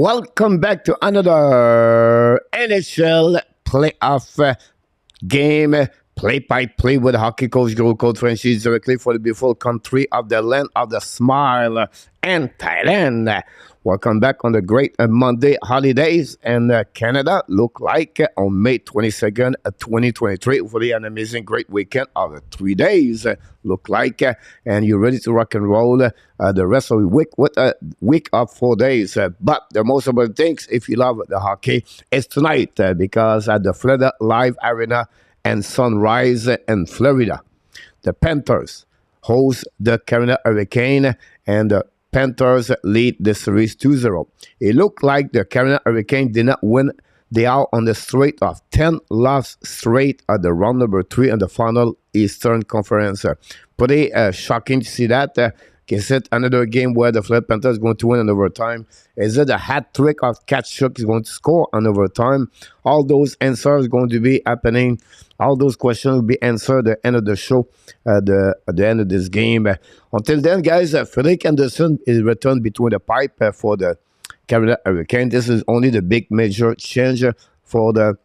Welcome back to another NHL playoff game. Play-by-play with hockey coach, Guru Code Franchise, directly for the beautiful country of the land of the smile and Thailand. Welcome back on the great Monday holidays, and Canada look like on May 22nd, 2023, really an amazing great weekend of 3 days. Look like, and you're ready to rock and roll the rest of the week with a week of 4 days. But the most important things, if you love the hockey, is tonight because at the Florida Live Arena and Sunrise in Florida, the Panthers host the Carolina Hurricane, and the Panthers lead the series 2-0. It looked like the Carolina Hurricane did not win. They are on the streak of 10 losses straight at the round number 3 in the final Eastern Conference. Pretty shocking to see that. Is it another game where the Florida Panthers is going to win in overtime? Is it a hat trick of Tkachuk is going to score on overtime? All those answers are going to be happening. All those questions will be answered at the end of the show, at the end of this game. Until then, guys, Frederick Anderson is returned between the pipe for the Carolina Hurricane. This is only the big major change for the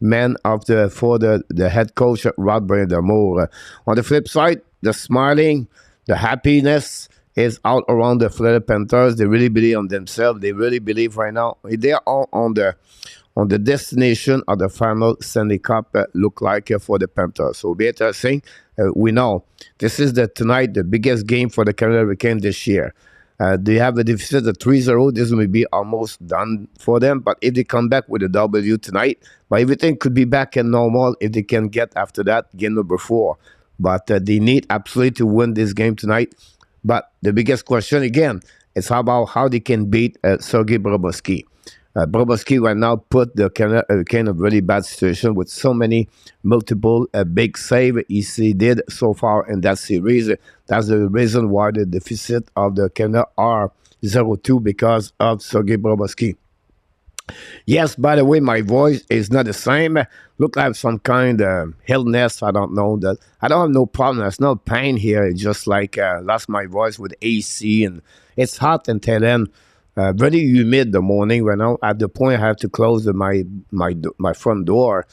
man of the head coach, Rod Brind'Amour. On the flip side, the smiling, the happiness is out around the Florida Panthers. They really believe on themselves. They really believe right now. They are all on the destination of the final Stanley Cup look like for the Panthers. So be interesting. We know this is tonight the biggest game for the Carolina Hurricane this year. They have a deficit of 3-0. This will be almost done for them. But if they come back with a W tonight, but everything could be back in normal if they can get after that game number 4. But they need absolutely to win this game tonight. But the biggest question, again, is how they can beat Sergei Bobrovsky. Bobrovsky right now put the Canada in a really bad situation with so many multiple big saves he did so far in that series. That's the reason why the deficit of the Canada are 0-2 because of Sergei Bobrovsky. Yes, by the way, my voice is not the same. Look like some kind of illness. I don't know. That I don't have no problem. There's no pain here. It's just like lost my voice with AC, and it's hot in Thailand. Very humid the morning right now. At the point I have to close my front door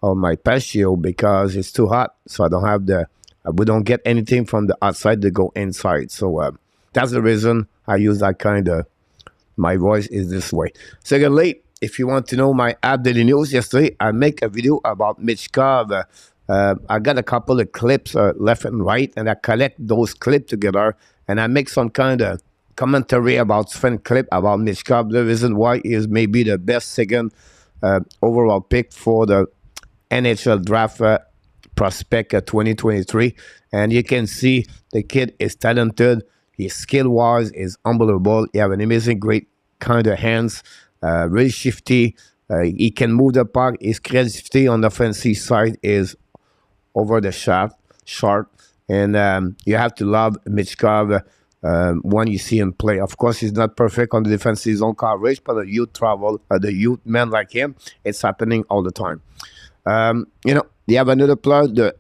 or my patio because it's too hot. So I don't have we don't get anything from the outside to go inside. So that's the reason I use that kind of. My voice is this way. Secondly, if you want to know my app daily news, yesterday I make a video about Michkov. I got a couple of clips left and right, and I collect those clips together, and I make some kind of commentary about Sven clip about Michkov. The reason why he is maybe the best second overall pick for the NHL draft prospect 2023. And you can see the kid is talented. His skill-wise is unbelievable. He have an amazing, great kind of hands, really shifty. He can move the puck. His creativity on the offensive side is over the sharp. And you have to love Michkov when you see him play. Of course, he's not perfect on the defensive zone coverage, but the youth men like him, it's happening all the time. You have another player.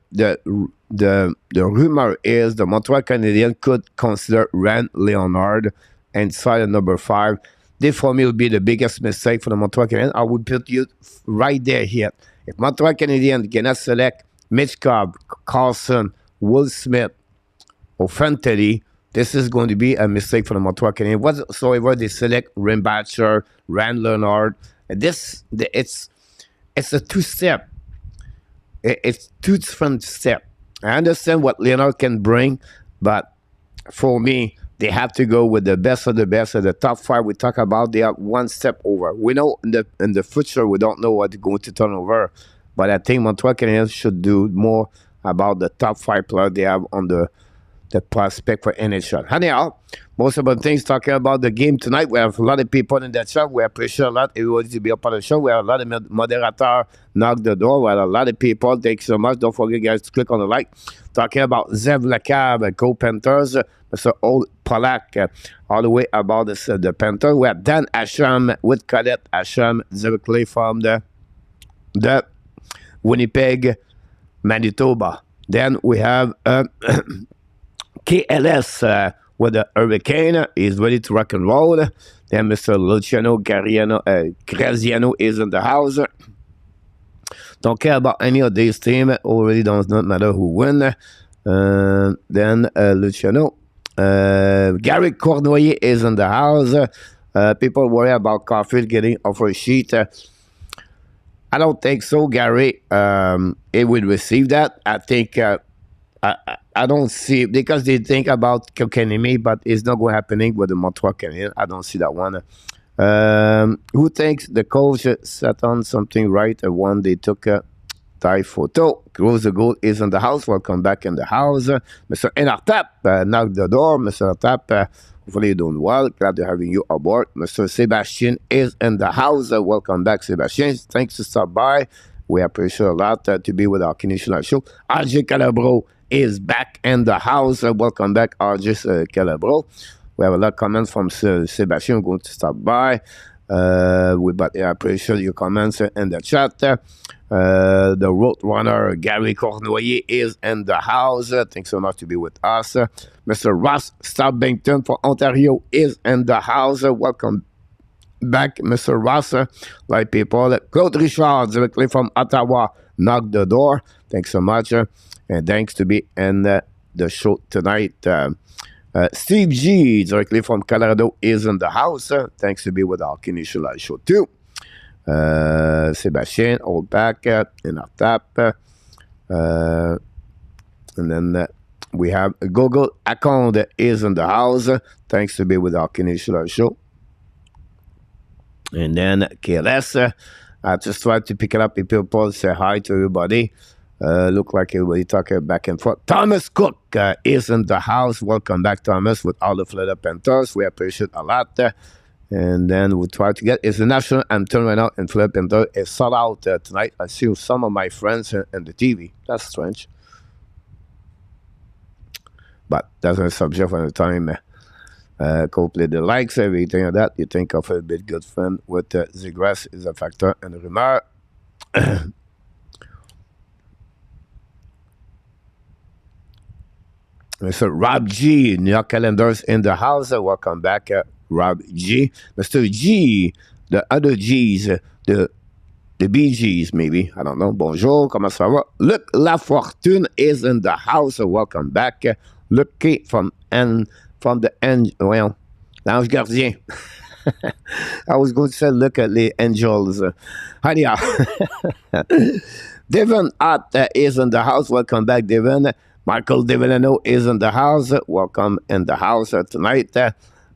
The rumor is the Montreal Canadiens could consider Rand Leonard inside at number 5. This for me will be the biggest mistake for the Montreal Canadiens. I would put you right there here. If Montreal Canadiens cannot select Michkov, Carlson, Will Smith, or Fantilli, this is going to be a mistake for the Montreal Canadiens. Whatsoever they select Rimbacher, Rand Leonard, it's a two-step. It's two different steps. I understand what Leonard can bring, but for me, they have to go with the best of the best. Of the top 5 we talk about, they are one step over. We know in the future, we don't know what's going to turn over, but I think Montreal Canadiens should do more about the top 5 players they have on the prospect for NHL. Anyhow, most of the things talking about the game tonight. We have a lot of people in that chat. We appreciate a lot everybody to be a part of the show. We have a lot of moderators knock the door. We have a lot of people. Thank you so much. Don't forget, guys, to click on the like. Talking about Zev Lecab, Go Panthers, Mr. Old Polak, all the way about the Panthers. We have Dan Asham with Colette Asham directly from the Winnipeg, Manitoba. Then we have KLS with the Hurricane. He's ready to rock and roll. Then Mr. Luciano Graziano is in the house. Don't care about any of these teams. Already does not matter who win. Then Luciano. Gary Cournoyer is in the house. People worry about Caulfield getting off a sheet. I don't think so, Gary. It would receive that. I think I don't see it because they think about Kokanemi, but it's not going to happening with the Montreal Canadiens. I don't see that one. Who thinks the coach set on something right? One they took a tie photo. Grows the goal is in the house. Welcome back in the house. Mr. Enartap knocked the door. Mr. Enartap, hopefully you're doing well. Glad to having you aboard. Mr. Sebastian is in the house. Welcome back, Sebastian. Thanks to stop by. We appreciate a lot to be with our Canadian show. RJ Calabro is back in the house. Welcome back, RJ Calabro. We have a lot of comments from Sebastian. We're going to stop by. But I appreciate your comments in the chat. The road runner Gary Cournoyer is in the house. Thanks so much to be with us. Mr. Ross Stubbington for Ontario is in the house. Welcome back, Mr. Ross. Right, people. Claude Richard directly from Ottawa knocked the door. Thanks so much. And thanks to be in the show tonight. Steve G, directly from Colorado, is in the house. Thanks to be with our Canadian show too. Sebastian, old back in our tap. And then we have Google account is in the house. Thanks to be with our Canadian show. And then KLS. I just tried to pick it up. People say hi to everybody. Look like everybody talking back and forth. Thomas Cook is in the house. Welcome back, Thomas, with all the Florida Panthers. We appreciate a lot. And then we try to get it's the national anthem right now in Florida Panthers. It's sold out tonight. I see some of my friends in the TV. That's strange. But that's a subject for the time. Coldplay the likes, everything like that. You think of a bit good friend with the grass is a factor in the rumor. Mr. Rob G, New York Calendars in the house. Welcome back, Rob G. Mr. G, the other G's, the BGs maybe. I don't know. Bonjour, comment ça va? Luc Lafortune is in the house. Welcome back. Luc K from the end. Well, l'ange gardien. I was going to say look at the angels. Anyhow. Devon Ott is in the house. Welcome back, Devon. Michael Devilano is in the house. Welcome in the house tonight.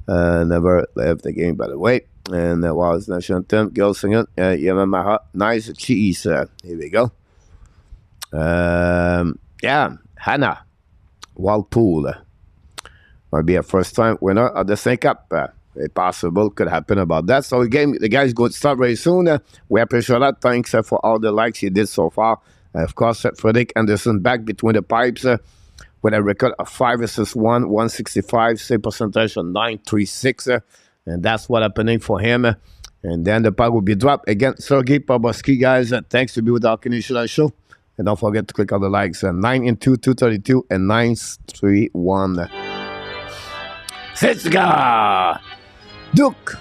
Never left the game, by the way. And was national anthem. Girl singing. Yamamaha. Nice cheese. Here we go. Yeah. Hannah Walpool. Might be a first time winner of the St. Cup. Possible could happen about that. So the guys going to start very soon. We appreciate that. Thanks for all the likes you did so far. Of course, Frederick Anderson back between the pipes with a record of 5 assists, 165, save percentage of 936. And that's what happening for him. And then the puck will be dropped against Sergei Poboski, guys. Thanks to be with our Canadian show. And don't forget to click on the likes. 9 and 2, 232, and 931. Setska! Duke!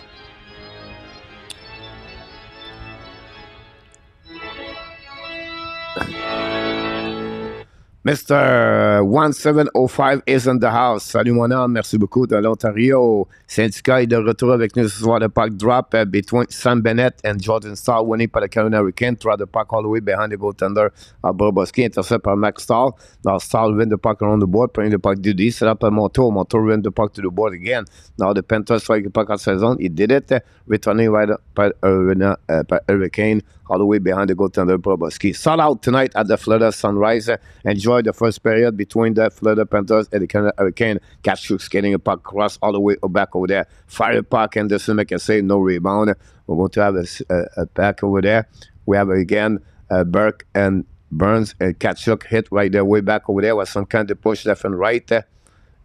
Mr. 1705 is in the house. Salut mon homme, merci beaucoup de l'Ontario. Syndicat est de retour avec nous ce soir. The puck drop between Sam Bennett and Jordan Stahl, winning par le Carolina Hurricane. Throw the puck all the way behind the goaltender of Bobrovsky, intercept par Max Stahl. Now Stahl win the puck around the board, putting the puck to D. Set up by Montour. Montour win the puck to the board again. Now the Panthers strike the puck on saison. He did it, returning right by Hurricane all the way behind the goaltender Bobrovsky. Sold out tonight at the Florida Sunrise. Enjoy the first period between the Florida Panthers and the Canada Hurricane. Katchuk's getting a puck cross all the way back over there. Fire puck, Anderson make a save, no rebound. We're going to have a pack over there. We have again Burke and Burns and Katchuk hit right there, way back over there with some kind of push left and right.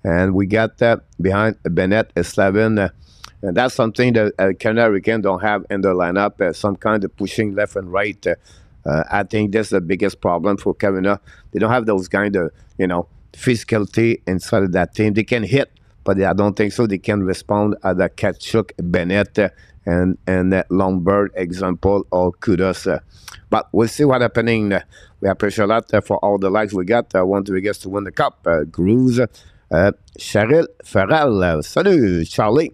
And we got behind Bennett, Slavin. And that's something that Canada Hurricane don't have in their lineup, some kind of pushing left and right. I think that's the biggest problem for Canada. They don't have those kind of, physicality inside of that team. They can hit, but I don't think so. They can respond at the Kachuk, Bennett, and that Longbird example or Kudos. But we'll see what happening. We appreciate a lot for all the likes we got. I want to guess to win the cup. Grooves, Cheryl Farrell. Salut, Charlie.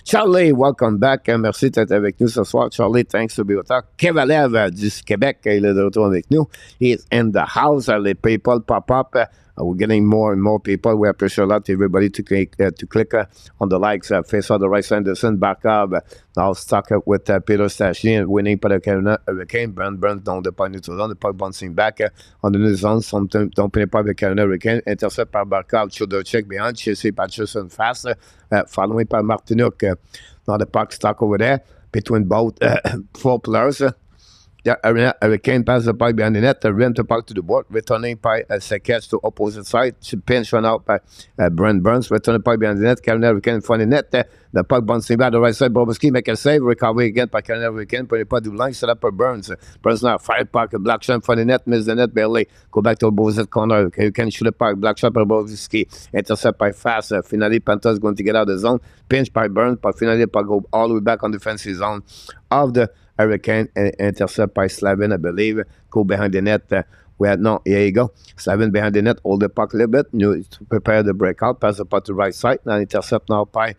Charlie, welcome back. Merci d'être avec nous ce soir. Charlie, thanks to be with us. Kevalev du Québec, il est de retour avec nous. He is in the house. Les PayPal pop up. We're getting more and more people. We appreciate a lot everybody to click on the likes. Face on the right side, Anderson, Barkov. Now stuck up with Peter Stachien, winning par le Canada Hurricane. Brand Burns, donc de pas neutral zone, de pas bouncing back on the new zone. Don't play pas avec Canada Hurricane. Intercept par Barkov, shoulder check behind. Chelsea Patcherson fast. Following by Martinuk. Now the puck stuck over there between both 4 players. Yeah, Hurricane pass the puck behind the net, rim the puck to the board, returning by Sekech to opposite side, pinch run out by Brent Burns, return the puck behind the net, Carolina Hurricane in front of the net, the puck bouncing back the right side, Bobrovsky make a save, recovery again by Carolina Hurricane, put the puck to line, set up for Burns. Burns now, fire puck, a black shot in front of the net, miss the net barely, go back to opposite corner, Hurricane shoot the puck, black shot by Bobrovsky, intercept by Fast, finally Panthers going to get out of the zone, pinch by Burns, but finally puck go all the way back on the defensive zone of the Hurricane, intercept by Slavin, I believe. Go behind the net. Here you go. Slavin behind the net, hold the puck a little bit. To prepare the breakout, pass the puck to the right side. Now intercept now by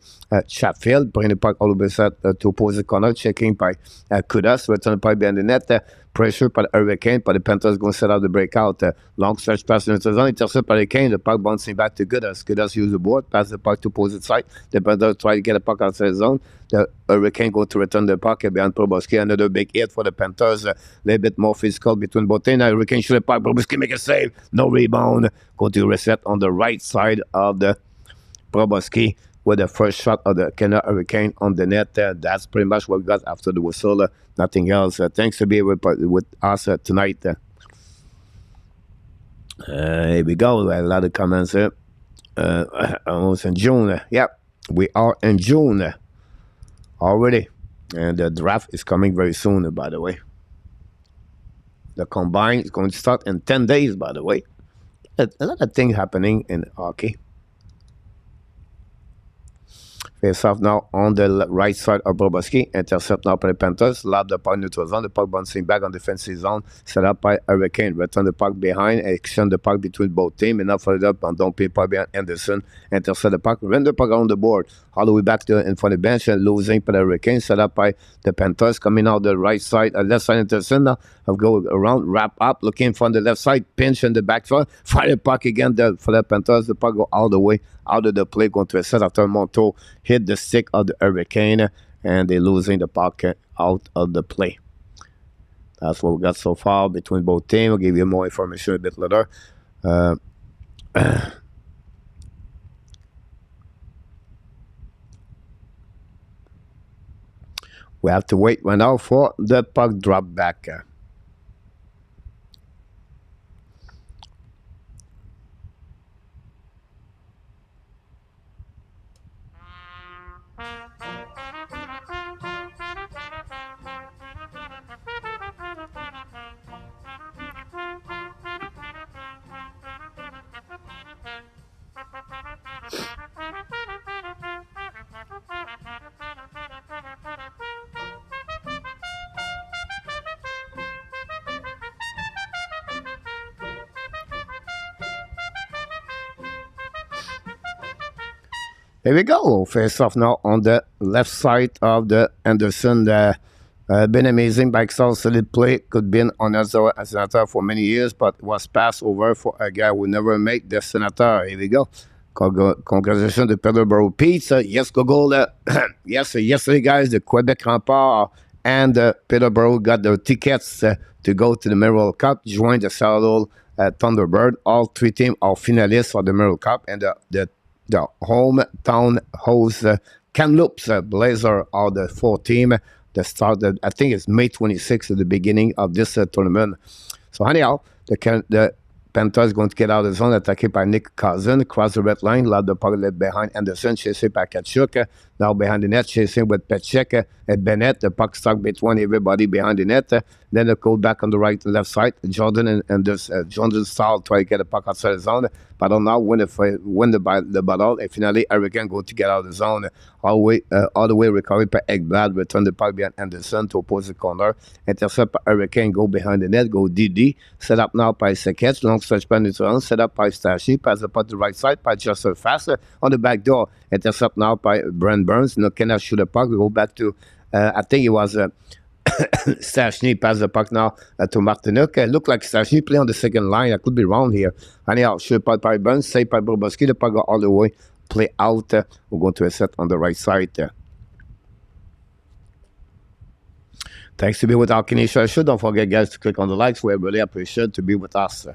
Chatfield. Bring the puck all the way to opposite corner. Checking by Kudas. Return the puck behind the net. Pressure by the Hurricane, but the Panthers going to set out the breakout. Long stretch pass in the zone. Intercept by the Hurricane. The puck bouncing back to Kudas. Kudas use the board. Pass the puck to opposite side. The Panthers try to get the puck outside the zone. The Hurricane go to return the puck behind Bobrovsky. Another big hit for the Panthers. A little bit more physical between both teams. Hurricane shoot the puck. Bobrovsky make a save. No rebound. Go to reset on the right side of the Bobrovsky with the first shot of the Canada Hurricane on the net. That's pretty much what we got after the whistle. Nothing else. Thanks to be with us tonight. Here we go. A lot of comments here. Almost in June. Yep, we are in June already. And the draft is coming very soon, by the way. The combine is going to start in 10 days, by the way. A lot of things happening in hockey. Face off now on the right side of Bobrovsky. Intercept now by the Panthers. Lob the puck neutral zone. The puck bouncing back on defensive zone. Set up by Hurricane. Return the puck behind. Exchange the puck between both teams. Enough for it up. And don't pay puck behind Anderson. Intercept the puck. Run the puck on the board. All the way back to in front of the bench. And losing by the Hurricane. Set up by the Panthers. Coming out the right side. Left side Anderson now. Go around. Wrap up. Looking from the left side. Pinch in the back front. Fire the puck again for the Panthers. The puck go all the way out of the play, going to a set after Monteau hit the stick of the Hurricane, and they're losing the puck out of the play. That's what we got so far between both teams. I'll give you more information a bit later. We have to wait right now for the puck drop back. Here we go. Face off now on the left side of the Anderson. Been amazing by Excel solid play. Could been on as a senator for many years, but was passed over for a guy who never made the senator. Here we go. Congratulations to Peterborough Pizza. Yes, Google. Yes, yesterday, guys, the Quebec Rempart and Peterborough got their tickets to go to the Memorial Cup, join the Seattle Thunderbird. All 3 teams are finalists for the Memorial Cup, and the hometown host Kamloops Blazer are the 4th team. The start, I think it's May 26th at the beginning of this tournament. So anyhow, the Panthers going to get out of the zone, attacked by Nick Cousin, cross the red line, lob the puck behind Anderson, chased by Kachuk. now behind the net, chasing with Petchek and Bennett. The puck stuck between everybody behind the net. Then the go back on the right and left side. Jordan and this Jordan Stahl try to get the puck outside the zone, but don't now win the battle. And finally, Hurricane go to get out of the zone. All the way recovered by Ekblad, return the puck behind Anderson to opposite corner. Intercept by Hurricane, go behind the net, go DD. Set up now by Sekets, long stretch penetrating. Set up by Stashy, pass the puck to the right side by Justin Faster on the back door. Intercept now by Brent Burns. No cannot shoot the puck. We go back to, I think it was Stachny pass the puck now to Martinuk. Look like Stachny play on the second line. I could be wrong here. Anyhow, shoot puck by Burns, save by Bobrovsky. The puck go all the way, play out. We're going to a set on the right side. Thanks to be with our Canadian show. Don't forget, guys, to click on the likes. We really appreciate to be with us.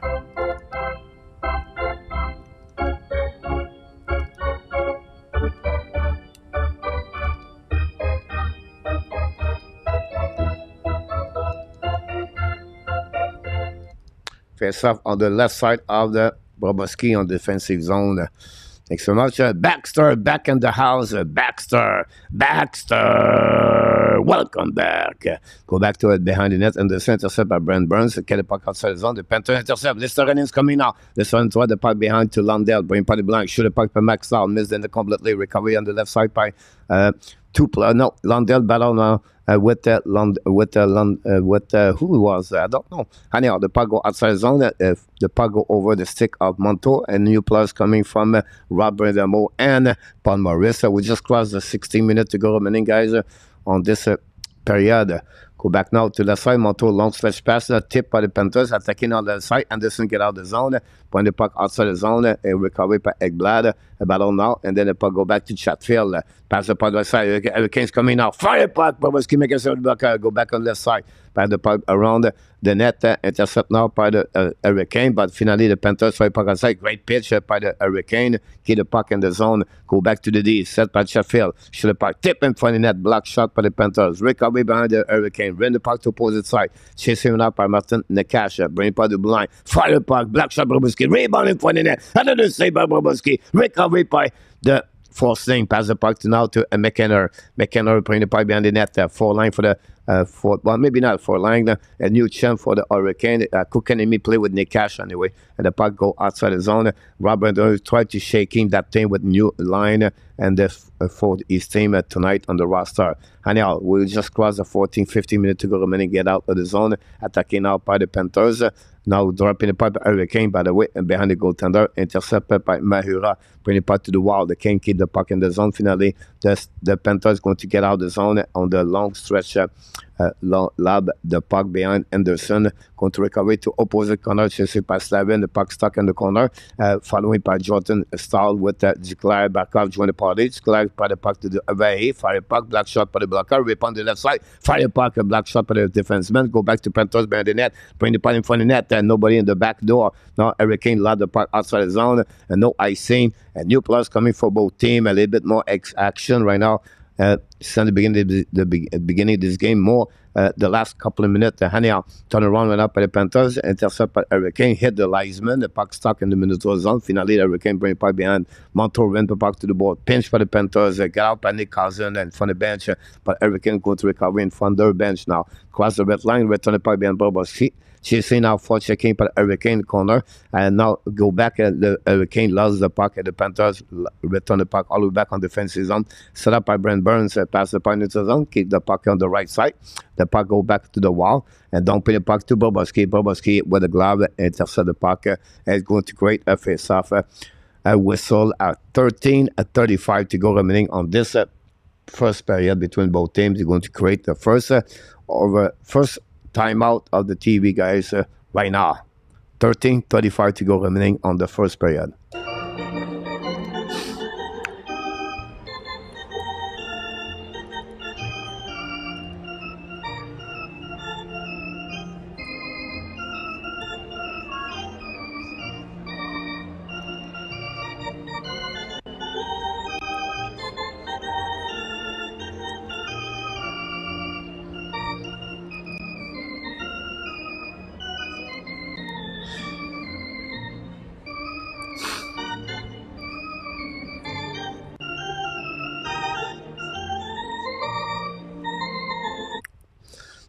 Face off on the left side of the Bobrovsky on defensive zone. Thanks so much. Baxter back in the house. Baxter, welcome back. Go back to it behind the net and the center set by Brent Burns. Get the puck outside the zone. The Panthers intercept. Listerine is coming now. Listerine toward the puck behind to Lundell. Bring Paddy Blank. Shoot the puck by Max Down. Missed in the completely recovery on the left side by Lundell battle now. With who was I don't know. Anyhow, the puck go outside the zone. The puck go over the stick of Monto, and new players coming from Robert Demo and Paul Maurice. We just crossed the 16 minutes to go remaining, guys, on this period. Go back now to the side. Monto long stretch pass, tip by the Panthers, attacking on the side. Anderson get out of the zone, point the puck outside the zone, recovery by Ekblad, a battle now, and then the puck go back to Chatfield. Pass the puck to the side. Hurricanes coming now. Fire puck. Bobrovsky make a go back on the left side. Pass the puck around the net. Intercept now by the Hurricane. But finally, the Panthers try puck outside. Great pitch by the Hurricane. Keep the puck in the zone. Go back to the D. Set by Chatfield. Shoot the puck. Tip in front of the net. Block shot by the Panthers. Recovery behind the Hurricane. Bring the puck to opposite side. Chasing him up by Martin Nakash. Bring puck to the line. Fire the puck. Block shot by Bobrovsky. Rebound in front of the net. Another save by Bobrovsky. Recovery by the fourth thing, pass the puck now to McKenna. McKenna bring the puck behind the net. Four line for the maybe not four line. A new champ for the Hurricane. Cook enemy play with Nick Cash anyway, and the puck go outside the zone. Robert tried to shake him that thing with new line and the for his team tonight on the roster. Anyhow, we'll just cross the 14-15 minutes to go remaining, get out of the zone, attacking out by the Panthers. Now dropping the puck by Hurricane, by the way, and behind the goaltender, intercepted by Mahura, bring the puck to the wall. They can't keep the puck in the zone. Finally, the Panthers going to get out of the zone on the long stretch. Lab the puck behind Anderson, going to recover to opposite corner, chasing by Slavin, the puck stuck in the corner, following by Jordan Stahl with Duclair back up, join the party. Duclair by the puck to the away, fire puck, black shot by the blocker, rip on the left side, fire puck, a black shot by the defenseman, go back to Panthers behind the net, bring the puck in front of the net, and nobody in the back door. Now Hurricane load the puck outside the zone, and no icing, and new players coming for both teams, a little bit more action right now. Since the beginning of this game, more the last couple of minutes. Anyhow, turn around went up by the Panthers, intercept by Hurricane, hit the linesman, the puck stuck in the Minnesota zone. Finally, the Hurricane bring puck behind. Montour went the puck to the board, pinch by the Panthers, get out by Nick Cousin and from the bench, but Hurricane go to recover in front of their bench now. Cross the red line, return the puck behind Bobrovsky. Chasing now for checking by the Hurricane corner, and now go back. The Hurricane lost the puck, and the Panthers return the puck all the way back on the defensive zone. Set up by Brent Burns, pass the puck into the zone, keep the puck on the right side. The puck go back to the wall, and don't put the puck to Bobrovsky. Bobrovsky with the glove intercept the puck, and it's going to create a face-off. A whistle at 13:35 to go remaining on this first period between both teams. They're going to create the first timeout of the TV, guys, right now. 13:35 to go remaining on the first period.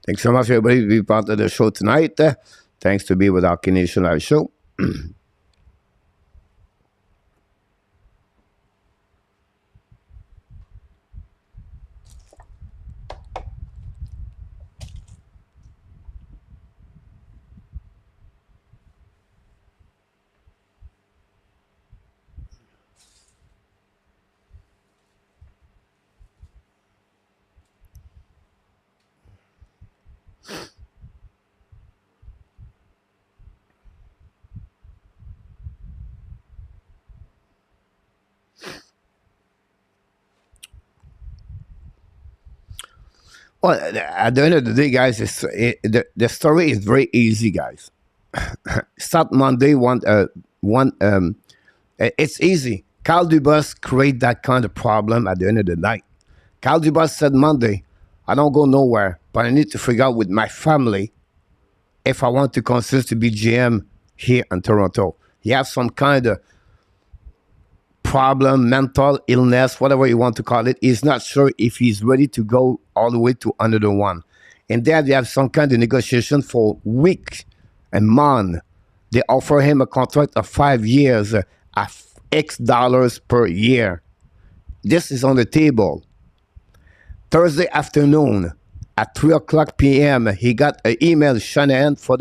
Thanks so much, everybody, to be part of the show tonight. Thanks to be with our Nation Live show. Well, at the end of the day, guys, the story is very easy, guys. Start Monday, it's easy. Carl Dubas create that kind of problem at the end of the night. Carl Dubas said Monday, I don't go nowhere, but I need to figure out with my family if I want to consist to be GM here in Toronto. He has some kind of problem, mental illness, whatever you want to call it. He's not sure if he's ready to go all the way to another one. And then they have some kind of negotiation for weeks and month. They offer him a contract of 5 years at X dollars per year. This is on the table. Thursday afternoon at 3 o'clock p.m., he got an email, Shanahan, for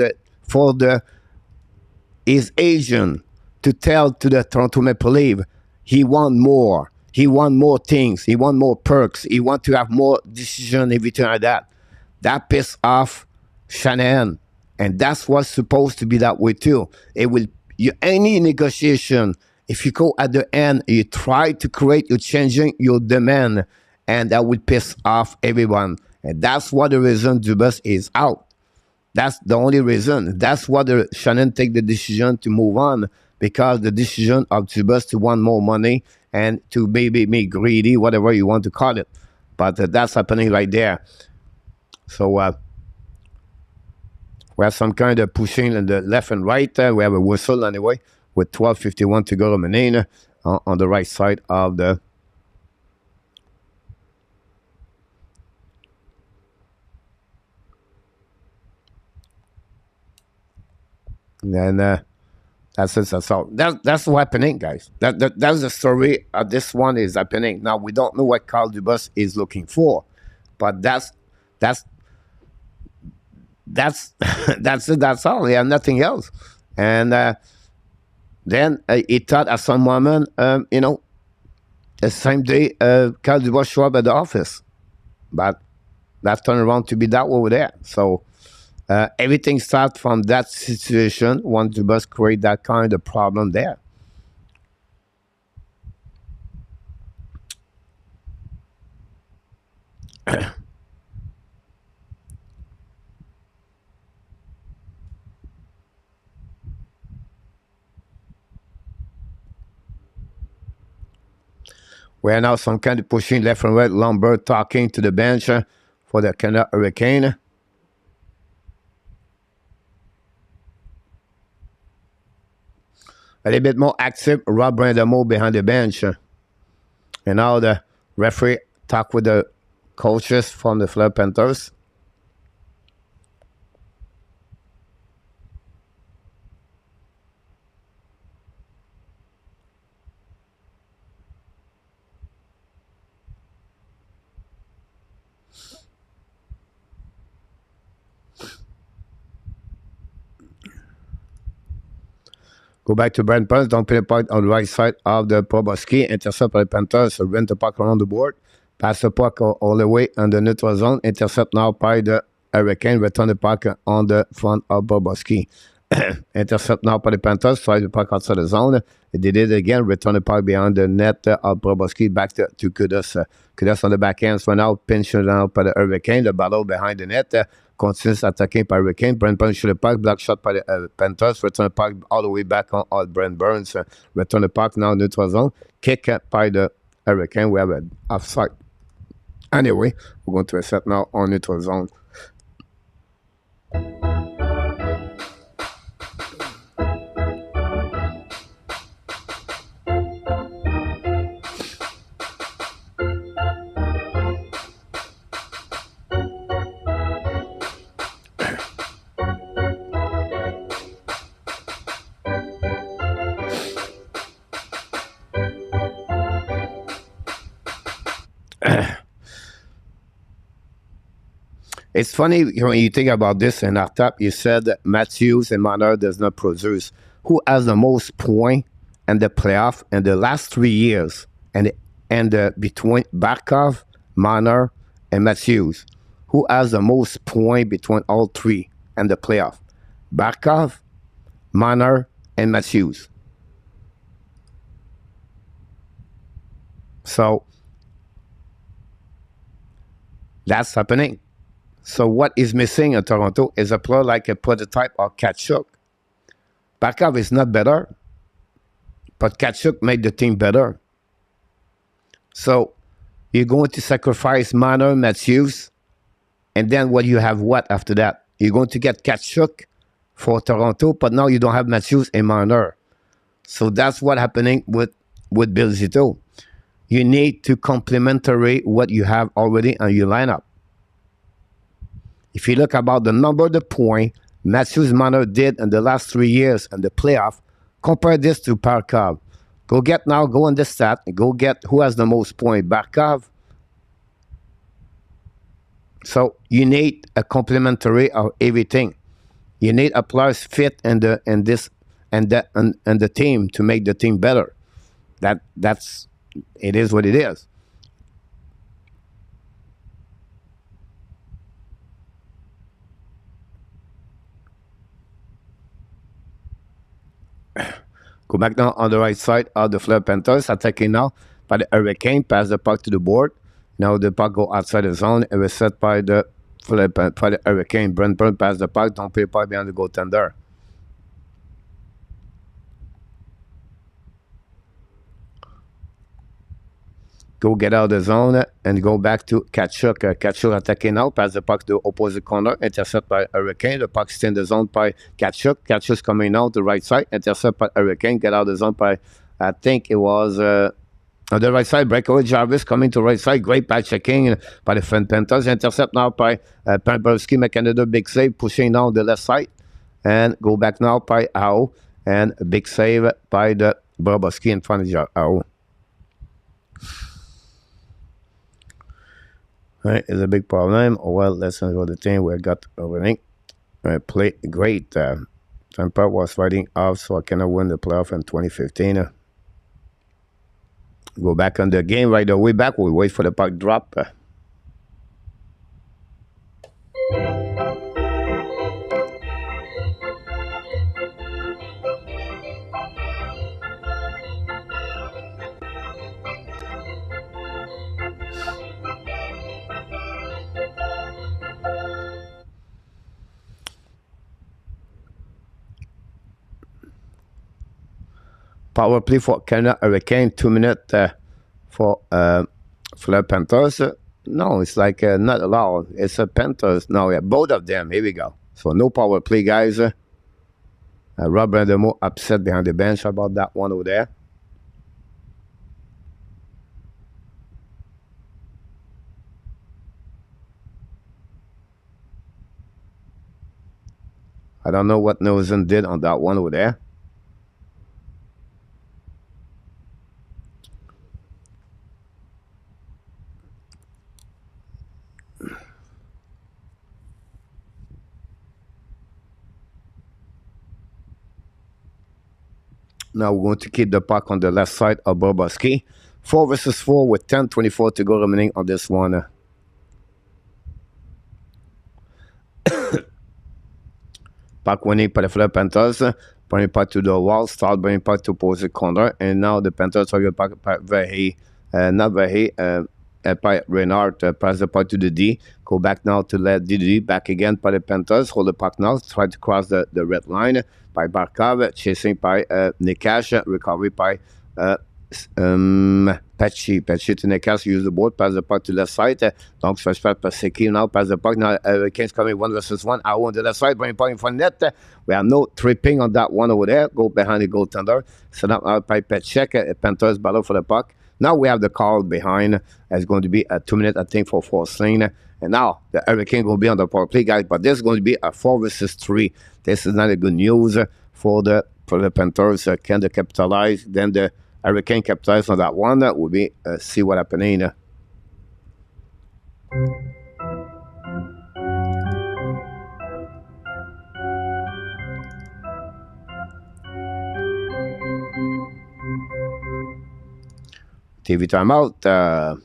his agent to tell to the Toronto Maple Leafs he want more. He want more things. He want more perks. He want to have more decision, everything like that. That pissed off Shanahan. And that's what's supposed to be that way too. Any negotiation, if you go at the end, you try to create, you're changing your demand, and that will piss off everyone. And that's what the reason Dubas is out. That's the only reason. That's what Shannon take the decision to move on, because the decision of Dubas to want more money and to maybe make greedy, whatever you want to call it. But that's happening right there. So we have some kind of pushing in the left and right. We have a whistle anyway with 12:51 to go remaining on the right side of the. And then that's it. That's all. That's what's happening, guys. That's the story of this one is happening. Now we don't know what Carl Dubas is looking for, but that's it. That's all. He have nothing else. And then he thought at some moment, the same day, Carl Dubas show up at the office, but that turned around to be that over there. So. Everything starts from that situation once Dubas create that kind of problem there. We're now some kind of pushing left and right. Lambert talking to the bench for the Canada Hurricane. A little bit more active, Rob Brandamo behind the bench. And now the referee talk with the coaches from the Florida Panthers. Go back to Brent Burns. Don't play the puck on the right side of the Proboski. Intercept by the Panthers. So rent the puck around the board. Pass the puck all the way on the neutral zone. Intercept now by the Hurricane. Return the puck on the front of Proboski. Intercept now by the Panthers. Try the puck outside the zone. They did it again. Return the puck behind the net of Proboski. Back to Kudos. Kudos on the backhand. So now pinching down by the Hurricane. The battle behind the net. Continues attacking by Hurricane. Brent Burns shoot the puck. Block shot by the Panthers. Return the puck all the way back on Brent Burns. Return the puck now neutral zone. Kick by the Hurricane. We have an offside. Anyway, we're going to reset now on neutral zone. It's funny when you think about this in our top, you said that Matthews and Marner does not produce. Who has the most point in the playoff in the last 3 years? And between Barkov, Marner, and Matthews. Who has the most point between all three in the playoff? Barkov, Marner, and Matthews. So that's happening. So what is missing in Toronto is a player like a prototype of Tkachuk. Barkov is not better, but Tkachuk made the team better. So you're going to sacrifice Marner, Matthews, and then what you have what after that? You're going to get Tkachuk for Toronto, but now you don't have Matthews and Marner. So that's what's happening with Bill Zito. You need to complementary what you have already in your lineup. If you look about the number of the point Matthews Marner did in the last 3 years in the playoff, compare this to Barkov. Go on the stat, and go get who has the most point, Barkov. So you need a complementary of everything. You need a player's fit in the team to make the team better. It is what it is. Go back now on the right side of the Florida Panthers, attacking now by the Hurricane, pass the puck to the board. Now the puck go outside the zone, and was set by the Hurricane. Brent Burn pass the puck, don't play puck behind the goaltender. Go get out of the zone and go back to Tkachuk. Tkachuk attacking now, pass the puck to the opposite corner, intercept by Hurricane. The puck stay in the zone by Tkachuk. Tkachuk's coming out to the right side, intercept by Hurricane. Get out of the zone by, I think it was on the right side, breakaway Jarvis coming to the right side. Great patch checking by the Panthers. Intercept now by Pavelski, make another big save, pushing down the left side. And go back now by Ao. And a big save by the Bobrovsky in front of Ao. Right, it's a big problem. Well, let's go to the team. We got everything. Play great. Tampa was fighting off, so I cannot win the playoff in 2015. Go back on the game right away back. We wait for the puck drop. Power play for Canada Hurricane, 2 minutes for Fleur Panthers. No, it's like not allowed. It's a Panthers. No, yeah, both of them. Here we go. So no power play, guys. Rob Brandemo upset behind the bench about that one over there. I don't know what Nosen did on that one over there. Now we're going to keep the puck on the left side of Bobrovsky. 4 versus 4 with 10:24 to go remaining on this one. Puck winning by the Fleur Panthers. Bringing puck to the wall. Start bringing puck to opposite corner. And now the Panthers are going to puck by Reinhardt, pass the puck to the D. Go back now to let DD back again by the Panthers. Hold the puck now. Try to cross the red line by Barkov. Chasing by Nikash. Recovery by Patchy to Nikash. Use the board. Pass the puck to left side. Donc, first pass by Seki. Now pass the puck. Now Kane's coming 1 versus 1. Out on the left side. Bring puck in front net. We have no tripping on that one over there. Go behind the goaltender. Set up out by Petchek. Panthers battle for the puck. Now we have the call behind. It's going to be a 2 minute, I think, for forced lane. And now the Hurricane will be on the power play, guys. But this is going to be a 4 versus 3. This is not a good news for the Panthers. Can they capitalize? Then the Hurricane capitalize on that one. We'll be see what happening. TV timeout.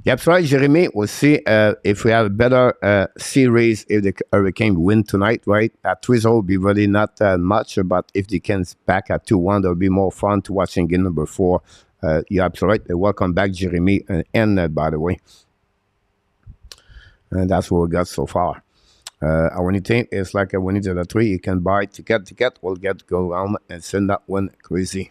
Yep, that's right, Jeremy. We'll see if we have a better series if the Hurricane win tonight, right? At 3-0 will be really not much, but if they can back at 2-1, that'll be more fun to watch in game number 4. You're absolutely right. Welcome back, Jeremy, and by the way. And that's what we got so far. Our only thing is like when it's at a 3, you can buy ticket. We'll go around and send that one crazy.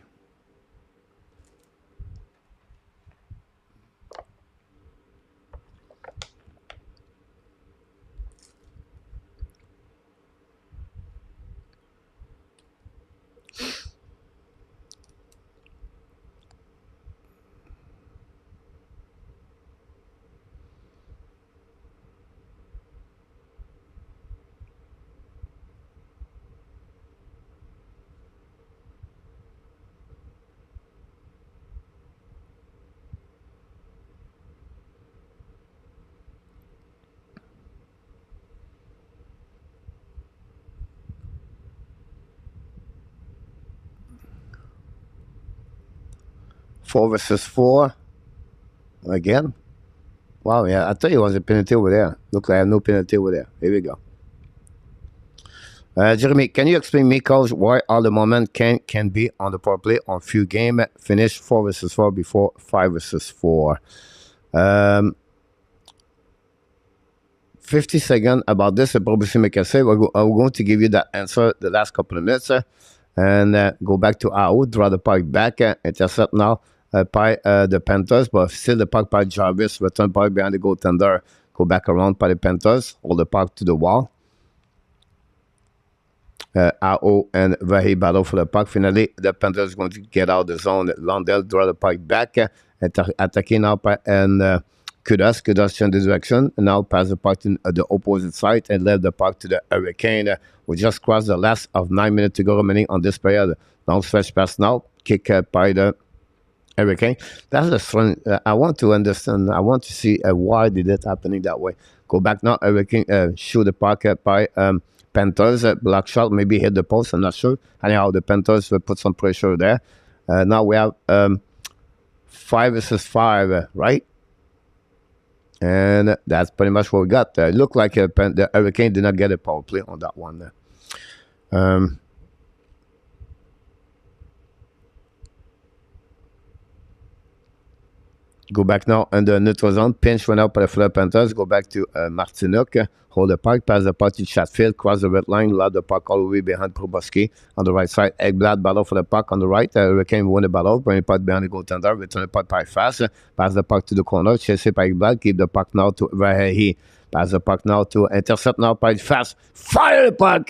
Four versus 4 again. Wow, yeah, I thought it was a penalty over there. Look like I have no penalty over there. Here we go. Jeremy, can you explain me, coach, why all the moment can be on the power play on few game finish 4 versus 4 before 5 versus 4? 50 seconds about this. Probably make a say. I'm going to give you that answer the last couple of minutes and go back to AO, draw the puck back, intercept now by the Panthers, but still the puck by Jarvis, return puck behind the goaltender, go back around by the Panthers, hold the puck to the wall. AO and Vahe battle for the puck. Finally, the Panthers is going to get out of the zone. Lundell draw the puck back, attacking now by and Kudas change the direction and now pass the puck to the opposite side and left the puck to the Hurricane. We just crossed the last of 9 minutes to go remaining on this period. Long stretch pass now, kick by the Hurricane. That's a strong. I want to understand. I want to see why did it happening that way. Go back now. Hurricane shoot the puck by Panthers. Block shot maybe hit the post. I'm not sure. Anyhow, the Panthers will put some pressure there. Now we have 5 versus 5, right? And that's pretty much what we got. It looked like the Hurricane did not get a power play on that one. Go back now under neutral zone. Pinch went out by the Fleur Panthers. Go back to Martinook. Hold the puck. Pass the puck to Chatfield. Cross the red line. Load the puck all the way behind Proboski on the right side. Eggblad battle for the puck on the right. Hurricane won the battle. Bring the puck behind the goaltender. Return the puck by fast. Pass the puck to the corner. Chase it by Eggblad. Keep the puck now to Vahe. Pass the puck now to intercept now by fast. Fire the puck!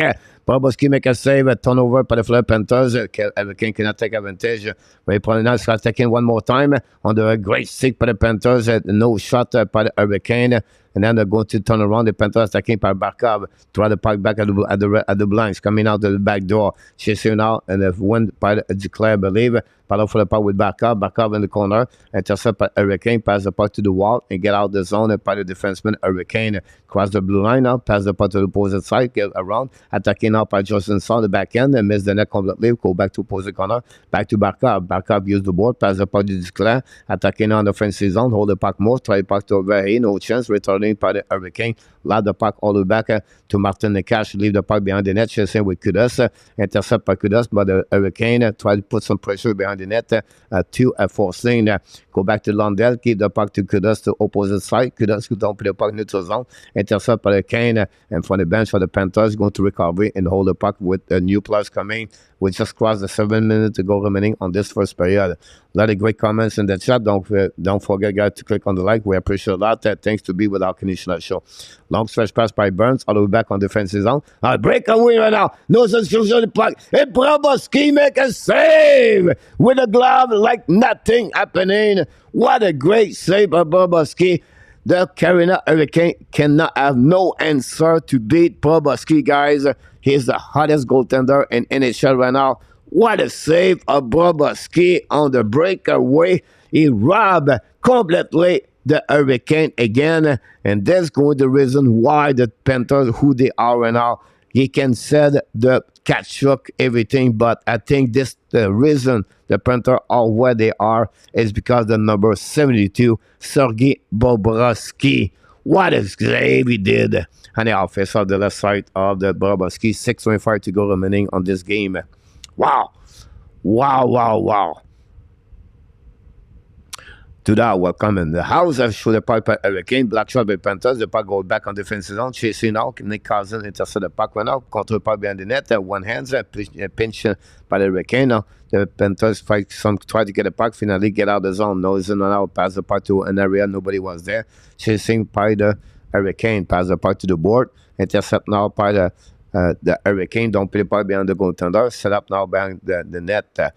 Proboski make a save, a turnover by the Fleur Panthers. Hurricane cannot take advantage. But probably now is taking one more time on the great stick by the Panthers. No shot by the Hurricane. And then they're going to turn around. The Panthers attacking by Barkov. Try the puck back at the blinds. Coming out the back door. Chasing now. And the win by the Declare, I believe. Battle for the puck with Barkov. Barkov in the corner. Intercept by Hurricane. Pass the puck to the wall. And get out the zone by the defenseman. Hurricane. Cross the blue line now. Pass the puck to the opposite side. Get around. Attacking now by Justin Saw the back end. And miss the net completely. Go back to opposite corner. Back to Barkov. Barkov use the board. Pass the puck to Declare. Attacking on the offensive zone. Hold the puck more. Try the puck to Vahe. No chance. Returning by the Hurricane. Load the puck all the way back to Martin Nekash. Leave the puck behind the net. Chasing with Kudas. Intercept by Kudas. But the Hurricane try to put some pressure behind the net to forcing. Go back to Lundell. Keep the puck to Kudas to opposite side. Kudas don't put the puck neutral zone. Intercept by the Kane. And from the bench for the Panthers. Going to recover in and hold the puck with a new players coming. We just crossed the 7 minutes to go remaining on this first period. A lot of great comments in the chat. Don't forget, guys, to click on the like. We appreciate that. Thanks to be with our Canadian show. Long stretch pass by Burns, all the way back on defensive zone. Breakaway right now. No substitution the puck. And Bobrovsky make a save with a glove like nothing happening. What a great save by Bobrovsky. The Carolina Hurricane cannot have no answer to beat Bobrovsky, guys. He's the hottest goaltender in NHL right now. What a save of Bobrovsky on the breakaway. He robbed completely the Hurricane again. And that's going to be the reason why the Panthers, who they are right now, he can said the catch up everything, but I think this the reason the Panthers are where they are is because the number 72, Sergei Bobrovsky. What a save he did. And the offense on the left side of the Bobrovsky, 6:25 to go remaining on this game. Wow. Wow, wow, wow. To that, welcome in the house. I've showed the puck by Hurricane, black shot by Panthers. The puck goes back on defensive zone. Chasing now. Nick Cousin intercepted the puck right now. Control puck behind the net. One hands. Pinch by the Hurricane. Now the Panthers try to get the puck. Finally get out of the zone. No, it's not out. Pass the puck to an area. Nobody was there. Chasing by the Hurricane. Pass the puck to the board. Intercept now by the Hurricane. Don't play the puck behind the goaltender. Set up now behind the net.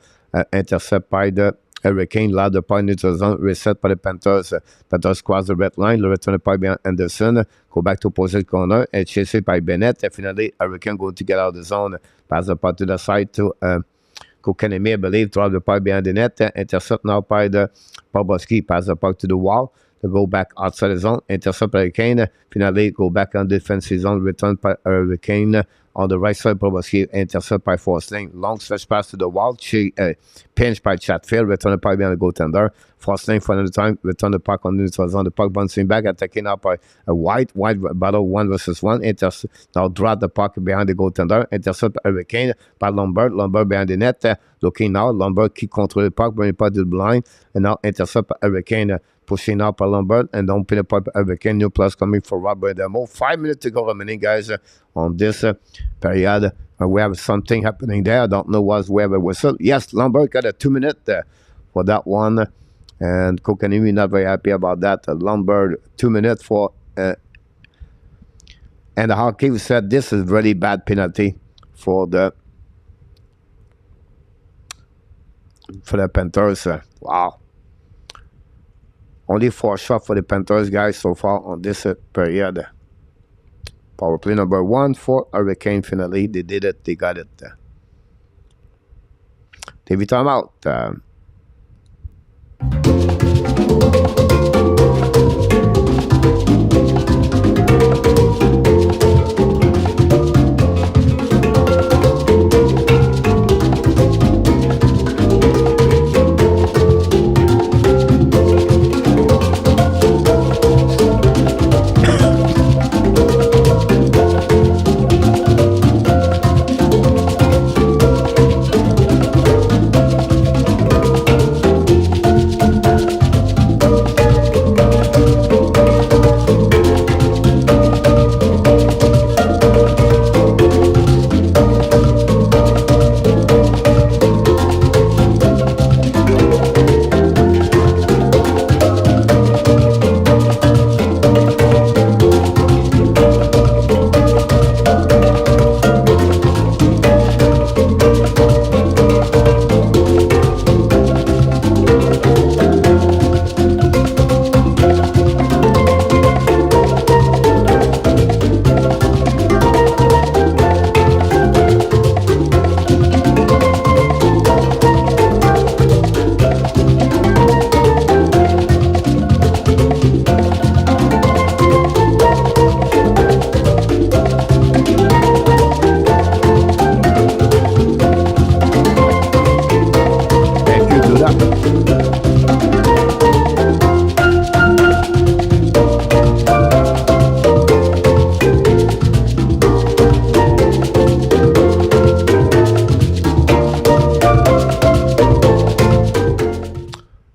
Intercept by the Hurricane, loud the point into the zone, reset by the Panthers. Panthers cross the red line, le return the point behind Anderson, go back to opposite corner, and chased by Bennett. And finally, Hurricane going to get out of the zone, pass the puck to the side to Kokanemi, I believe, drop the puck behind the net, intercept now by the Bobrovsky, pass the puck to the wall, to go back outside the zone, intercept by Hurricane, finally go back on defensive zone, return by Hurricane. On the right side, Bobrovsky intercept by Forsling. Long stretch pass to the wall. Pinch by Chatfield. Return the puck behind the goaltender. Forsling for another time. Return the puck on the zone. The puck bouncing back. Attacking up by a wide battle 1 versus 1. Now drop the puck behind the goaltender. Intercept Hurricane by Lombard. Lombard behind the net. Looking now. Lombard keep control the puck. Bring the puck to the blind. And now intercept Hurricane. Pushing up a Lombard. And don't pin the puck Hurricane. New plus coming for Robert Demo. 5 minutes to go remaining, guys, on this period. We have something happening there. I don't know what's where the whistle. Yes, Lombard got a 2 minute for that one. And Kokanemi not very happy about that. Lombard 2 minutes for and the hockey said this is really bad penalty for the Panthers. Wow. Only 4 shots for the Panthers, guys, so far on this period. Power play number 1 for Hurricane. Finally, they did it. They got it. TV timeout.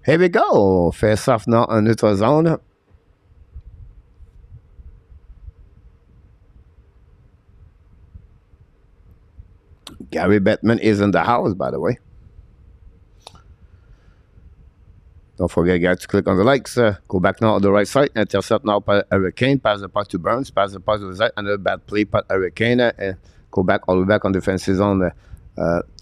Here we go. Face off now en neutral zone. Gary Bettman is in the house, by the way. Don't forget, guys, to click on the likes. Go back now on the right side. Intercept now by Hurricane. Pass the puck to Burns. Pass the puck to the side. Another bad play by Hurricane. And go back all the way back on defensive zone.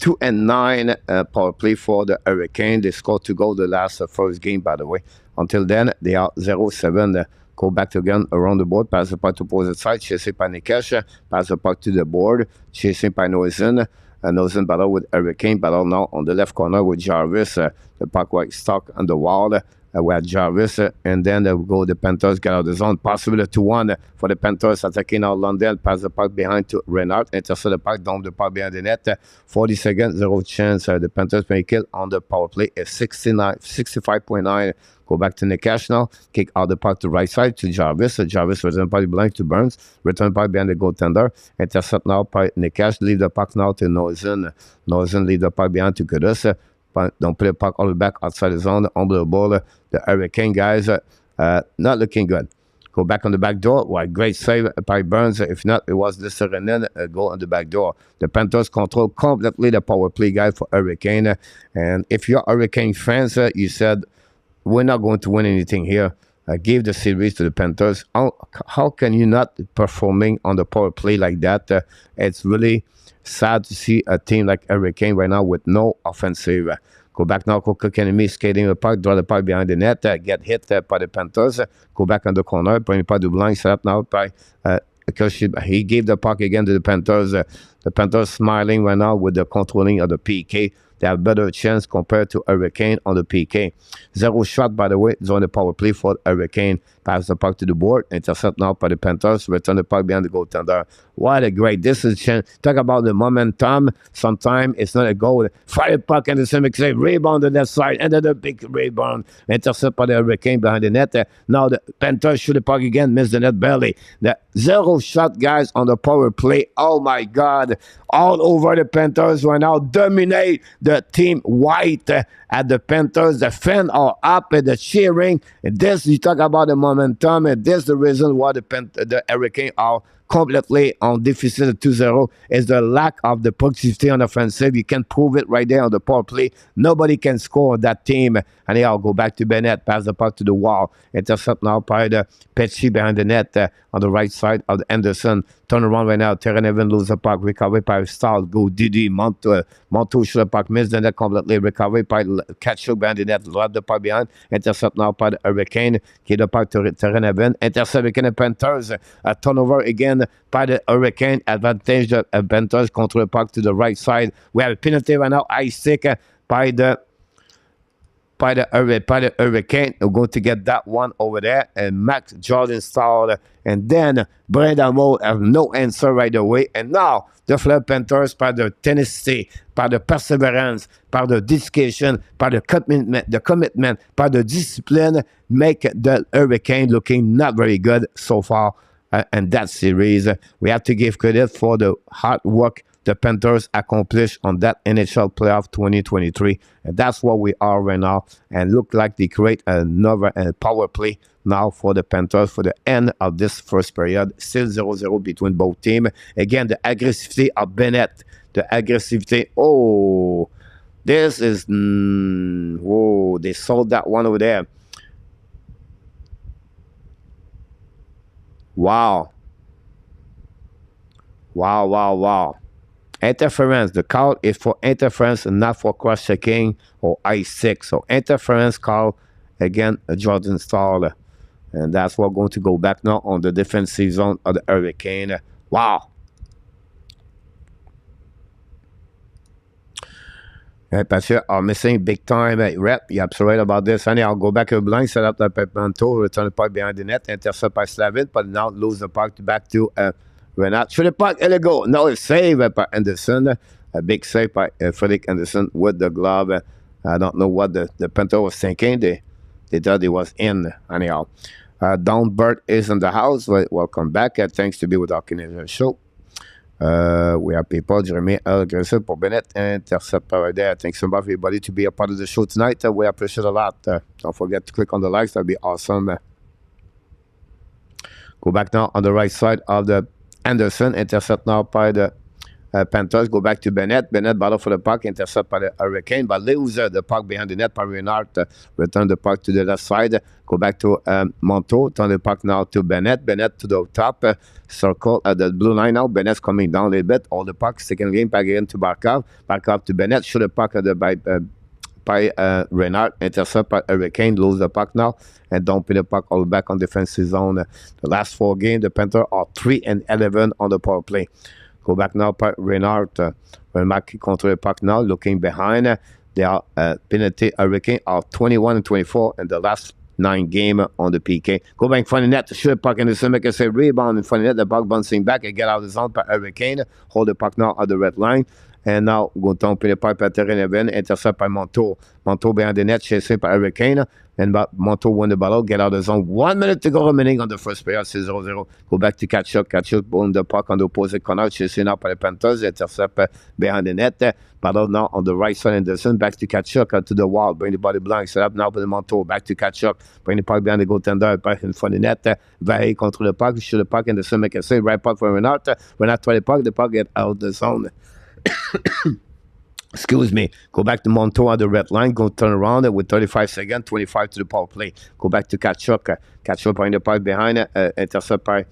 2 and 9 power play for the Hurricane. They scored 2 goals the last first game, by the way. Until then, they are 0-7. Go back again around the board. Pass the puck to opposite side. Chasing by Nikesh. Pass the puck to the board. Chasing by Noisen. Noisen battle with Hurricane. Battle now on the left corner with Jarvis. The puck was stuck on the wall. We had Jarvis. And then we go the Panthers get out of the zone. Possibly 2-1 for the Panthers attacking out London. Pass the puck behind to Renard. Intercept the puck. Dump the puck behind the net. 40 seconds. 0 chance. The Panthers may kill on the power play. 65.9. Go back to Nikesh now. Kick out the puck to right side to Jarvis. Jarvis return puck blank to Burns. Return puck behind the goaltender. Intercept now by Nikesh. Leave the puck now to Noisen. Noisen leave the puck behind to Kudus. Don't play the puck all the way back outside the zone. Under the ball. The Hurricane guys not looking good. Go back on the back door. Well, great save by Burns. If not, it was the Serenin goal on the back door. The Panthers control completely the power play guy for Hurricane. And if you're Hurricane fans, you said, we're not going to win anything here. Give the series to the Panthers. How can you not performing on the power play like that? It's really sad to see a team like Hurricane right now with no offensive. Go back now, Cook enemy skating the puck, draw the puck behind the net, get hit by the Panthers. Go back on the corner, bring the puck to blind, set up now by because he gave the puck again to the Panthers. The Panthers smiling right now with the controlling of the PK. They have a better chance compared to Hurricane on the PK. 0 shot, by the way, is on the power play for Hurricane. Pass the puck to the board. Intercept now by the Panthers. Return the puck behind the goaltender. What a great. This is chance. Talk about the momentum. Sometimes it's not a goal. Fire puck and the same say rebound on that side. And then the big rebound. Intercept by the Hurricane behind the net. Now the Panthers shoot the puck again. Miss the net barely. The 0 shot, guys, on the power play. Oh, my God. All over the Panthers right now. Dominate the team white at the Panthers. The fans are up and the cheering. And this, you talk about the momentum. And this is the reason why the Hurricane are completely on deficit of 2-0 is the lack of the productivity on offensive. You can prove it right there on the power play. Nobody can score on that team. And here I'll go back to Bennett, pass the puck to the wall. Intercept now by the Pesci behind the net on the right side of the Anderson. Turn around right now. Terran Evan lose the puck. Recovery by Stahl. Go Didi. Monto shoot the puck. Miss the net completely. Recovery by Katchuk behind the net. Lob the puck behind. Intercept now by the Hurricane. Give the puck to Terran Evan. Intercept again the Panthers. A turnover again by the Hurricane. Advantage the Panthers. Control the puck to the right side. We have a penalty right now. Ice stick by the Hurricane. We're going to get that one over there. And Max Jordan stalled. And then Brandon Moore have no answer right away. And now the Florida Panthers, by the tenacity, by the perseverance, by the dedication, by the commitment, by the discipline, make the Hurricane looking not very good so far. And that series, we have to give credit for the hard work the Panthers accomplished on that NHL playoff 2023. And that's what we are right now. And look like they create another power play now for the Panthers for the end of this first period. Still 0-0 between both teams. Again, the aggressivity of Bennett. The aggressivity. Oh, this is... whoa, they sold that one over there. Wow. Wow, wow, wow. Interference. The call is for interference and not for cross-checking or I6. So interference call, again, Jordan Stahl. And that's what we're going to go back now on the defensive zone of the Hurricane. Wow. Patrick are missing big time rep. You're absolutely right about this. Honey, I'll go back to the blind, set up the Pepmanto, return the puck behind the net, intercept by Slavin, but now lose the puck back to Renat. Through the puck, and go. No, it's saved by Anderson. A big save by Frederick Anderson with the glove. I don't know what the Panther was thinking. They thought it was in. Anyhow, Don Burt is in the house. Welcome back. Thanks to be with our Canadian show. We have people, Jeremy L. Grayson for Bennett, intercept right there. Thanks so much, everybody, to be a part of the show tonight. We appreciate a lot. Don't forget to click on the likes. That'd be awesome. Go back now on the right side of the Anderson. Intercept now by the Panthers. Go back to Bennett. Bennett battle for the puck, intercept by the Hurricane, but lose the puck behind the net by Renard. Return the puck to the left side. Go back to Monto. Turn the puck now to Bennett. Bennett to the top. Circle at the blue line now. Bennett's coming down a little bit. All the puck. Second game back again to Barkov. Barkov to Bennett. Shoot the puck at the by Renard, intercept by Hurricane, lose the puck now, and don't put the puck all back on defensive zone. The last 4 games, the Panthers are 3-11 on the power play. Go back now by Renard. Renard control the puck now, looking behind. They are penalty. Hurricane are 21-24 in the last 9 games on the PK. Go back in front of the net to shoot the puck in the center. Say rebound in front of the net. The puck bouncing back and get out of the zone by Hurricane. Hold the puck now at the red line. And now, go down the pipe at terrain event, intercept by Monto. Monto behind the net, chasing by Hurricane. And Monto won the battle, get out of the zone. 1 minute to go remaining on the first period, 6-0. Go back to Kachuk. Kachuk won the puck on the opposite corner, chasing out by the Panthers, intercept behind the net. Battle now on the right side, Anderson, back to Kachuk, to the wall, bring the body blank, set up now by the Monto, back to Kachuk, bring the puck behind the goaltender, back in front of the net. Very control the puck, shoot the puck, Anderson make a save, right puck for Renard. Renard try the puck get out of the zone. Excuse me. Go back to Monto on the red line. Go turn around with 35 seconds, 25 to the power play. Go back to Kachuk. Kachuk behind the pipe behind, intercept by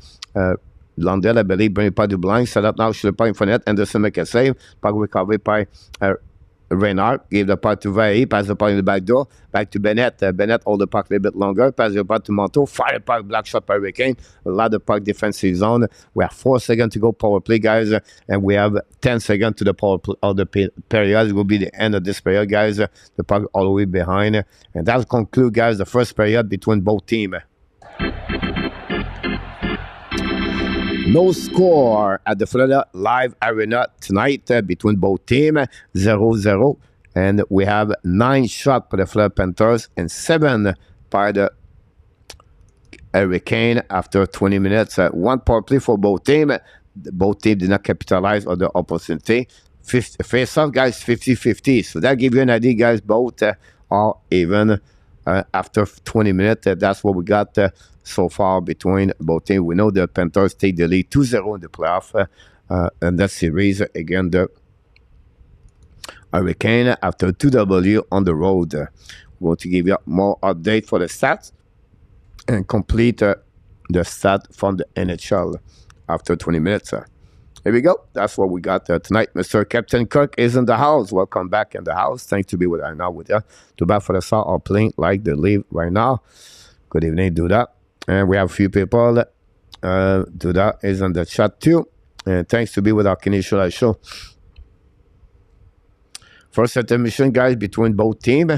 Landell, I believe, bring the puck to blind. Set up now, shoot the puck in front of net. Anderson make a save. Puck recovered by Renard. Give the puck to Vaille. Pass the puck in the back door. Back to Bennett. Bennett hold the puck a little bit longer. Pass the puck to Monto. Fire the puck. Black shot by Hurricane. A lot of puck defensive zone. We have 4 seconds to go power play, guys. And we have 10 seconds to the power play of the period. It will be the end of this period, guys. The puck all the way behind. And that will conclude, guys, the first period between both teams. No score at the Florida Live Arena tonight between both teams, 0-0. And we have 9 shots for the Florida Panthers and 7 by the Hurricane after 20 minutes. 1 power play for both teams. Both teams did not capitalize on the opportunity. Face-off, guys, 50-50. So that gives you an idea, guys. Both are even after 20 minutes. That's what we got so far between both teams. We know the Panthers take the lead 2-0 in the playoff. And that series, again, the Hurricane after 2W on the road. We're going to give you more update for the stats and complete the stat from the NHL after 20 minutes. Here we go. That's what we got tonight. Mr. Captain Kirk is in the house. Welcome back in the house. Thanks to be with us now with you. Too bad for the South are playing like they leave right now. Good evening, Duda. And we have a few people. Duda is in the chat too. And thanks to be with our Canadian show. First intermission, guys, between both teams.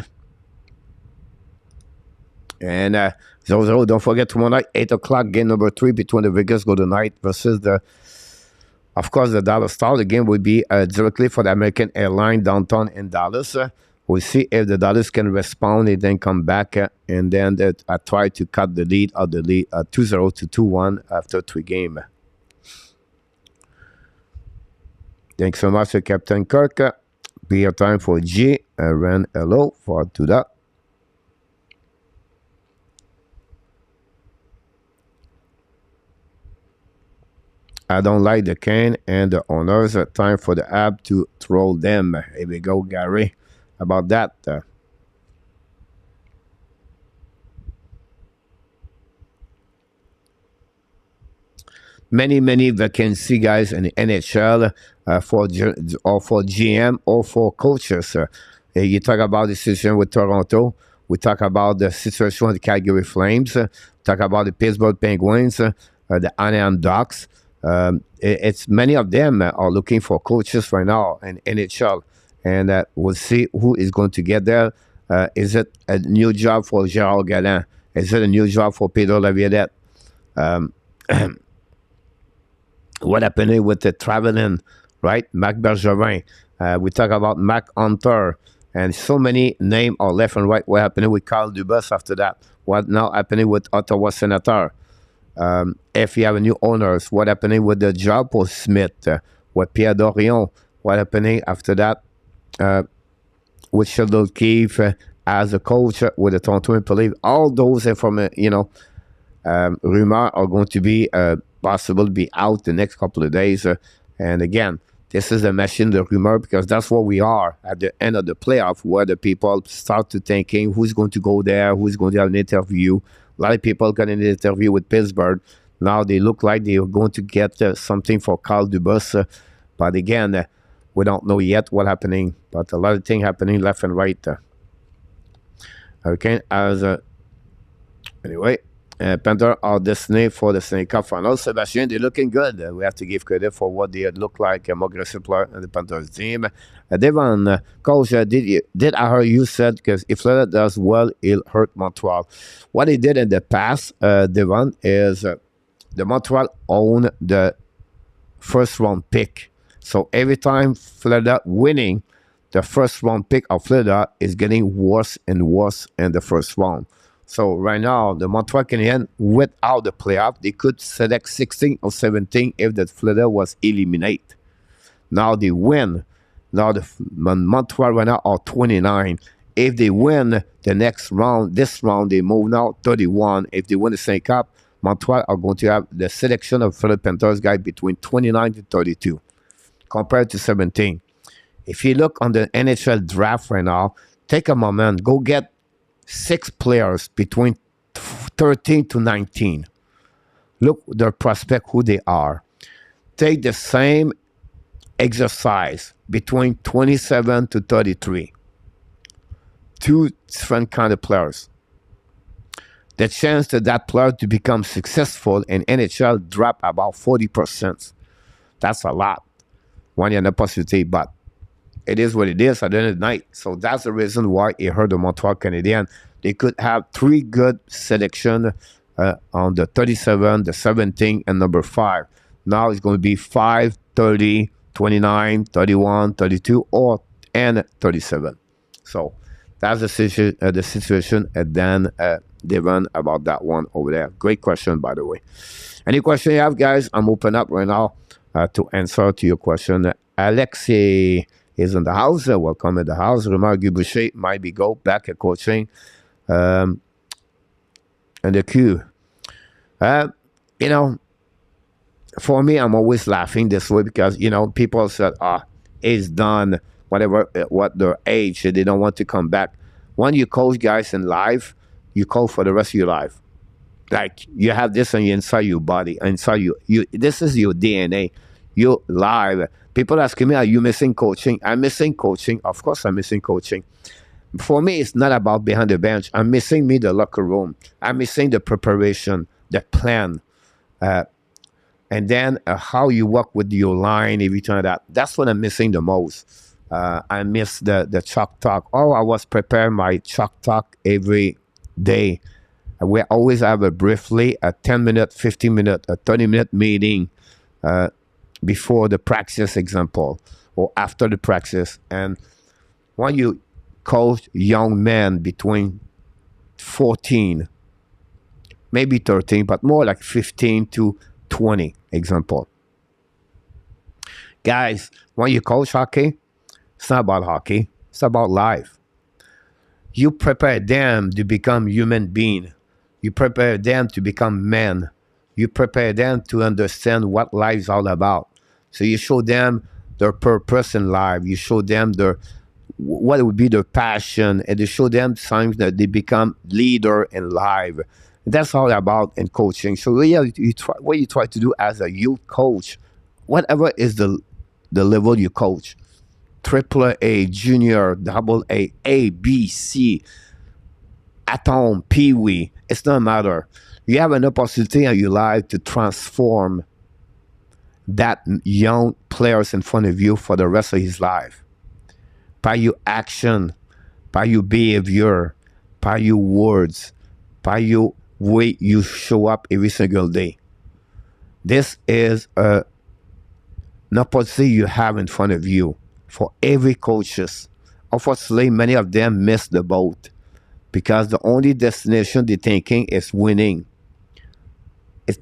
And 0-0. Don't forget tomorrow night, 8 o'clock, game number 3 between the Vegas Golden Knights versus of course, the Dallas Stars. The game will be directly for the American Airlines downtown in Dallas. We'll see if the Dallas can respond and then come back and then try to cut the lead of the lead 2-0 to 2-1 after 3 games. Thanks so much, Captain Kirk. Be your time for G. Ren hello for Tuda. I don't like the Kane and the owners. Time for the app to troll them. Here we go, Gary. About that. Many vacancy, guys, in the NHL for GM or for coaches. You talk about the situation with Toronto. We talk about the situation with the Calgary Flames. Talk about the Pittsburgh Penguins, the Anaheim Ducks. It's many of them are looking for coaches right now in NHL, and we'll see who is going to get there. Is it a new job for Gérard Galland? Is it a new job for Pedro Laviolette? What happening with the traveling, right? Marc Bergevin. We talk about Mac Hunter, and so many names are left and right. What happening with Carl Dubas after that? What now happening with Ottawa Senator? If you have a new owners, what happening with the job for Smith? With Pierre Dorion? What happening after that with Sheldon Keefe as a coach with the Toronto Maple Leafs? All those rumors are going to be possible to be out the next couple of days. And again, This is the machine, the rumor, because that's what we are at the end of the playoff, where the people start to thinking who's going to go there, who's going to have an interview. A lot of people got an interview with Pittsburgh. Now they look like they are going to get something for Carl Dubas. But again, we don't know yet what's happening. But a lot of things happening left and right. Okay, as anyway. Panthers are destined for the Stanley Cup final. Sebastian, they're looking good. We have to give credit for what they look like, a more aggressive player in the Panthers team. Devon, coach, did I hear you said, because if Florida does well, it'll hurt Montreal. What he did in the past, Devon, is the Montreal owned the first round pick. So every time Florida winning, the first round pick of Florida is getting worse and worse in the first round. So right now, the Montreal Canadiens, without the playoff, they could select 16 or 17 if the Florida was eliminated. Now they win. Now the Montreal right now are 29. If they win the next round, this round, they move now 31. If they win the Stanley Cup, Montreal are going to have the selection of Florida Panthers guy between 29 to 32, compared to 17. If you look on the NHL draft right now, take a moment, go get 6 players between 13 to 19. Look their prospect, who they are. Take the same exercise between 27 to 33. 2 different kind of players. The chance that player to become successful in NHL drop about 40%. That's a lot. When you're in a possibility, but it is what it is at the end of the night. So that's the reason why he hurt the Montreal Canadiens. They could have 3 good selections on the 37, the 17, and number 5. Now it's going to be 5, 30, 29, 31, 32, and 37. So that's the situation. And then Devon about that one over there. Great question, by the way. Any question you have, guys? I'm open up right now to answer to your question. Alexei is in the house. Welcome in the house. Romar Boucher might be go back at coaching. And the Q. You know, for me, I'm always laughing this way because, you know, people said, it's done, whatever, what their age, they don't want to come back. When you coach guys in life, you coach for the rest of your life. Like, you have this on inside your body, inside you. This is your DNA. You're live. People asking me, are you missing coaching? I'm missing coaching. Of course I'm missing coaching. For me, it's not about behind the bench. I'm missing the locker room. I'm missing the preparation, the plan. And then how you work with your line, everything like that. That's what I'm missing the most. I miss the chalk talk. Oh, I was preparing my chalk talk every day. We always have a 10-minute, 15-minute, a 30-minute meeting before the practice, example, or after the practice. And when you coach young men between 14, maybe 13, but more like 15 to 20, example. Guys, when you coach hockey, it's not about hockey. It's about life. You prepare them to become human beings. You prepare them to become men. You prepare them to understand what life is all about. So you show them their purpose in life. You show them what would be their passion, and you show them signs that they become leader in life. That's all about in coaching. So yeah, what you try to do as a youth coach, whatever is the level you coach, AAA, junior, AA, A, B, C, Atom, Pee Wee, it's not matter. You have an opportunity in your life to transform that young players in front of you for the rest of his life. By your action, by your behavior, by your words, by your way you show up every single day. This is an opportunity you have in front of you for every coaches. Unfortunately, many of them miss the boat because the only destination they're thinking is winning.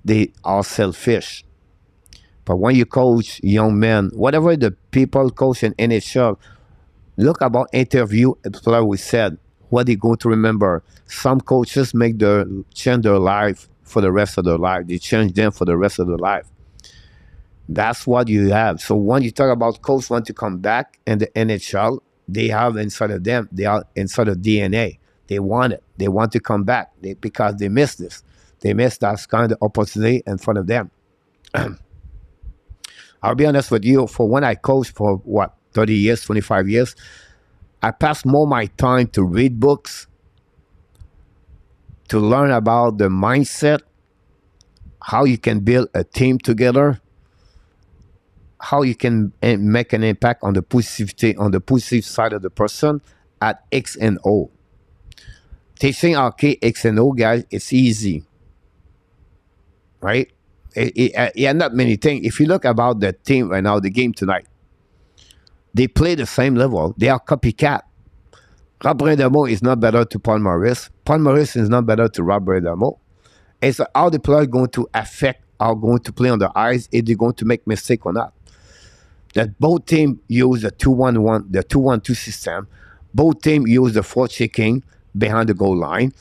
They are selfish. But when you coach young men, whatever the people coach in NHL, look about interview, like we said, what they're going to remember. Some coaches change their life for the rest of their life. They change them for the rest of their life. That's what you have. So when you talk about coach want to come back in the NHL, they have inside of them, they are inside of DNA. They want it. They want to come back because they miss this. They miss that kind of opportunity in front of them. I'll be honest with you. For when I coached for what 30 years, 25 years, I passed more my time to read books, to learn about the mindset, how you can build a team together, how you can make an impact on the positivity, on the positive side of the person at X and O. Teaching hockey X and O, guys, it's easy, right? Yeah, not many things. If you look about the team right now, the game tonight, they play the same level. They are copycat. Rob Bredamo is not better to Paul Maurice. Paul Maurice is not better to Rob Bredamo. It's how the players going to affect, are going to play on the ice, if they're going to make mistake or not. That both teams use the 2-1-1, the 2-1-2 system. Both teams use the forechecking behind the goal line.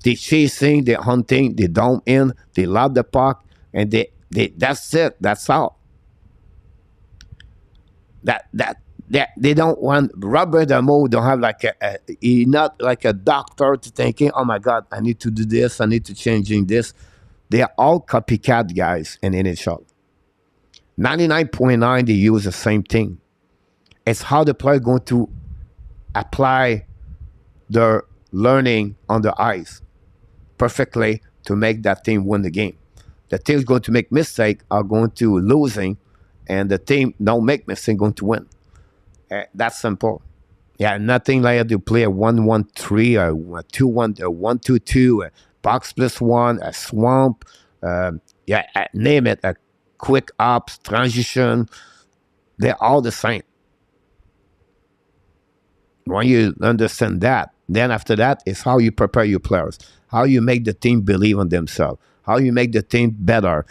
They chasing, they hunting, they down in, they lob the puck, and they that's it. That's all. They don't want Robert Damo don't have like he not like a doctor to thinking, oh my God, I need to do this, I need to changing this. They are all copycat guys in NHL. 99.9 they use the same thing. It's how the player going to apply their learning on the ice perfectly to make that team win the game. The team's going to make mistake are going to losing, and the team don't make mistake going to win. That's simple. Yeah, nothing like to play a 1-1-3 or a 2-1, a 1-2-2, a box plus one, a swamp. Yeah, name it. A quick ops, transition. They're all the same. When you understand that, then after that is how you prepare your players, how you make the team believe in themselves, how you make the team better,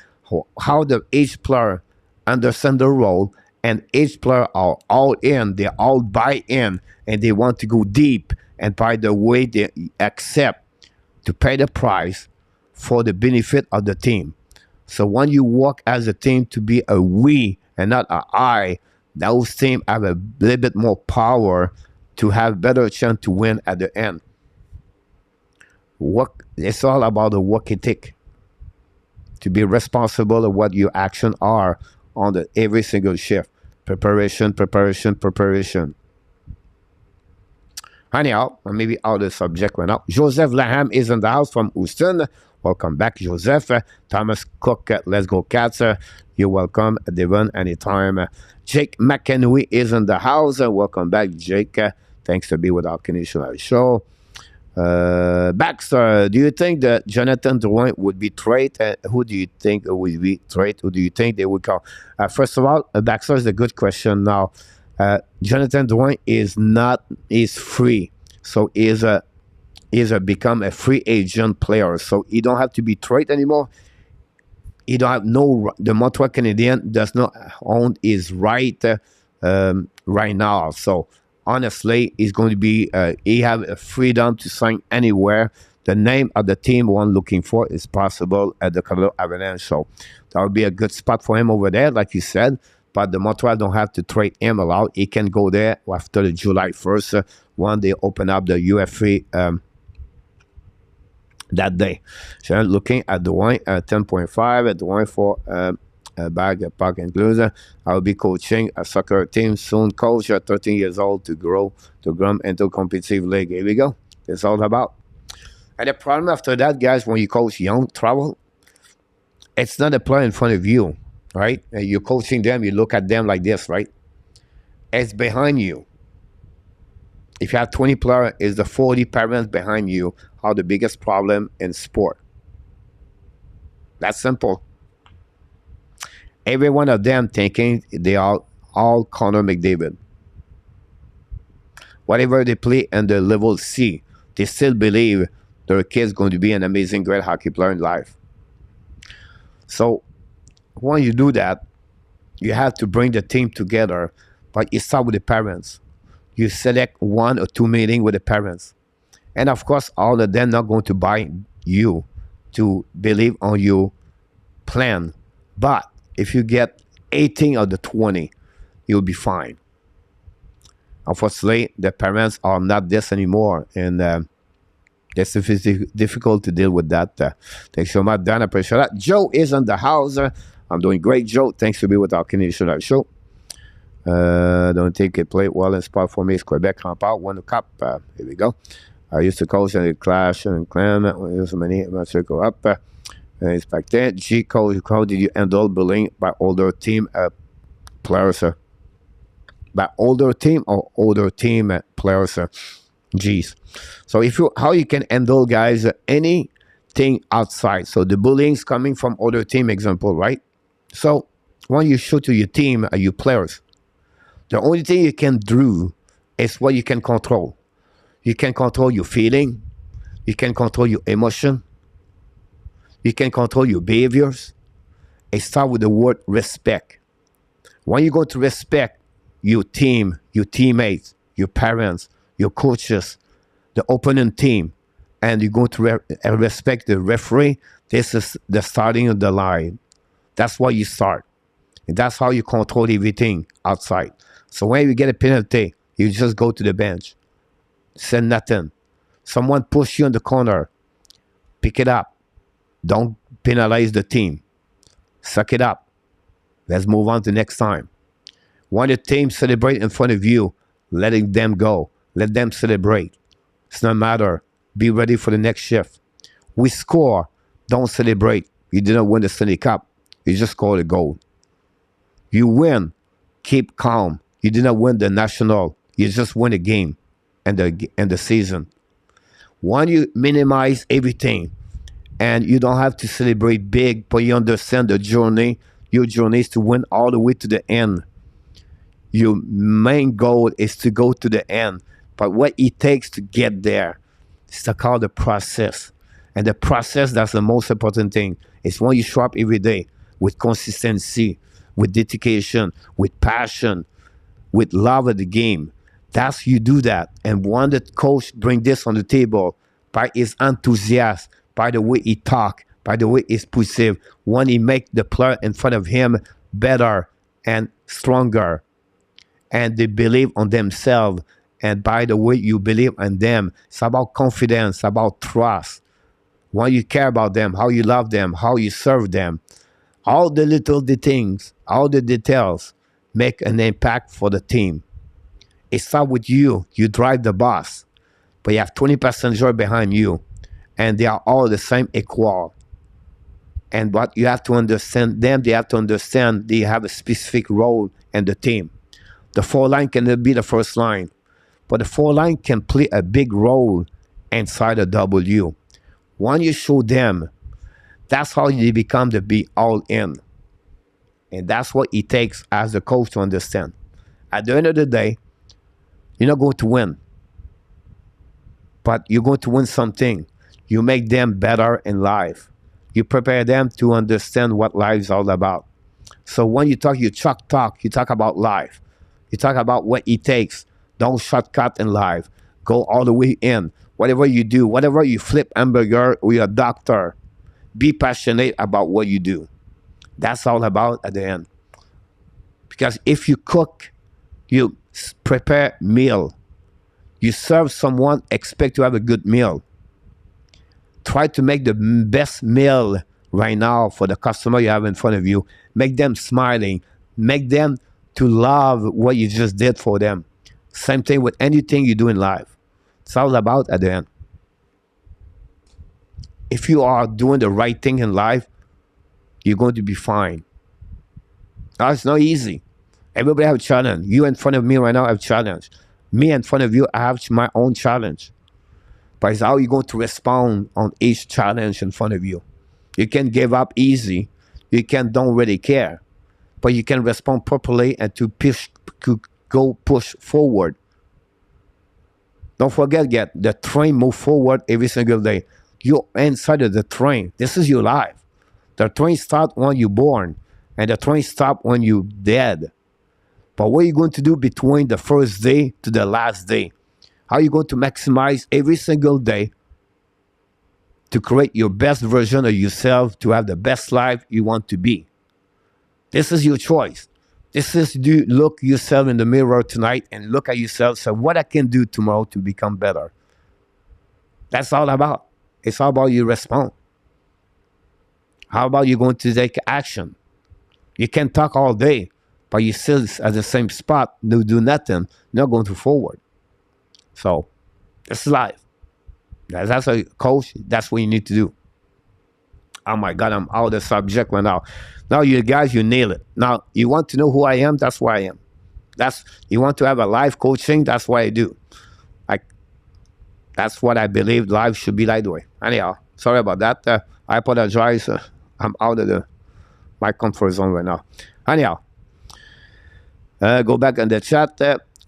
how each player understand the role, and each player are all in, they all buy in, and they want to go deep, and by the way, they accept to pay the price for the benefit of the team. So when you work as a team to be a we and not a I, those teams have a little bit more power to have better chance to win at the end. Work, it's all about the work ethic. To be responsible of what your actions are on every single shift. Preparation, preparation, preparation. Anyhow, maybe out of the subject right now. Joseph Laham is in the house from Houston. Welcome back, Joseph. Thomas Cook, let's go Cats. You're welcome, Devon, anytime. Jake McEnwee is in the house. Welcome back, Jake. Thanks to be with our Canadian show. Baxter, do you think that Jonathan Drouin would be traded? Who do you think would be traded? Who do you think they would call? First of all, Baxter is a good question. Now, Jonathan Drouin is free, so is become a free agent player. So he don't have to be traded anymore. He don't have the Montreal Canadiens does not own his right right now. So honestly, he's going to be he have a freedom to sign anywhere. The name of the team one looking for is possible at the Colorado Avalanche. So that would be a good spot for him over there, like you said. But the Montreal don't have to trade him allowed. He can go there after the July 1st when they open up the UFA that day. So I'm looking at the one 10.5 at the one for bag park inclusion. I'll be coaching a soccer team soon. Coach at 13 years old to grow into competitive league. Here we go. It's all about. And the problem after that, guys, when you coach young travel, it's not a player in front of you, right? You're coaching them, you look at them like this, right? It's behind you. If you have 20 players, it's the 40 parents behind you are the biggest problem in sport. That's simple. Every one of them thinking they are all Connor McDavid. Whatever they play in the level C, they still believe their kid's going to be an amazing, great hockey player in life. So when you do that, you have to bring the team together, but you start with the parents. You select 1 or 2 meetings with the parents. And of course, all of them not going to buy you to believe on your plan. But if you get 18 or the 20, you'll be fine. Unfortunately, the parents are not this anymore, and it's difficult to deal with that. Thanks so much, Dan. I appreciate that. Joe is in the house. I'm doing great, Joe. Thanks to be with our Canadian Live show. Don't think it played well in spot for me. It's Quebec camp out, won the cup. Here we go. I used to coach and clash and clan. There's so many matches go up. It's back there. G, coach, how did you handle bullying by older team players? By older team or older team players? G's. So how you can handle, guys, anything outside. So the bullying's coming from other team, example, right? So when you show to your team, your players, the only thing you can do is what you can control. You can control your feeling. You can control your emotion. You can control your behaviors. It starts with the word respect. When you go to respect your team, your teammates, your parents, your coaches, the opponent team, and you go to respect the referee, this is the starting of the line. That's why you start. And that's how you control everything outside. So when you get a penalty, you just go to the bench. Say nothing. Someone push you in the corner. Pick it up. Don't penalize the team. Suck it up. Let's move on to next time. When the team celebrate in front of you, letting them go. Let them celebrate. It's no matter. Be ready for the next shift. We score. Don't celebrate. You didn't win the Stanley Cup. You just scored a goal. You win. Keep calm. You didn't win the national. You just win a game and the season. When you minimize everything and you don't have to celebrate big, but you understand the journey, your journey is to win all the way to the end. Your main goal is to go to the end. But what it takes to get there is called the process. And the process, that's the most important thing. It's when you show up every day with consistency, with dedication, with passion, with love of the game. That's you do that. And when the coach bring this on the table, by his enthusiasm, by the way he talk, by the way he's positive, when he make the player in front of him better and stronger, and they believe on themselves, and by the way you believe in them, it's about confidence, about trust. When you care about them, how you love them, how you serve them, all the little things, all the details make an impact for the team. It starts with you. You drive the bus, but you have 20 passengers behind you, and they are all the same equal. And what you have to understand them, they have to understand they have a specific role in the team. The 4 line cannot be the first line, but the 4 line can play a big role inside a W. When you show them, that's how they become to be all in. And that's what it takes as a coach to understand. At the end of the day, you're not going to win, but you're going to win something. You make them better in life. You prepare them to understand what life is all about. So when you talk, you talk about life. You talk about what it takes. Don't shortcut in life. Go all the way in. Whatever you do, whatever you flip hamburger or you're a doctor, be passionate about what you do. That's all about at the end. Because if you cook, you prepare meal, you serve someone, expect to have a good meal. Try to make the best meal right now for the customer you have in front of you. Make them smiling. Make them to love what you just did for them. Same thing with anything you do in life. It's all about at the end. If you are doing the right thing in life, you're going to be fine. Now, it's not easy. Everybody have a challenge. You in front of me right now have a challenge. Me in front of you, I have my own challenge. But it's how you're going to respond on each challenge in front of you. You can give up easy. You don't really care. But you can respond properly and to push forward. Don't forget, the train move forward every single day. You're inside of the train. This is your life. The train starts when you're born, and the train stops when you're dead. But what are you going to do between the first day to the last day? How are you going to maximize every single day to create your best version of yourself, to have the best life you want to be? This is your choice. This is to look yourself in the mirror tonight and look at yourself. So what I can do tomorrow to become better. That's all about. It's all about you respond. How about you going to take action? You can talk all day, but you still at the same spot, do nothing, not going to forward. So this is life. That's a coach. That's what you need to do. Oh my God, I'm out of the subject right now. Now you guys, you nail it. Now you want to know who I am? That's who I am. You want to have a life coaching? That's what I do. That's what I believe life should be like the way. Anyhow, sorry about that. I apologize. I'm out of my comfort zone right now. Anyhow, go back in the chat.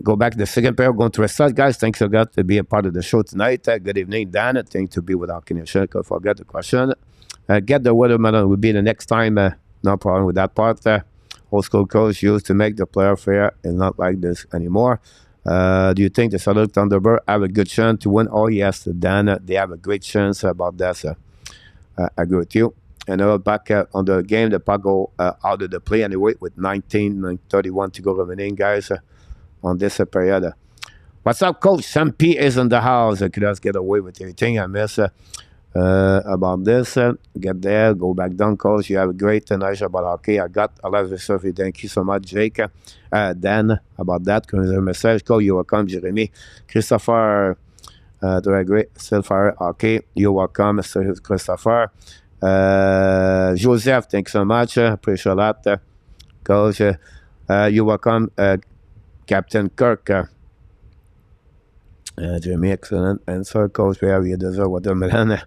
Go back to the second pair. Going to restart, guys. Thanks a lot to be a part of the show tonight. Good evening, Dan. Thanks to be with our Canadian. Forget the question. Get the watermelon will be the next time. No problem with that part. Old school coach used to make the player fair and not like this anymore. Do you think the Saddle Thunderbird have a good chance to win? Oh, yes, Dan. They have a great chance about that. I agree with you. And back on the game, the puck go out of the play anyway with 19:31 to go remaining, guys, on this period. What's up, Coach? Sam P is in the house. Could us get away with everything I miss about this. Get there, go back down, Coach. You have a great knowledge about hockey. I got a lot of stuff. Thank you so much, Jake. Dan, about that. Message, Coach, you're welcome, Jeremy. Christopher, very great. Still fire hockey. You're welcome, Christopher. Joseph, thanks so much. Appreciate that. Coach, you're welcome, Captain Kirk. Jeremy, excellent answer, Coach. We have you deserve watermelon.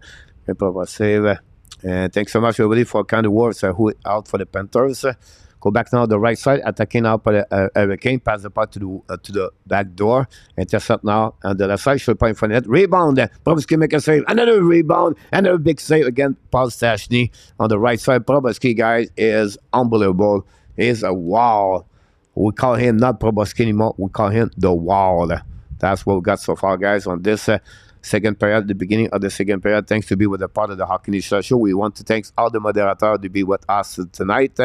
Proper save. Thanks so much, everybody, for kind of words. Who out for the Panthers? Go back now to the right side, attacking out by the Hurricane. Pass the puck to the back door. Intercept now on the left side. Should point for net. Rebound. Bobrovsky make a save. Another rebound. Another big save again. Paul Stastny on the right side. Bobrovsky, guys, is unbelievable. He's a wall. We call him not Bobrovsky anymore. We call him the wall. That's what we got so far, guys, on this second period, the beginning of the second period. Thanks to be with a part of the Hockey News Show. We want to thank all the moderators to be with us tonight.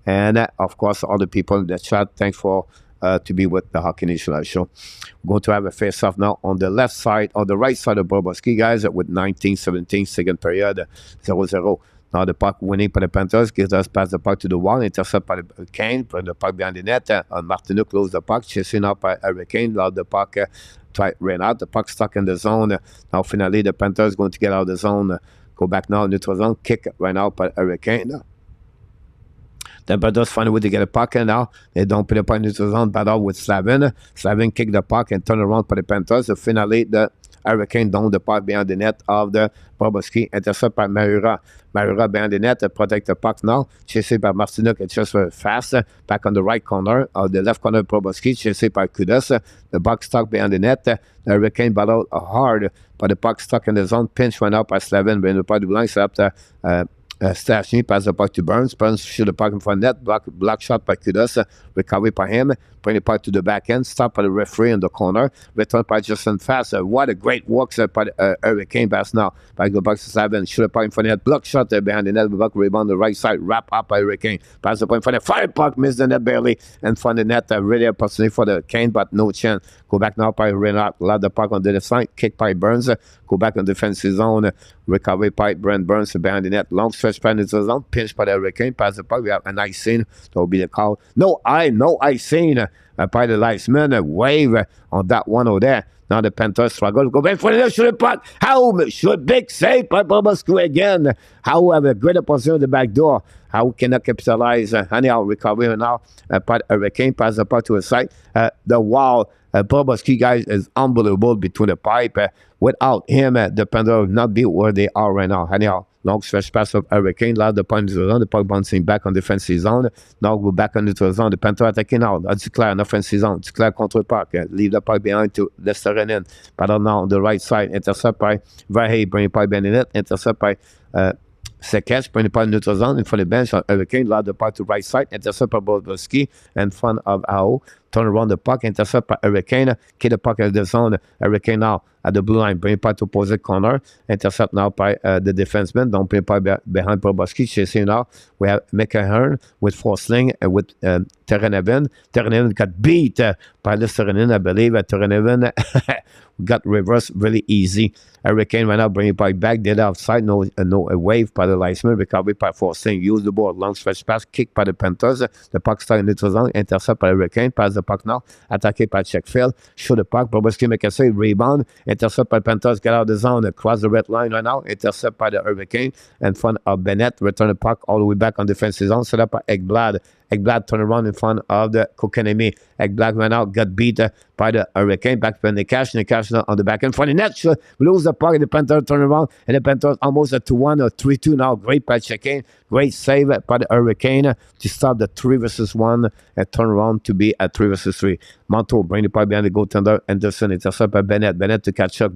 And, of course, all the people in the chat. Thanks for to be with the Hockey News Show. We're going to have a face-off now on the left side, on the right side of Bobrovsky, guys, with 19-17, second period, 0-0. Now the puck winning for the Panthers gives us pass the puck to the wall, intercept by the Kane, put the puck behind the net. Martineau close the puck, chasing up by Hurricane. Now the puck ran out. The puck stuck in the zone. Now finally the Panthers going to get out of the zone. Go back now in neutral zone, kick right out by Hurricane. The Panthers find a way to get a puck, and now they don't put the puck in neutral zone. Battle with Slavin. Slavin kick the puck and turn around for the Panthers. So finally the Hurricane down the puck behind the net of the Bobrovsky, intercept by Marura. Marura behind the net, protect the puck now. Chased by Martineau, it's just very fast. Back on the right corner, of the left corner of Bobrovsky, chased by Kudas. The puck stuck behind the net. The Hurricane battled hard, but the puck stuck in the zone. Pinch went out by Slavin, behind the puck, the line set up Stastny, pass the puck to Burns. Burns shoot the puck in front of net. Block shot by Kudas. Recovery by him. Bring the puck to the back end. Stop by the referee in the corner. Return by Justin Fast. What a great work by the Hurricane pass now. By the puck to Slavin. Shoot the puck in front of net. Block shot behind the net. The puck rebound on the right side. Wrap up by Hurricane. Pass the puck in front of net. Fire puck. Missed the net barely. In front of the net. Really opportunity for the Kane, but no chance. Go back now by Renard. Loud the puck on the left side. Kick by Burns. Go back on defensive zone. Recovery by Brent Burns behind the net. Long stretch by the zone. Pinch by the Hurricane. Pass the puck. We have an ice scene. That will be the call. No ice scene. By the linesman, a wave on that one over there. Now the Panthers struggle. Go back for the shoot the puck. How should big save by Bobrovsky again? How have a great opportunity at the back door? How cannot capitalize? Anyhow, recovery now. By Hurricane, pass the puck to the side. The wall. Bobrovsky, guys, is unbelievable between the pipe. Without him, the Panthers would not be where they are right now. Anyhow, long stretch pass of Hurricane. Loud the puck into the zone. The puck bouncing back on defensive zone. Now go back into the zone. The Panthers attacking out. That's clear on offensive zone. It's clear control puck. Leave the puck behind to Lester and in. Battle now on the right side. Intercept by Vahe. Bring the puck behind the net. Intercept by Sekech. Bring the puck neutral zone in front of the bench on Hurricane. Loud the puck to right side. Intercept by Bobrovsky in front of Ao. turn around the puck, intercept by Hurricane, kick the puck out of the zone, Hurricane now at the blue line, bring it back to opposite corner, intercept now by the defenseman, don't play behind Bobrovsky, chasing now, we have McAhern with Forsling, with Terranevin. Terranevin got beat by Listerinen, I believe. Terranevin got reversed really easy. Hurricane right now, bring it back, did outside, no a wave by the linesman, recovery by Forsling, use the board, long stretch pass, kick by the Panthers, the puck starting in the zone, intercept by Hurricane, pass the puck now, attaqué by Checkfield, shoot the puck, Bobrovsky make a save, rebound, intercept by Panthers, get out of the zone, across the red line right now, intercept by the Hurricane, in front of Bennett, return the puck all the way back on defensive zone, set up by Ekblad. Ekblad turn around in front of the Kokanemi. Ekblad went out, got beat by the Hurricane. Back to Nikash. Nikash on the back end. For the net, lose the puck. The Panthers turn around. And the Panthers almost a 2-1 or 3-2 now. Great by checking. Great save by the Hurricane to stop the 3-1 and turn around to be a 3-3. Monto bring the puck behind the goaltender. Anderson intercept by Bennett. Bennett to catch up.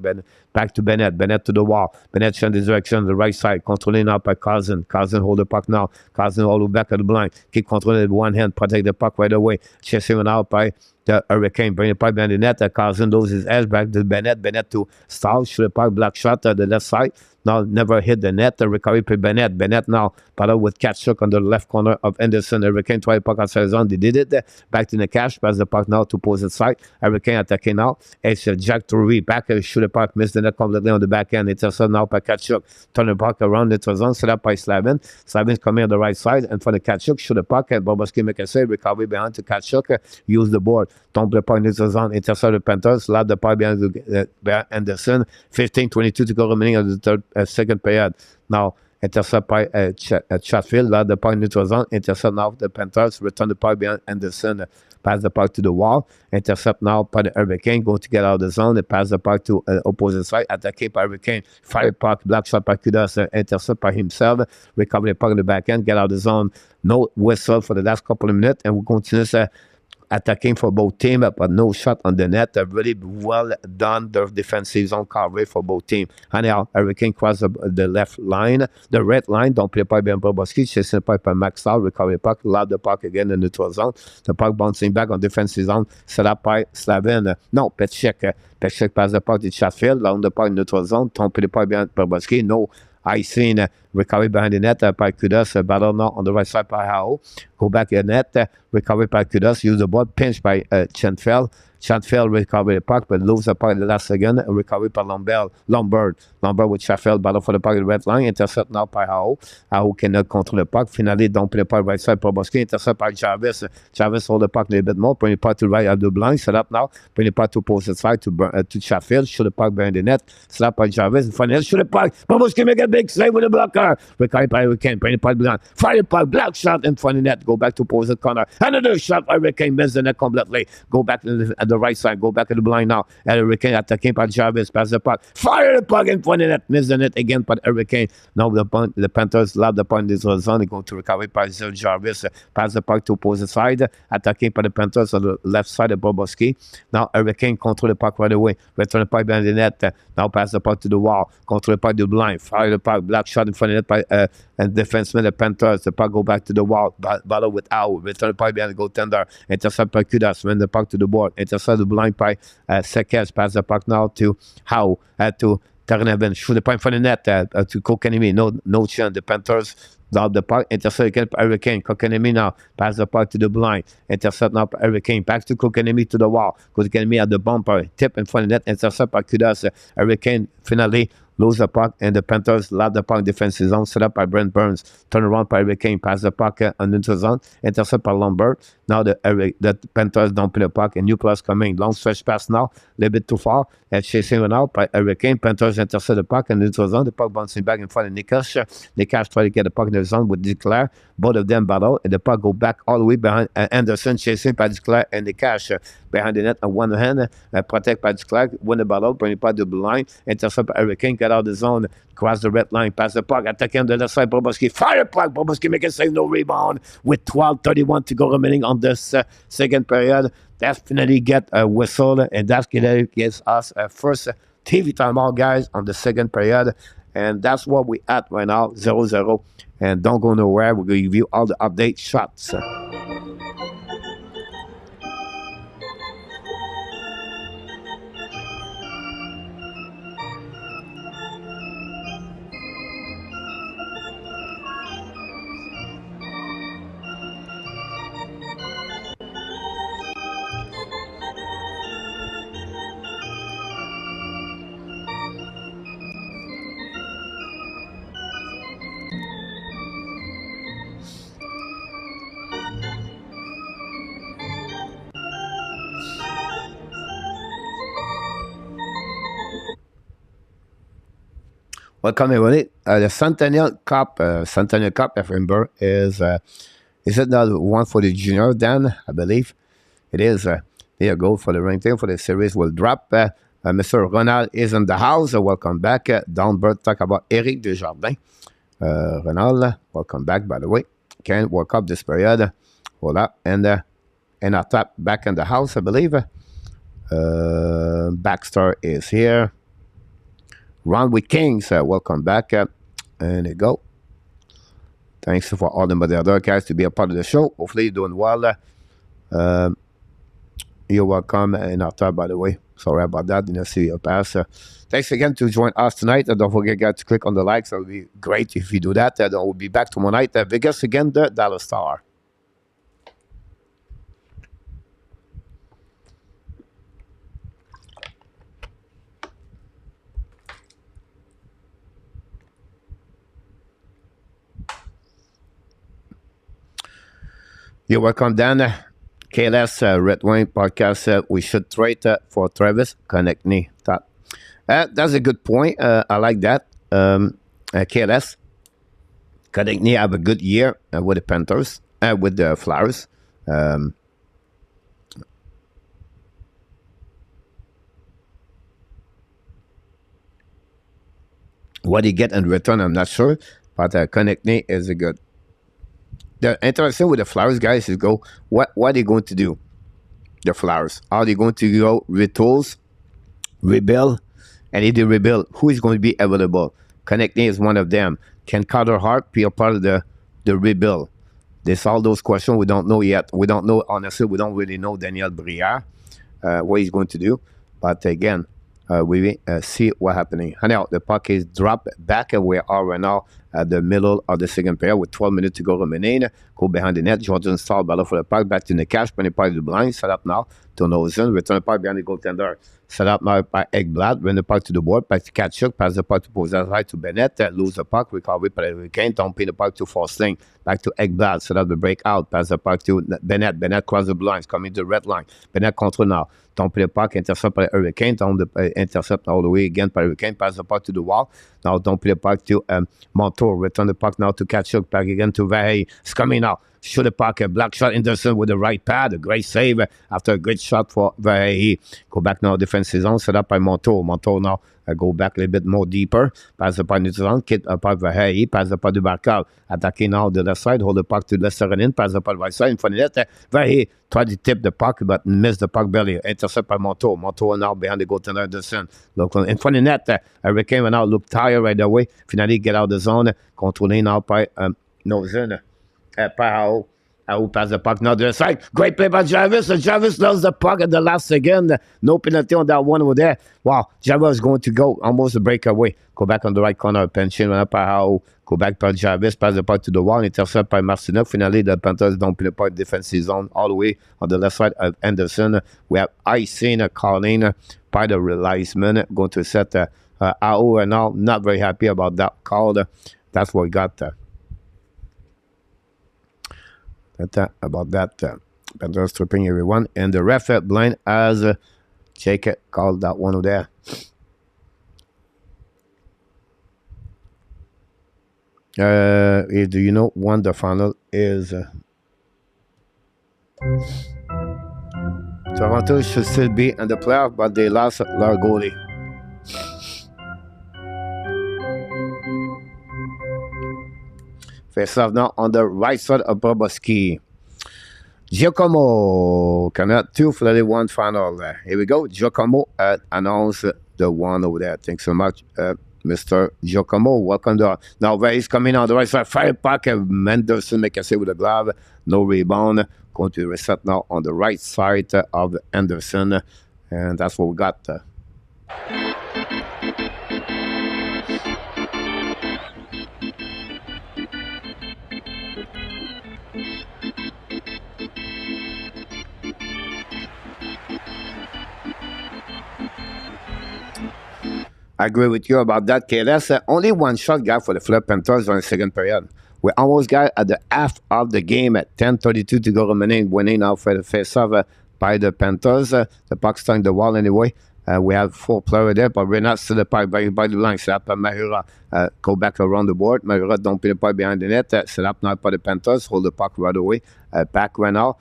Back to Bennett. Bennett to the wall. Bennett showing the direction on the right side. Controlling now by Cousin. Cousin hold the puck now. Cousin all the way back at the blind. Keep controlling with one hand. Protect the puck right away. Chasing out by the Hurricane. Bring the puck behind the net. Cousin loses his edge back to Bennett. Bennett to Stahl. Shoot the puck. Black shot to the left side. Now never hit the net. The recovery by Bennett. Bennett now battle with Katchuk on the left corner of Anderson. Hurricane try the puck outside the zone. They did it. Back to the cash. Pass the puck now to opposite side. Hurricane attacking now. It's Jack Drury. Back. Shoot the puck. Miss the net completely on the back end. It's also now by Katchuk. Turn the puck around the zone. Set up by Slavin. Slavin's coming on the right side. And for the Katchuk. Shoot the puck. And Bobrovsky make a save. Recovery behind to Katchuk. Use the board. Don't play puck in the zone. Intercept the Panthers. Lob the puck behind Anderson. 15-22 to go remaining of the second period. Now, intercept by Chatfield, load the puck in the zone, intercept now the Panthers, return the puck behind Anderson, pass the puck to the wall, intercept now by the Hurricane, going to get out of the zone, they pass the puck to opposite side, attacked by Hurricane, fire puck, black shot by Kudas, intercept by himself, recover the puck in the back end, get out of the zone, no whistle for the last couple of minutes, and we'll continue attacking for both teams, but no shot on the net. Really well done, the defensive zone coverage for both teams. Anyhow, Hurricane cross the left line, the red line, don't play by Ben Bobrovsky, chasing the puck by Max Out, recover the puck, lob the puck again in the neutral zone. The puck bouncing back on defensive zone, set up by Slavin. No, Petchek. Petchek pass the puck to Chatfield, down the puck in the neutral zone, don't play the puck behind Bobrovsky. No, I seen recovery behind the net by Kudas, battle now on the right side by Hao. Go back in the net, recovery by Kudas, use the board, pinch by Chenfeld. Chatfield recover the puck, but lose the puck in the last second. Recovery by Lombard with Chatfield, battle for the puck in the red line. Intercept now by Hao. Hao cannot control the puck. Finally, don't play the puck right side. Bobrovsky intercept by Jarvis. Jarvis hold the puck a little bit more. Bring the puck to the right of the blind. Set up now. Bring the puck to opposite side to Chatfield. Shoot the puck behind the net. Slap by Jarvis. Finally, shoot the puck. Bobrovsky make a big save with the blocker. Recovery by Hurricane. Bring the puck behind. Fire the puck. Black shot in front of the net. Go back to opposite corner. Another shot by Hurricane. Miss the net completely. Go back at the right side. Go back to the blind now. And Hurricane attacking by Jarvis. Pass the puck. Fire the puck in front of the net. Miss the net again by Hurricane. Now the Panthers lob the puck in this zone. They're going to recover by Jarvis. Pass the puck to opposite side. Attacking by the Panthers on the left side of Bobrovsky. Now Hurricane control the puck right away. Return the puck behind the net. Now pass the puck to the wall. Control the puck to the blind. Fire the puck. Black shot in front of the net by and defenseman the Panthers. The puck go back to the wall. Battle with Au. Return the puck behind the goaltender. Intercept by Kudas. Win the puck to the board. Intercept the blind by Sekes. Pass the puck now to Hao. To Terranevin. Shoot the puck in front of the net to Kokanemi. No chance. The Panthers lob the puck. Intercept again by Hurricane. Kokanemi now. Pass the puck to the blind. Intercept now by Hurricane. Back to Kokanemi to the wall. Kokanemi at the bumper. Tip in front of the net. Intercept by Kudas. Hurricane finally lose the puck, and the Panthers lob the puck defensive zone, set up by Brent Burns. Turn around by Hurricane, pass the puck on the zone, intercept by Lombard. Now the Panthers don't play the puck, and new plus coming. Long stretch pass now, a little bit too far. And chasing it out by Hurricane. Panthers intercept the puck in the zone. The puck bouncing back in front of Nikash. Nikash try to get the puck in the zone with Declare. Both of them battle, and the puck go back all the way behind Anderson, chasing by Declare and Nikash behind the net on one hand. Protect by Declare, win the battle, bring the puck to the line, intercept by Hurricane, get out of the zone, cross the red line, pass the puck, attacking on the left side, Bobrovsky, fire puck, Bobrovsky make a save, no rebound, with 12:31 to go remaining on this second period. Definitely get a whistle, and that's going gives us a first TV timeout, guys, on the second period. And that's what we at right now, 0-0. And don't go nowhere. We're going to give you all the update shots. Welcome everybody. The Centennial Cup, if you remember, is it not one for the junior, Dan? I believe it is. There you go for the ranking for the series will drop. Mr. Ronald is in the house. Welcome back. Downbird talk about Eric Desjardins. Ronald, welcome back, by the way. Can't work up this period. Hold up. And our top back in the house, I believe. Baxter is here. Ron with Kings, welcome back. And there you go. Thanks for all the other guys to be a part of the show. Hopefully you're doing well. You're welcome in our top, by the way. Sorry about that. Didn't see your pass. Thanks again to join us tonight. Don't forget, guys, to click on the likes. It would be great if you do that. We'll be back tomorrow night. Vegas again, the Dallas Star. You're welcome, Dan. KLS Red Wing podcast. We should trade for Travis Konechny. That's a good point. I like that. KLS Konechny have a good year with the Panthers, with the Flyers. What he get in return, I'm not sure, but Konechny is a good. The interesting with the Flyers guys is what are they going to do? The Flyers, are they going to go retools, rebuild, and if they rebuild, who is going to be available? Konechny is one of them. Can Carter Hart be a part of the rebuild? There's all those questions we don't know yet. We don't know, honestly, we don't really know Daniel Brière, what he's going to do. But again, we see what's happening. And now the puck is dropped back, and we are right now at the middle of the second period with 12 minutes to go remaining. Go behind the net. Jordan Stahl battle for the puck. Back to the cash. Penny part of the blind. Set up now to Nozen. Return the puck behind the goaltender. Set up now by Ekblad. Run the puck to the board. Back to Katchuk. Pass the puck to Pozazai to Bennett. Lose the puck. Recovery by Hurricane. Don't pin the puck to Forsling. Back to Ekblad. Set up the breakout. Pass the puck to Bennett. Bennett cross the blinds. Coming to the red line. Bennett control now. Don't pin the puck. Intercept by Hurricane. Don't intercept all the way again by Hurricane. Pass the puck to the wall. Now don't pin the puck to Montour. Return the puck now to Katchuk. Back again to Vahe. It's coming now. Shoot the puck. A black shot. Anderson with the right pad. A great save after a great shot for Vahe. Go back now. Defensive zone. Set up by Montour. Montour now go back a little bit more deeper. Pass the puck to the zone. Kit puck Vahe. Pass the puck to Barkal. Attacking now the left side. Hold the puck to Lesterin. Pass the puck right side. In front of net. Vahe tried to tip the puck but missed the puck barely. Intercept by Montour. Montour now behind the goaltender Anderson. Look in front of net. Hurricane now look tired right away. Finally get out of the zone. Controlling now by Nozen. Pahao. Who pass the puck now to the side. Great play by Jarvis. Jarvis lost the puck at the last second. No penalty on that one over there. Wow, Jarvis is going to go almost a breakaway. Go back on the right corner. Pension. Go back by Jarvis. Pass the puck to the wall. Intercept by Marcinov. Finally, the Panthers don't play the puck defensive zone all the way on the left side of Anderson. We have Icing calling by the realizement. Going to set AO and now. Not very happy about that call. That's what we got. About that. Panthers stripping everyone. And the ref at blind as Jake called that one over there. Do you know when the final is? Toronto should still be in the playoff, but they lost their goalie. Face off now on the right side of Boboski. Giacomo cannot 2 for the 1 final. Here we go. Giacomo announced the one over there. Thanks so much, Mr. Giacomo. Welcome to now. He's coming on the right side. Fire puck. Mendelson make a save with a glove. No rebound. Going to reset now on the right side of Anderson. And that's what we got. I agree with you about that, KLS. Only one shot guy for the Florida Panthers on the second period. We almost got at the half of the game at 10:32 to go remaining, winning now for the face-off by the Panthers. The puck stung the wall anyway. We have 4 players there, but we're not still the pipe by the line. Set up Mahura. Go back around the board. Mahura don't put the pipe behind the net. Set up now by the Panthers. Hold the puck right away. Back right now.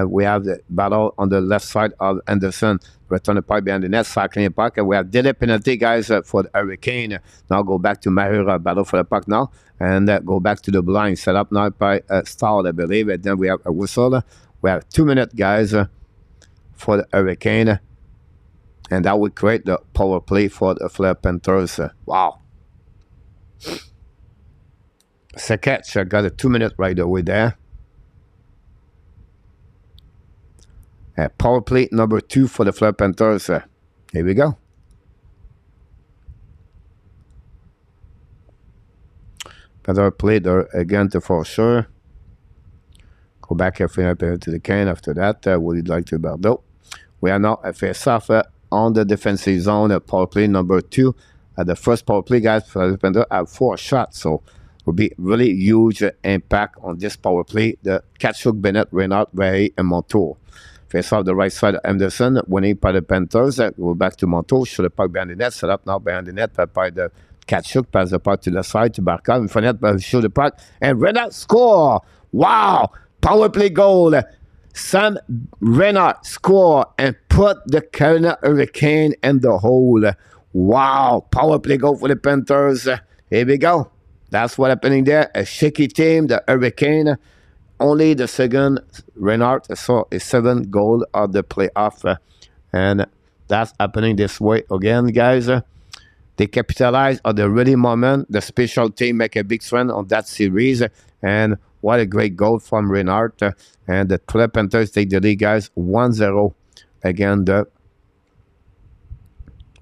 We have the battle on the left side of Anderson. Return the pipe behind the net. Cycling the puck. And we have delay penalty, guys, for the Hurricane. Now go back to Mahura. Battle for the puck now. And go back to the blind. Set up now by Star, I believe. And then we have a whistle. We have 2 minutes, guys, for the Hurricane. And that would create the power play for the Fleur Panthers. Wow. Seketch got a 2 minute right away there. Power play number 2 for the Fleur Panthers. Here we go. Panther played again for sure. Go back here to the can after that. Would you like to Bardo? We are now at face-off on the defensive zone. Power play number 2. The first power play, guys, for the Panther have 4 shots. So will be really huge impact on this power play. The Kachuk, Bennett, Reynard, Ray, and Montour. Face off the right side of Anderson, winning by the Panthers. Go back to Montour, show the puck behind the net. Set up now behind the net by the Kachuk. Pass the puck to the side to Barkov. In front of net, show the puck. And Reynard score! Wow! Power play goal. Sam Reynard score and put the Carolina Hurricane in the hole. Wow! Power play goal for the Panthers. Here we go. That's what happening there. A shaky team, the Hurricane. Only the second Reynard saw a 7th goal of the playoff. And that's happening this way again, guys. They capitalize on the ready moment. The special team make a big trend on that series. And what a great goal from Reynard. And the Fleur Panthers take the lead, guys. 1-0 again.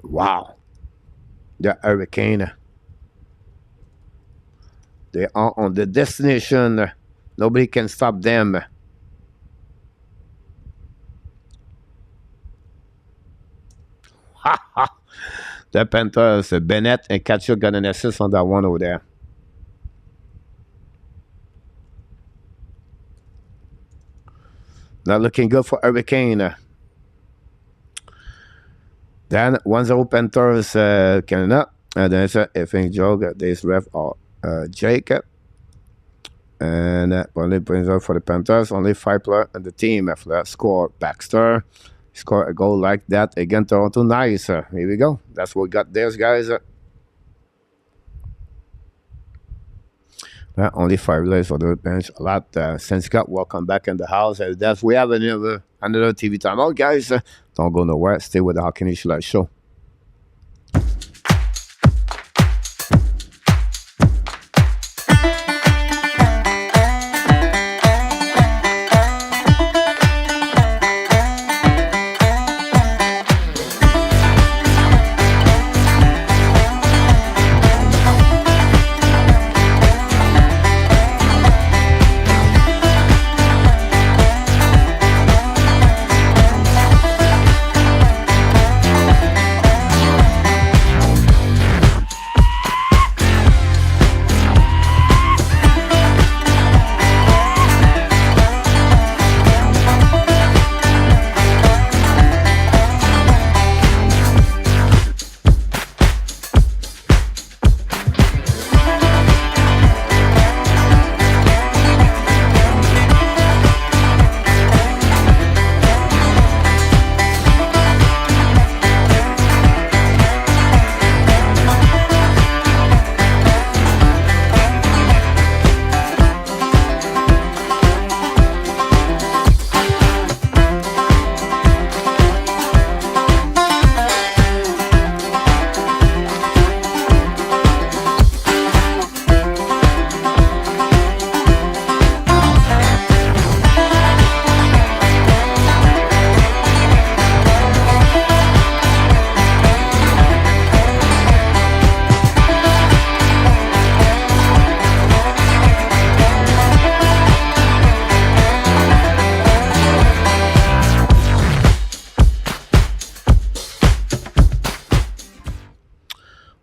Wow. The Hurricane. They are on the destination. Nobody can stop them. The Panthers, Bennett and Kachuk got an assist on that one over there. Not looking good for Hurricane. Then 1-0 Panthers, Canada. And there's a effing joke. There's ref Jacob. And only brings up for the Panthers. Only 5 players on the team after that score. Baxter score a goal like that again. Toronto, nice. Here we go. That's what we got there, guys. Only 5 players for the bench. A lot. Since got welcome back in the house. That's we have another TV timeout, guys. Don't go nowhere. Stay with the Hockey Nation Live Show.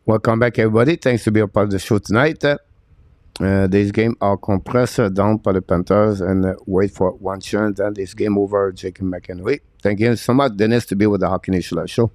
Welcome back, everybody. Thanks to be a part of the show tonight. This game are compressed down by the Panthers and wait for one chance. Then this game over, Jacob McEnroe. Thank you so much, Dennis, to be with the Hockey Nation Live Show.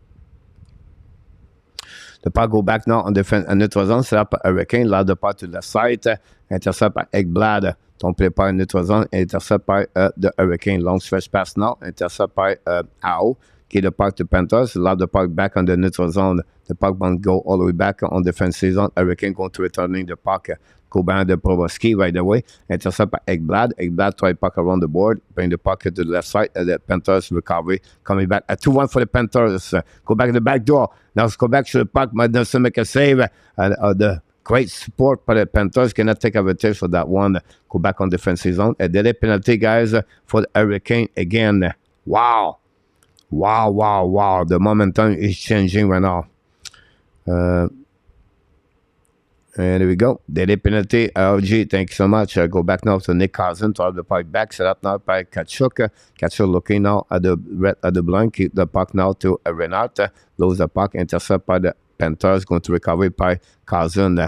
The puck go back now on defense en neutral zone. C'est là par Hurricane. Là, de part to the side. Intercept par Ekblad. Ton play par neutral zone. Intercept par the Hurricane. Long stretch pass now. Intercept par AO. Qui est de part to Panthers. Là, the puck back on the neutral zone. The puck won't go all the way back on defensive zone. Hurricane going to returning the puck. Go behind the Provoski right away. Intercept by Ekblad. Ekblad try puck around the board. Bring the puck to the left side. The Panthers recovery. Coming back. A 2-1 for the Panthers. Go back to the back door. Now let's go back to the puck. Madison make a save. The great support by the Panthers. Cannot take advantage of that one. Go back on defensive zone. A delay penalty, guys, for the Hurricane again. Wow. Wow, wow, wow. The momentum is changing right now. And there we go. Delay penalty. LG, thank you so much. Go back now to Nick Cousin to have the puck back. Set up now by Kachuk. Kachuk looking now at the blind. Keep the puck now to Renat. Lose the puck. Intercept by the Panthers. Going to recover by Cousin.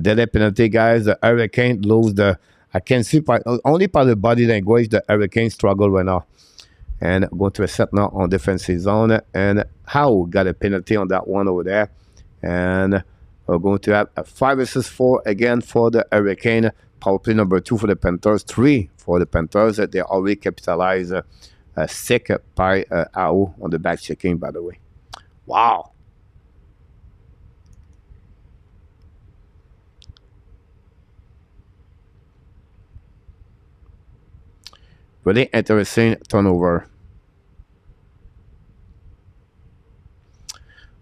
Delay penalty, guys. The Hurricane lose the... I can see only by the body language the Hurricane struggle right now. And going to reset now on defensive zone. And Howe got a penalty on that one over there. And... we're going to have a 5 versus 4 again for the Hurricane. Power play number 2 for the Panthers. 3 for the Panthers. They already capitalized 6 by AO on the back checking, by the way. Wow. Really interesting turnover.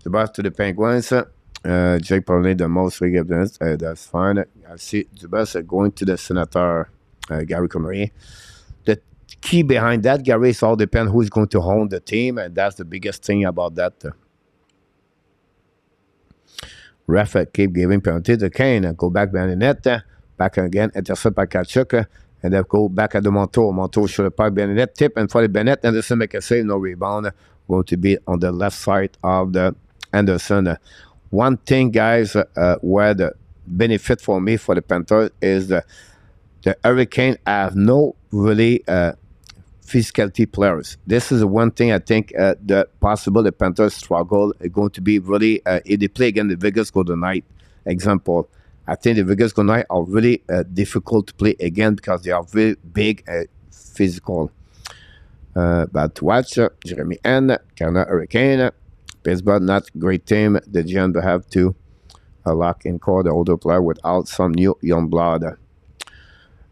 The ball to the Penguins. Jake probably the most we give this. That's fine. I see the best going to the Senator, Gary Connery. The key behind that, Gary, is all depend who's going to own the team, and that's the biggest thing about that. Ref keep giving penalty to Kane. Go back behind the net. Back again. Intercept by Kachuk. And then go back at the Montour. Montour should have behind the net. Tip and for the Bennett. Anderson make a save. No rebound. Going to be on the left side of the Anderson. One thing, guys, where the benefit for me for the Panthers is the Hurricane have no really physicality players. This is one thing I think the possible the Panthers struggle is going to be really if they play against the Vegas Golden Knight. Example, I think the Vegas Golden Knight are really difficult to play again because they are very big, physical. But watch Jeremy N, Carolina Hurricane. Pittsburgh, not great team. The GM have to lock in core the older player without some new young blood. Here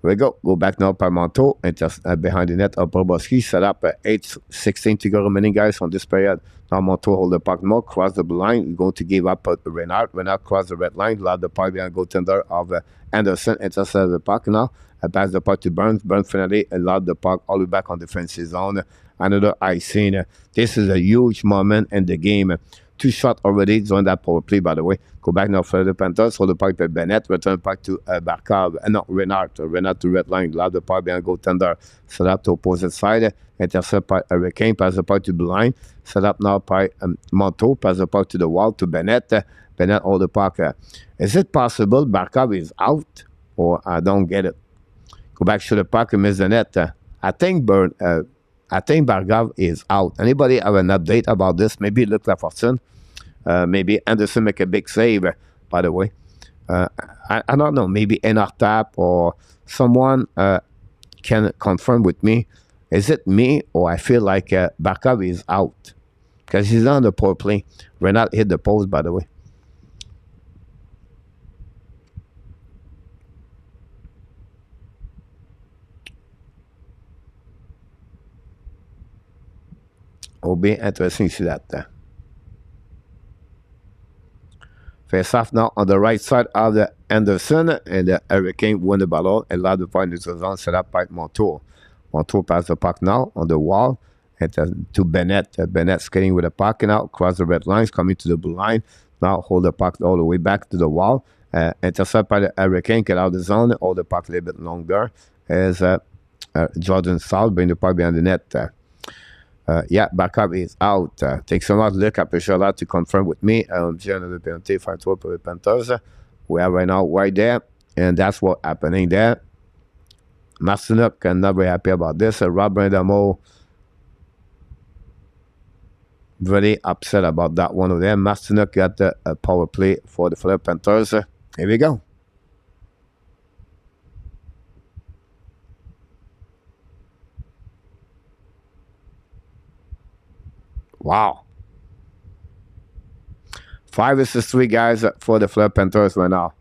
we go. Go back now by Monto. And just behind the net of Boboski. Set up 8:16 to go remaining, guys, on this period. Now Monto hold the puck more. Cross the blue line. We're going to give up Renard. Renard cross the red line. Allow the puck behind goaltender of Anderson. Intercept the puck now. Pass the puck to Burns. Burns finally allowed the puck all the way back on defensive zone. Another icing. This is a huge moment in the game. 2 shots already during that power play, by the way. Go back now for the Panthers. Hold the puck to Bennett. Return back to Barkov. No, Renard. Renard to red line. Allow the puck behind goaltender. Set up to opposite side. Intercept by Hurricane. Pass the puck to blue line. Set up now by Monto. Pass the puck to the wall to Bennett. Bennett hold the puck. Is it possible Barkov is out? Or I don't get it. Go back to the puck and miss the net. I think Barkov is out. Anybody have an update about this? Maybe Luc Lafortune. Maybe Anderson make a big save, by the way. I don't know. Maybe Enartap or someone can confirm with me. Is it me or I feel like Barkov is out? Because he's on the power play. Renat hit the post, by the way. Will be interesting to see that. Face off now on the right side of the Anderson, and the Hurricane win the ball and allowed the point to zone set up by Montour. Montour pass the puck now on the wall and to Bennett. Bennett skating with the puck now, cross the red lines, coming to the blue line. Now hold the puck all the way back to the wall. Intercept by the Hurricane, get out of the zone, hold the puck a little bit longer as Jordan South bring the puck behind the net. Yeah, Barkov is out. Thanks so much, Luc. I appreciate a lot to confirm with me. Another penalty, 5-12 for the Panthers. We are right now right there, and that's what's happening there. Marcinuk, I'm not very happy about this. Rob Brandamo, Really upset about that one over there. Mastinuk got the power play for the Florida Panthers. Here we go. Wow. 5 versus 3 guys for the Florida Panthers right now.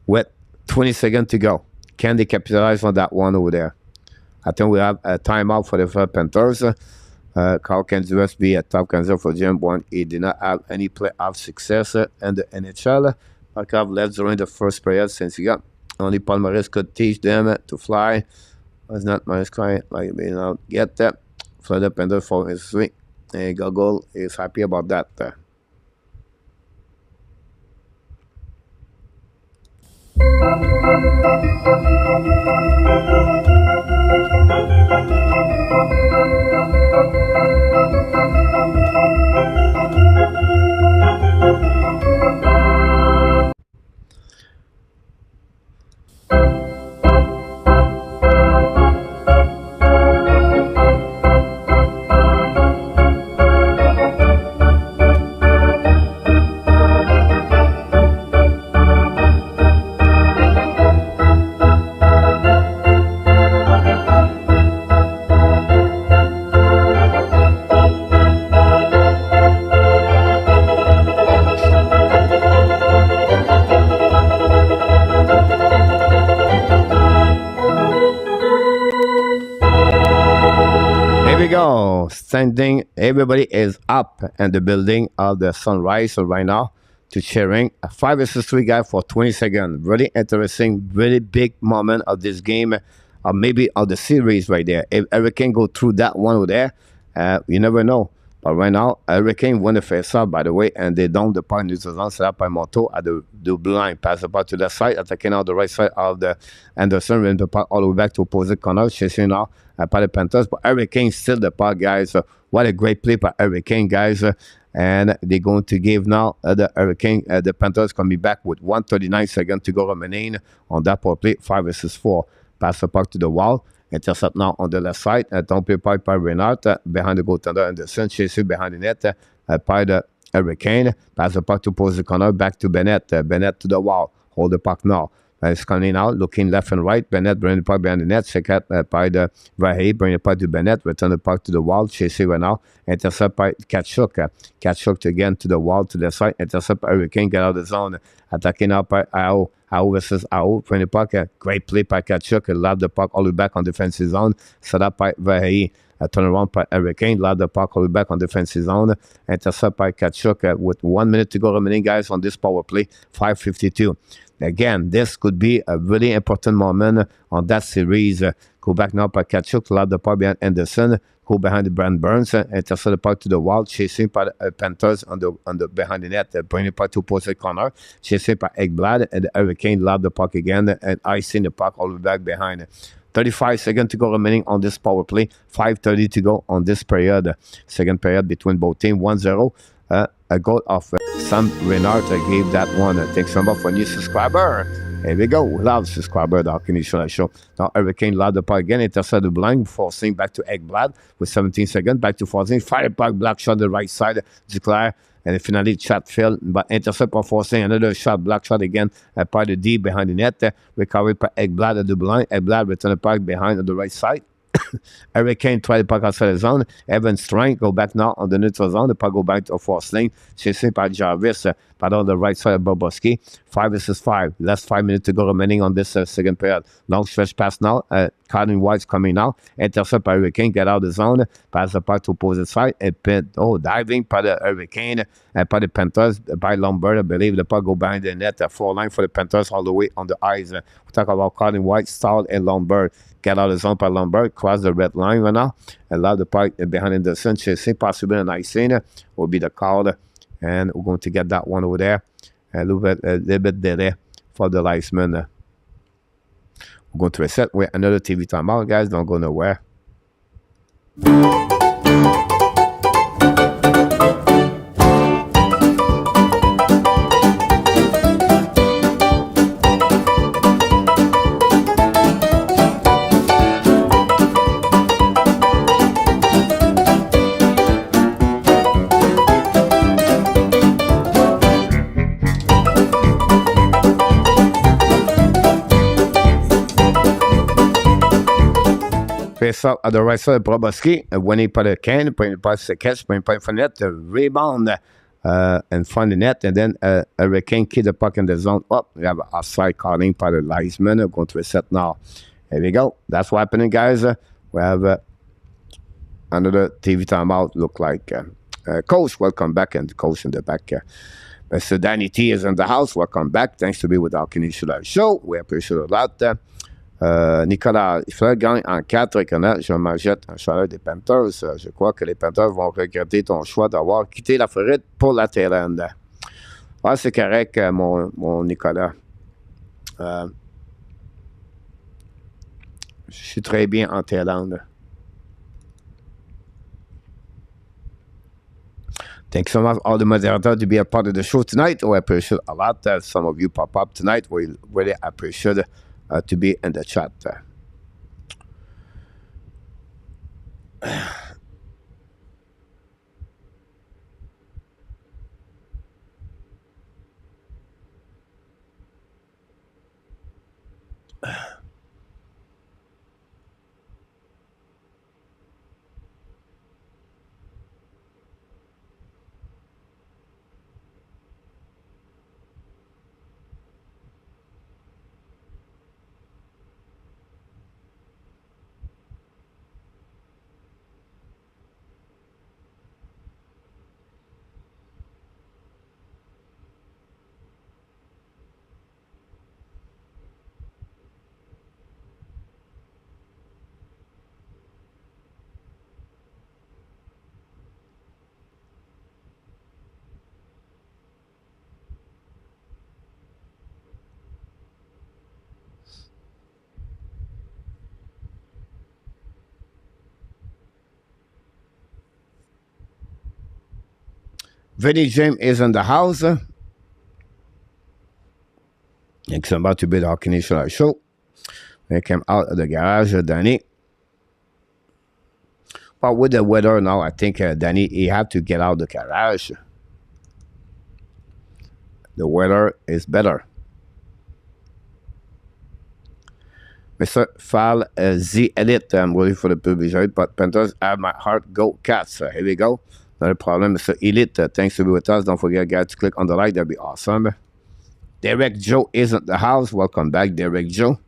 With 20 seconds to go. Can they capitalize on that one over there? I think we have a timeout for the Florida Panthers. Carl can just be a top contender for Game 1. He did not have any playoff success in the NHL. Markov left during the first period since he got only Palmares could teach them to fly. Was not my client like being out. Get that. Florida Panthers for his swing. And Gogol is happy about that. Standing, everybody is up in the building of the Sunrise right now to cheering. A 5 versus 3 guy for 20 seconds. Really interesting, really big moment of this game, or maybe of the series right there. If Hurricane go through that one over there, you never know. But right now, Hurricane won the face off, by the way, and they down the puck. Neutral zone set up by Monto at the blue line. Pass the puck to the side, attacking out the right side of the Anderson, running the puck all the way back to opposite corner, chasing now by the Panthers. But Hurricane still the puck, guys. What a great play by Hurricane, guys. And they're going to give now the Hurricane, the Panthers coming back with 1:39 seconds to go remaining on that power play, 5 versus 4. Pass the puck to the wall. Intercept now on the left side. Don't play by Renard behind the goaltender Anderson. Chasing behind the net by the Hurricane. Pass the puck to pose the corner. Back to Bennett. Bennett to the wall. Hold the puck now. It's coming out, looking left and right. Bennett bring the puck behind the net. Check out by the Vahe. Bring the puck to Bennett. Return the puck to the wall. Chasing right now. Intercept by Kachuk. Kachuk again to the wall to the side. Intercept by Hurricane. Get out of the zone. Attacking out by Ao. Ao versus Ao. Bring the puck. Great play by Kachuk. Lob the puck all the way back on defensive zone. Set up by Vahe. Turn around by Hurricane. Lob the puck all the way back on defensive zone. Intercept by Kachuk with 1 minute to go remaining, guys, on this power play. 5:52. Again, this could be a really important moment on that series. Go back now by Kachuk, lob the puck behind Anderson. Go behind the Brand Burns, intercept the puck to the wall, chasing by the Panthers on the behind the net, bring the puck to opposite corner, chasing by Ekblad, and the Hurricane lob the puck again, and icing the puck all the way back behind. 35 seconds to go remaining on this power play. 5:30 to go on this period. Second period between both teams, 1-0. A goal of Sam Renard gave that one. Thanks so much for a new subscriber. Here we go. We love subscriber. The Hockey News Show. Now Hurricane loud the puck again. Intercept the blind, forcing back to Ekblad with 17 seconds. Back to 14. Fire puck, black shot the right side. Declare. And finally, Chatfield, but intercept by forcing another shot, black shot again, by the D behind the net. Recovered by Ekblad at the blind. Ekblad return the puck behind on the right side. Hurricane try the puck outside the zone. Evan Strang go back now on the neutral zone. The puck go back to a force lane. Chasing by Jarvis, but on the right side of Boboski. 5 versus 5. Last 5 minutes to go remaining on this second period. Long stretch pass now. Cardin White's coming now. Intercept by Hurricane. Get out of the zone. Pass the puck to opposite side. Diving by the Hurricane. By the Panthers. By Lombard. I believe the puck go behind the net. 4 line for the Panthers all the way on the ice. We talk about Cardin White, Stahl, and Lombard. Get out of the zone by Lombard. Cross the red line right now. Allow the puck behind the sun. Chasing possibly an icing will be the call. And we're going to get that one over there. A little bit there for the linesman. We're going to reset with another TV timeout, guys. Don't go nowhere. Face up at the right side, Broboski, winning by the can, putting by the catch, putting by the net, the rebound, and find the net, and then Hurricane keep the puck in the zone up. We have a side calling by the linesman, going to reset now. Here we go. That's what's happening, guys. We have another TV timeout. Look like coach, welcome back, and the coach in the back. Mr. Danny T is in the house. Welcome back. Thanks to be with our Canadian Show. We appreciate a lot. Nicolas, il faudrait gagner en 4 et connaître, je m'achète un chalet des Panthers. Je crois que les Panthers vont regretter ton choix d'avoir quitté la Floride pour la Thaïlande. Ah, c'est correct, mon Nicolas. Je suis très bien en Thaïlande. Thanks so much, all the moderators, to be a part of the show tonight. We appreciate a lot that some of you pop up tonight. We really appreciate to be in the chat. Vinny James is in the house. It's about to be the Hockey Nation show. They came out of the garage, Danny. But with the weather now, I think Danny, he had to get out of the garage. The weather is better. Mr. Fall, the Elite, I'm ready for the public, but Panthers have my heart. Go Cats. Here we go. Not a problem, Mr. Elite. Thanks to be with us. Don't forget, guys, to click on the like. That'd be awesome. Derek Joe is in the house. Welcome back, Derek Joe.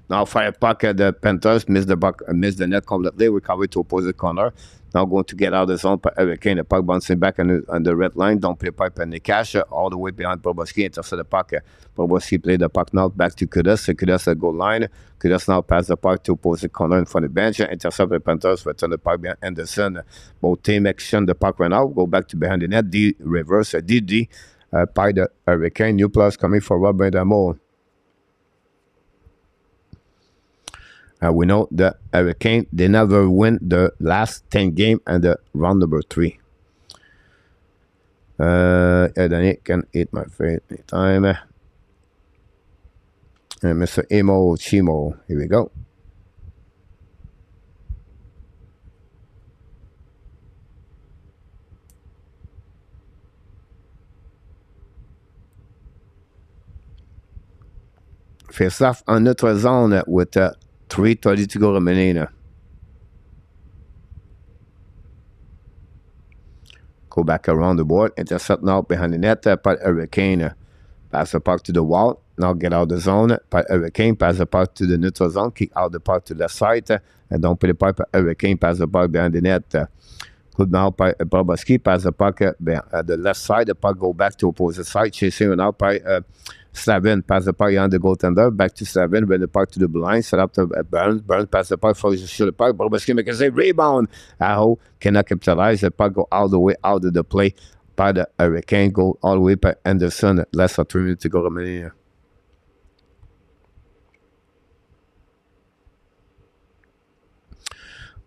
Now, fire puck at the Panthers. Miss the net completely. Recover to opposite corner. Now going to get out of the zone. Hurricane, the puck bouncing back on the red line. Don't play pipe and the cash. All the way behind Boboski. Intercept the puck. Boboski play the puck now back to Kudas. Kudas at goal line. Kudas now pass the puck to opposite corner in front of the bench. Intercept the Panthers. Return the puck behind Anderson. Both team action. The puck ran out. Go back to behind the net. D reverse. DD. By the Hurricane. New plus coming for Robert Damo. We know the Hurricane, they never win the last 10 games and the round number 3. Danny can eat my face anytime. And Mr. Emo Chimo, here we go. Face off en notre zone with 3:30 to go remaining. Go back around the board. Intercept now behind the net. Pat Hurricane. Pass the puck to the wall. Now get out the zone. Pat Hurricane. Pass the puck to the neutral zone. Kick out the puck to the side. And don't put the puck. Hurricane. Pass the puck behind the net. Good now by Boboski. Pass the puck at the left side. The puck go back to opposite side. Chasing now by Slavin. Pass the puck on the goaltender. Back to Slavin. Bring the puck to the blind. Set up to Burns. Burns pass the puck. Follows the puck. Boboski make a save. Rebound. Aho cannot capitalize. The puck go all the way out of the play by the Hurricane. Go all the way by Anderson. Less than 3 minutes to go remaining.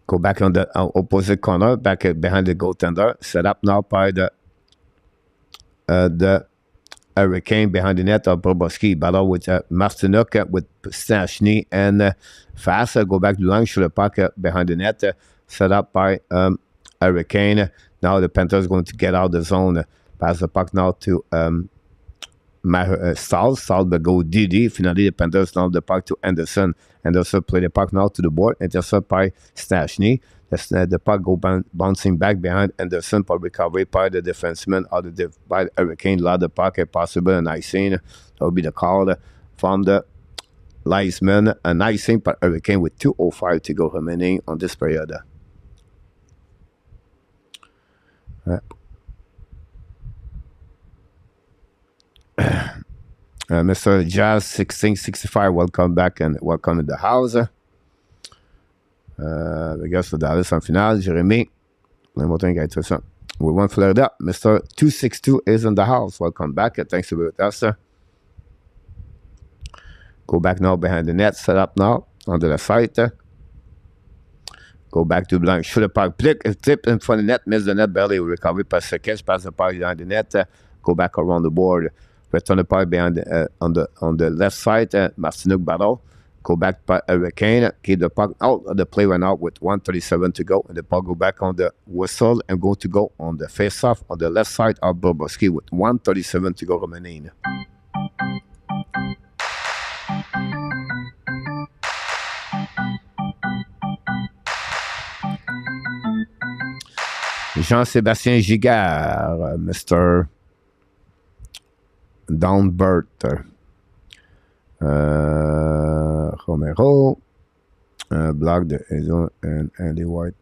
Go back on the opposite corner. Back behind the goaltender. Set up now by the Hurricane behind the net of Boboski. Battle with Martinuk with Stachny and Fast. Go back to the line. Shoot the puck behind the net. Set up by Hurricane. Now the Panthers going to get out of the zone. Pass the puck now to Stahl will go DD. Finally, the Panthers now the puck to Anderson. Anderson play the puck now to the board. Intercept by Stastny. The puck go bouncing back behind Anderson for recovery by the defenseman or by the Hurricane. Lot the puck if possible and icing. That will be the call from the linesman. An icing by Hurricane with 2:05 to go remaining on this period. Mr. Jazz 1665, welcome back and welcome in the house. Regarde le Dallas en finale. Jérémy, we want Florida. Mr. 262 is in the house. Welcome back. Thanks for being with us. Go back now behind the net. Set up now on the left side. Go back to blank. Shoot the puck. Tip in front of the net. Miss the net. Barely recovery. Pass the catch. Pass the puck behind the net. Go back around the board. Return the puck behind on the left side. Martinook battle. Go back by Hurricane. Keep the puck out. The play went out with 1:37 to go. And the puck go back on the whistle and go to go on the face-off on the left side of Bobrovsky with 1:37 to go remaining. Jean-Sébastien Giguère, Mr. Downbert. Romero. Block the Ezon and Andy White.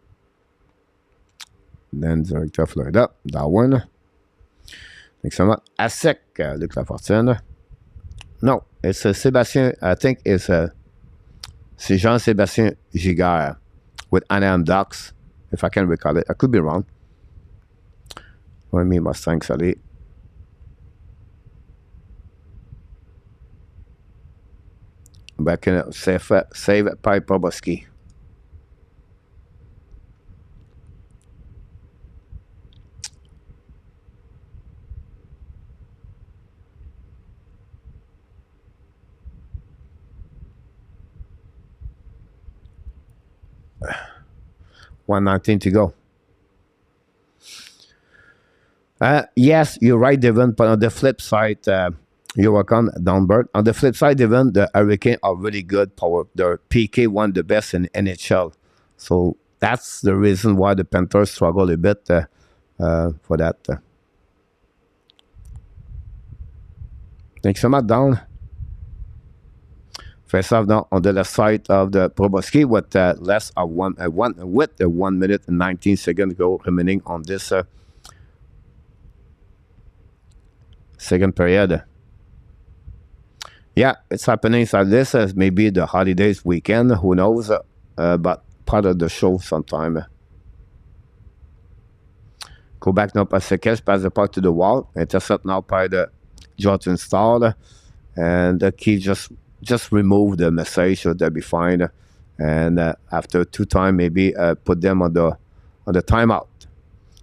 Then Director Florida. Darwin. Thanks so much. Asek, Luc Lafortune. No, it's Sébastien. I think it's Jean-Sébastien Giguère with Anaheim Ducks, if I can recall it. I could be wrong. Let me Mustang Sally. Back in save by Bobrovsky. $1:19 to go. Yes, you're right, Devon. But on the flip side, you're welcome, Downbird. On the flip side, Devon, the Hurricane are really good power. Their PK one the best in NHL. So that's the reason why the Panthers struggle a bit for that. Thanks so much, Down. Face off now on the left side of the Bobrovsky with less of 1 minute and 19 seconds go remaining on this second period. Yeah, it's happening like this as maybe the holidays weekend, who knows, but part of the show sometime. Go back now by Sekes, pass the puck to the wall, intercept now by the Jordan Stahl, and the key just remove the message, so they'll be fine. And after 2 times, maybe put them on the timeout.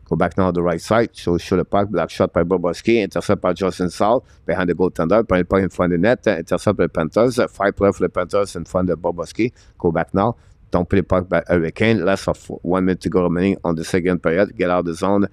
Go back now on the right side. Shoot the puck. Black shot by Bobrovsky. Intercept by Justin Saul behind the goaltender. Put in front of the net. Intercept by the Panthers. 5 players for the Panthers in front of Bobrovsky. Go back now. Don't play the puck by Hurricane. Less of 1 minute to go remaining on the second period. Get out of the zone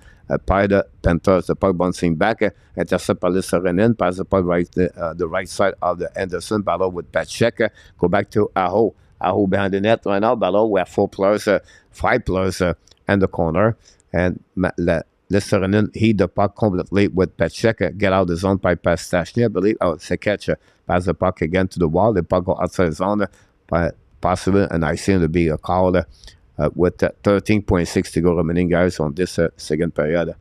by the Panthers. The puck bouncing back. Intercept by Lissarenin. Pass the puck the right side of the Anderson. Battle with Patchek. Go back to Aho. Aho behind the net right now. Battle where 4 players, 5 players in the corner. And Lissarenin heat the puck completely with Patchek. Get out of the zone by Stastny, I believe. Oh, it's a catch. Pass the puck again to the wall. The puck go outside the zone. Possible, and I see to be a call with 13.6 to go remaining, guys, on this second period.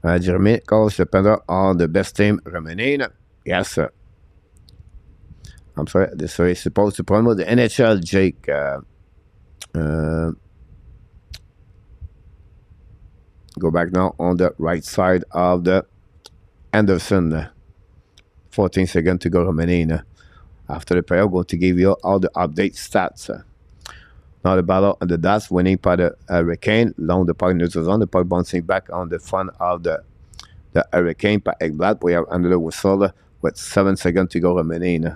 Jeremy calls the Panther on the best team remaining. Yes, sir. I'm sorry, this is supposed to promote the NHL, Jake. Go back now on the right side of the Anderson. 14 seconds to go remaining. After the period, I'm going to give you all the update stats. Now the battle and the Dust winning by the Hurricane. Long the puck neutral zone. The puck bouncing back on the front of the Hurricane by Ekblad. We have under the whistle with 7 seconds to go remaining.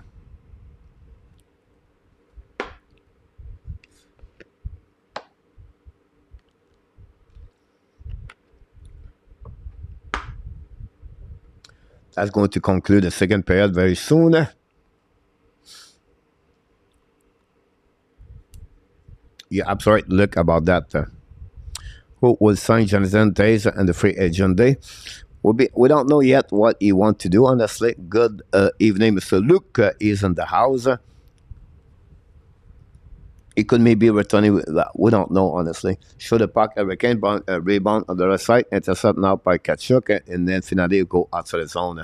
That's going to conclude the second period very soon. Yeah, absolutely. Look about that. Who will sign Jonathan Tays and the free agent day? We don't know yet what he wants to do, honestly. Good evening, Mr. Luke is in the house. He could maybe returning. We don't know, honestly. Show the puck, Hurricane, rebound on the right side, intercept now by Kachuk, and then finally go outside the zone.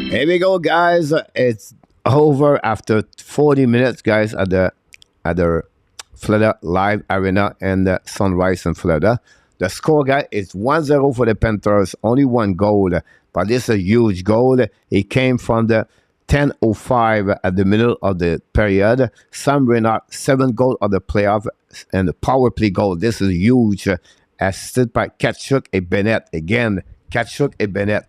Here we go, guys. It's over after 40 minutes, guys, at the Florida Live Arena and Sunrise in Florida. The score, guys, is 1-0 for the Panthers. Only one goal, but this is a huge goal. It came from the 10:05 at the middle of the period. Sam Reinhart, 7 goals of the playoff and the power play goal. This is huge. Assisted by Kachuk and Bennett. Again, Kachuk and Bennett.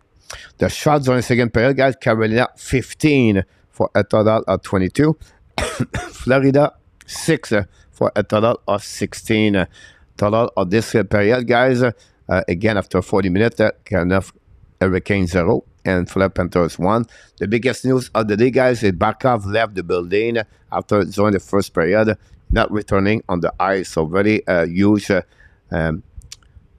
The shots during the second period, guys, Carolina 15 for a total of 22. Florida 6 for a total of 16. Total of this period, guys. Again, after 40 minutes, Carolina Hurricane 0 and Florida Panthers 1. The biggest news of the day, guys, is Barkov left the building after during the first period, not returning on the ice. So very huge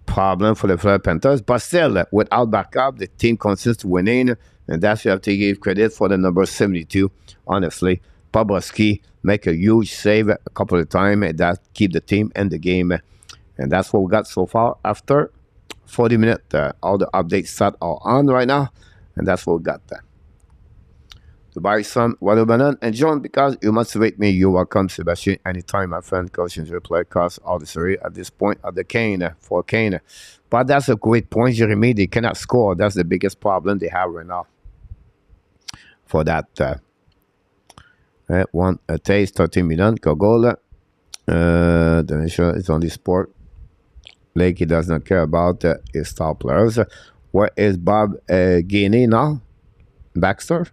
problem for the Florida Panthers. But still, without Barkov, the team consists winning, and that's you have to give credit for the number 72, honestly. Bobrovsky make a huge save a couple of times, and that keep the team in the game. And that's what we got so far after 40 minutes. All the updates set are on right now, and that's what we got there. To buy some watermelon and John, because you motivate me, you're welcome, Sebastian. Anytime, my friend. Coach and play cost all the series at this point of the Kane for Kane. But that's a great point, Jeremy. They cannot score. That's the biggest problem they have right now. For that, one a taste, 13 million, goal. The nation is on the sport. Like he does not care about his star players. Where is Bob Gainey now? Baxter?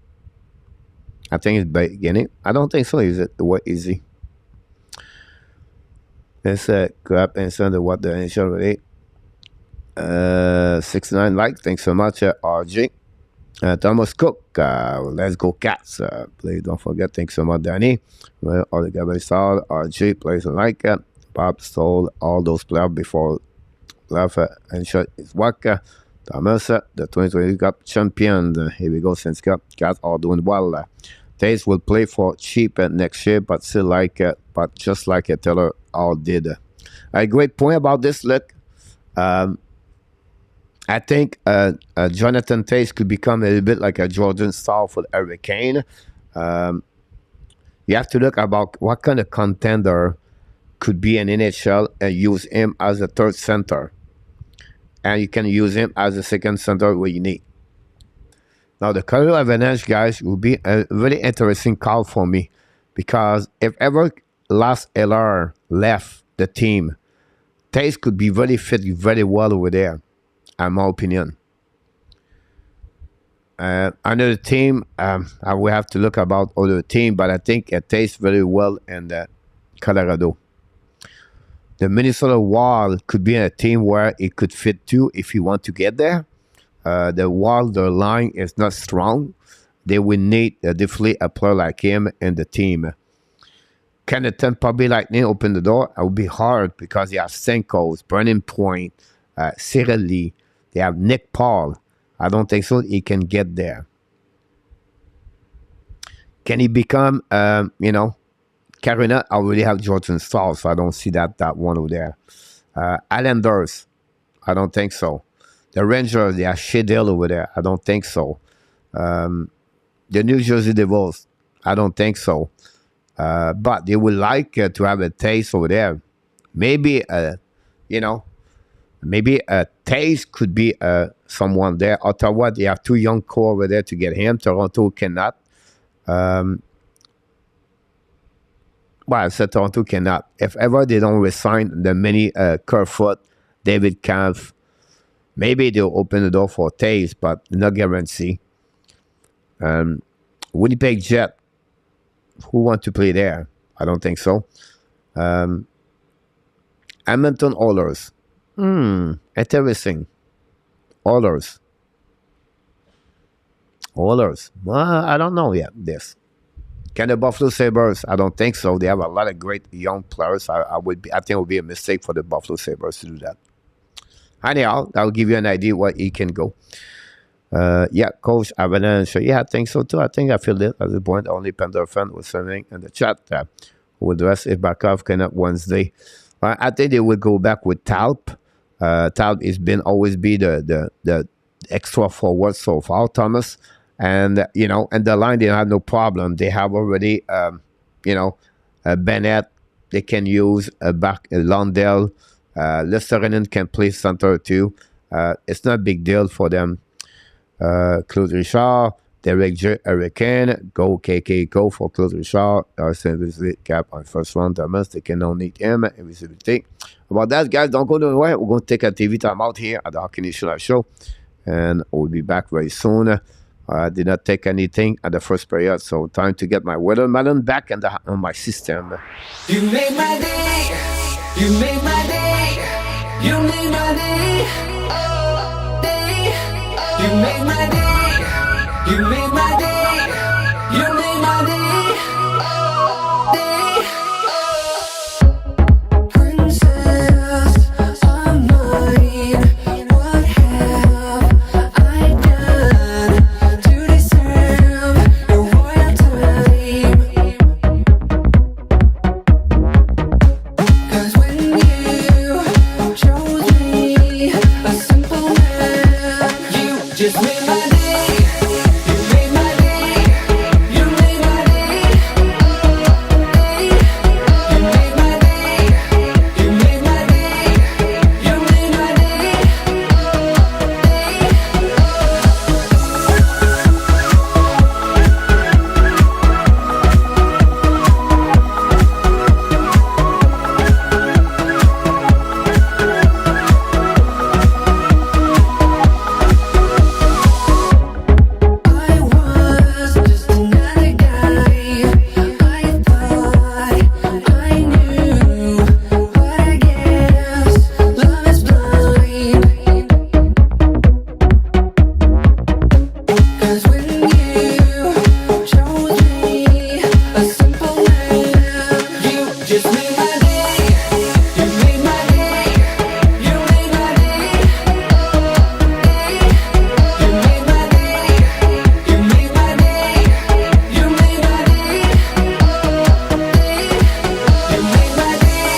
I think it's beginning. I don't think so. Is it? What is he? Let's grab and send what the initial rate. 69 like. Thanks so much, RG. Thomas Cook. Let's go Cats. Please don't forget. Thanks so much, Danny. Well, all the Gabriel Star, RG plays like Bob stole all those players before left and shot his work. Thomas, the 2020 Cup champion. Here we go, since Cup. Cats are doing well. Tays will play for cheap next year, but still but just like Taylor all did. A great point about this. Look, I think Jonathan Tays could become a little bit like a Jordan Staal for the Hurricane. You have to look about what kind of contender could be an NHL and use him as a third center. And you can use him as a second center where you need. Now, the Colorado Avalanche, guys, will be a really interesting call for me. Because if ever Lars Eller left the team, Tays could be really fit very well over there, in my opinion. Another team, I will have to look about other team, but I think it tastes very well in Colorado. The Minnesota Wild could be in a team where it could fit too if you want to get there. The Wild, their line is not strong. They will need definitely a player like him in the team. Can the Tampa Bay Lightning open the door? It would be hard because they have Senkos, Brennan Point, Cyril Lee. They have Nick Paul. I don't think so. He can get there. Can he become, Carolina already have Jordan Staal, so I don't see that one over there. Islanders, I don't think so. The Rangers, they have Shea Dale over there. I don't think so. The New Jersey Devils, I don't think so. But they would like to have a taste over there. Maybe, maybe a taste could be someone there. Ottawa, they have 2 young core over there to get him. Toronto cannot. Well, I said Toronto cannot. If ever they don't resign the many Kerfoot, David Kampf, maybe they'll open the door for Tays, but not guarantee. Winnipeg Jet, who want to play there? I don't think so. Edmonton Oilers, interesting. Oilers. Oilers. I don't know yet. This. Can the Buffalo Sabres? I don't think so. They have a lot of great young players. I think it would be a mistake for the Buffalo Sabres to do that. Anyhow, that'll give you an idea where he can go. Yeah, Coach Avalanche. Yeah, I think so too. I think I feel it at the point. Only Panther fan was saying in the chat. Who would dress if Barkov cannot Wednesday? I think they would go back with Talp. Talp has been always be the extra forward so far, Thomas. And and the line they have no problem. They have already Bennett. They can use back Lundell. Lesterinen can play center too. It's not a big deal for them. Claude Richard, Derek Hurricane, go KK, go for Claude Richard. Invisibility cap on first round. Thomas, they can only need him. Invisibility. About that, guys, don't go nowhere. We're going to take a TV time out here at the Hockey Nation Live Show. And we'll be back very soon. I did not take anything at the first period, so time to get my watermelon back on my system. You made my day. You made my day. You made my day. Oh, day. You made my day. You made my day. You made my day. Oh, day. Princess of mine, what have I done to deserve your royal time? 'Cause when you chose me, a simple man, you just made my day. You made my day. You made my day. Day. You made my day. You made my day. You made my day. I was just another guy. I thought I knew, but I guess love is blind. 'Cause when you chose me, a simple man, you just made my day. You made my day. You made my day. Day. You made my day. You made my day. You made my day. Day. You made my day.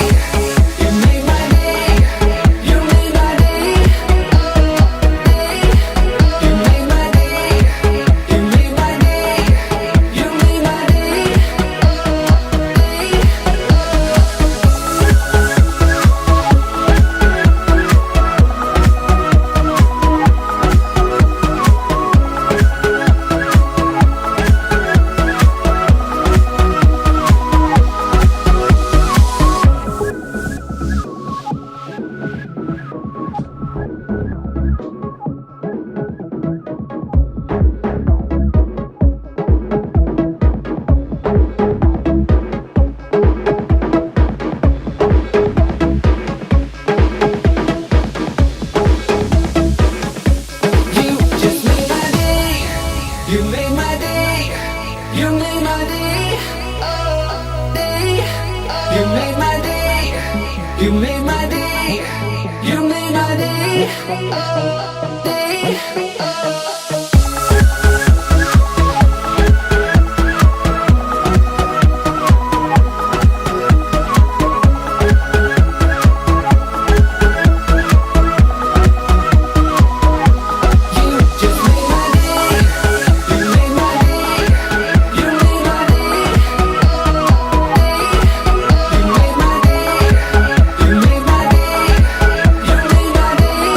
You made my day. You made my day. Day. You made my day. You made my day. You made my day. You just made my day. You made my day. You made my day. Oh, day. You made my day. You made my day. You made my day. Oh, day. You just made my day. You made my day. You made my day. You made my day. You made my day. You made my day.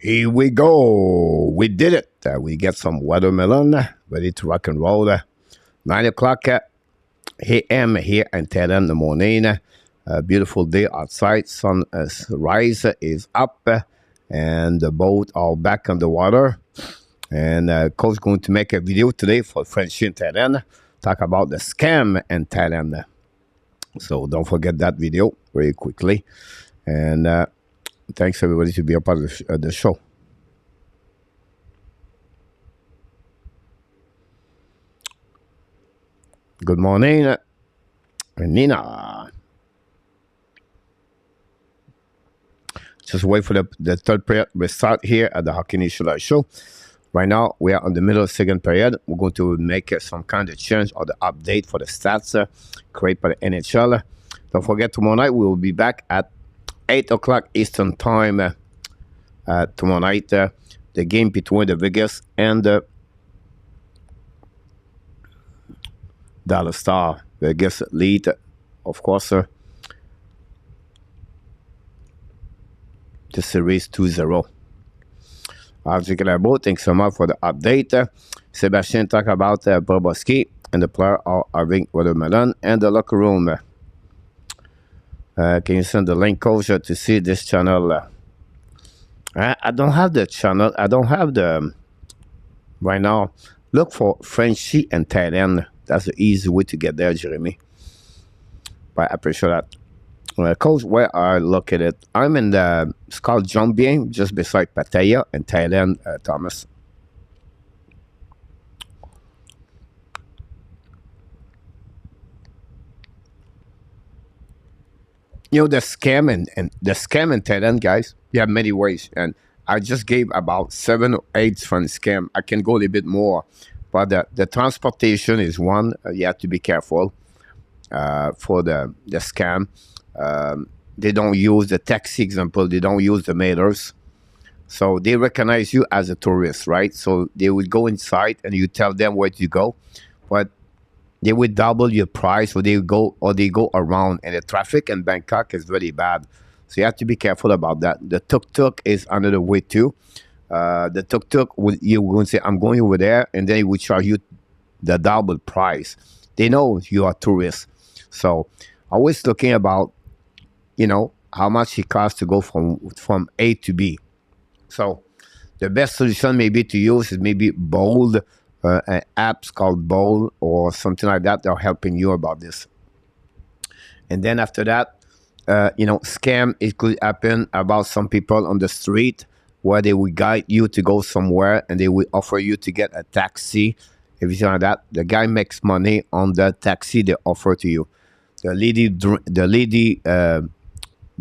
Here we go. We did it. We get some watermelon ready to rock and roll. 9 o'clock. a.m. here in Tehran in the morning. A beautiful day outside. Sun rise is up, and the boat are back on the water. And Coach going to make a video today for French in Tehran. Talk about the scam in Tehran. So don't forget that video very quickly. And thanks everybody to be a part of the show. Good morning, Nina. Just wait for the third period. We start here at the Hockey Nation Live Show. Right now, we are on the middle of the second period. We're going to make some kind of change or the update for the stats created by the NHL. Don't forget, tomorrow night, we will be back at 8 o'clock Eastern Time. Tomorrow night, the game between the Vegas and the Dallas Star. Vegas lead, of course, the series 2-0. Thanks so much for the update. Sebastian talk about Bobrovsky and the player are having watermelon and the locker room. Can you send the link, Coach, to see this channel? I don't have the channel. I don't have the right now. Look for Frenchy and Thailand. That's the easy way to get there, Jeremy. But I appreciate that. Coach, where I located? I'm in the Skull Jumbian, just beside Pattaya in Thailand, Thomas. You know the scam and the scam in Thailand, guys. You have many ways, and I just gave about 7 or 8 from the scam. I can go a little bit more, but the transportation is one. You have to be careful for the scam. They don't use the taxi example. They don't use the mailers. So they recognize you as a tourist, right? So they will go inside and you tell them where to go, but they will double your price, or they go around. And the traffic in Bangkok is very bad. So you have to be careful about that. The tuk-tuk is another way too. The tuk-tuk, you will say, I'm going over there, and then it will charge you the double price. They know you are tourists. So always looking about, you know, how much it costs to go from A to B. So the best solution maybe to use is maybe Bold, apps called Bold or something like that. They're helping you about this. And then after that, you know, scam, it could happen about some people on the street where they will guide you to go somewhere and they will offer you to get a taxi, everything like that. The guy makes money on the taxi they offer to you. The lady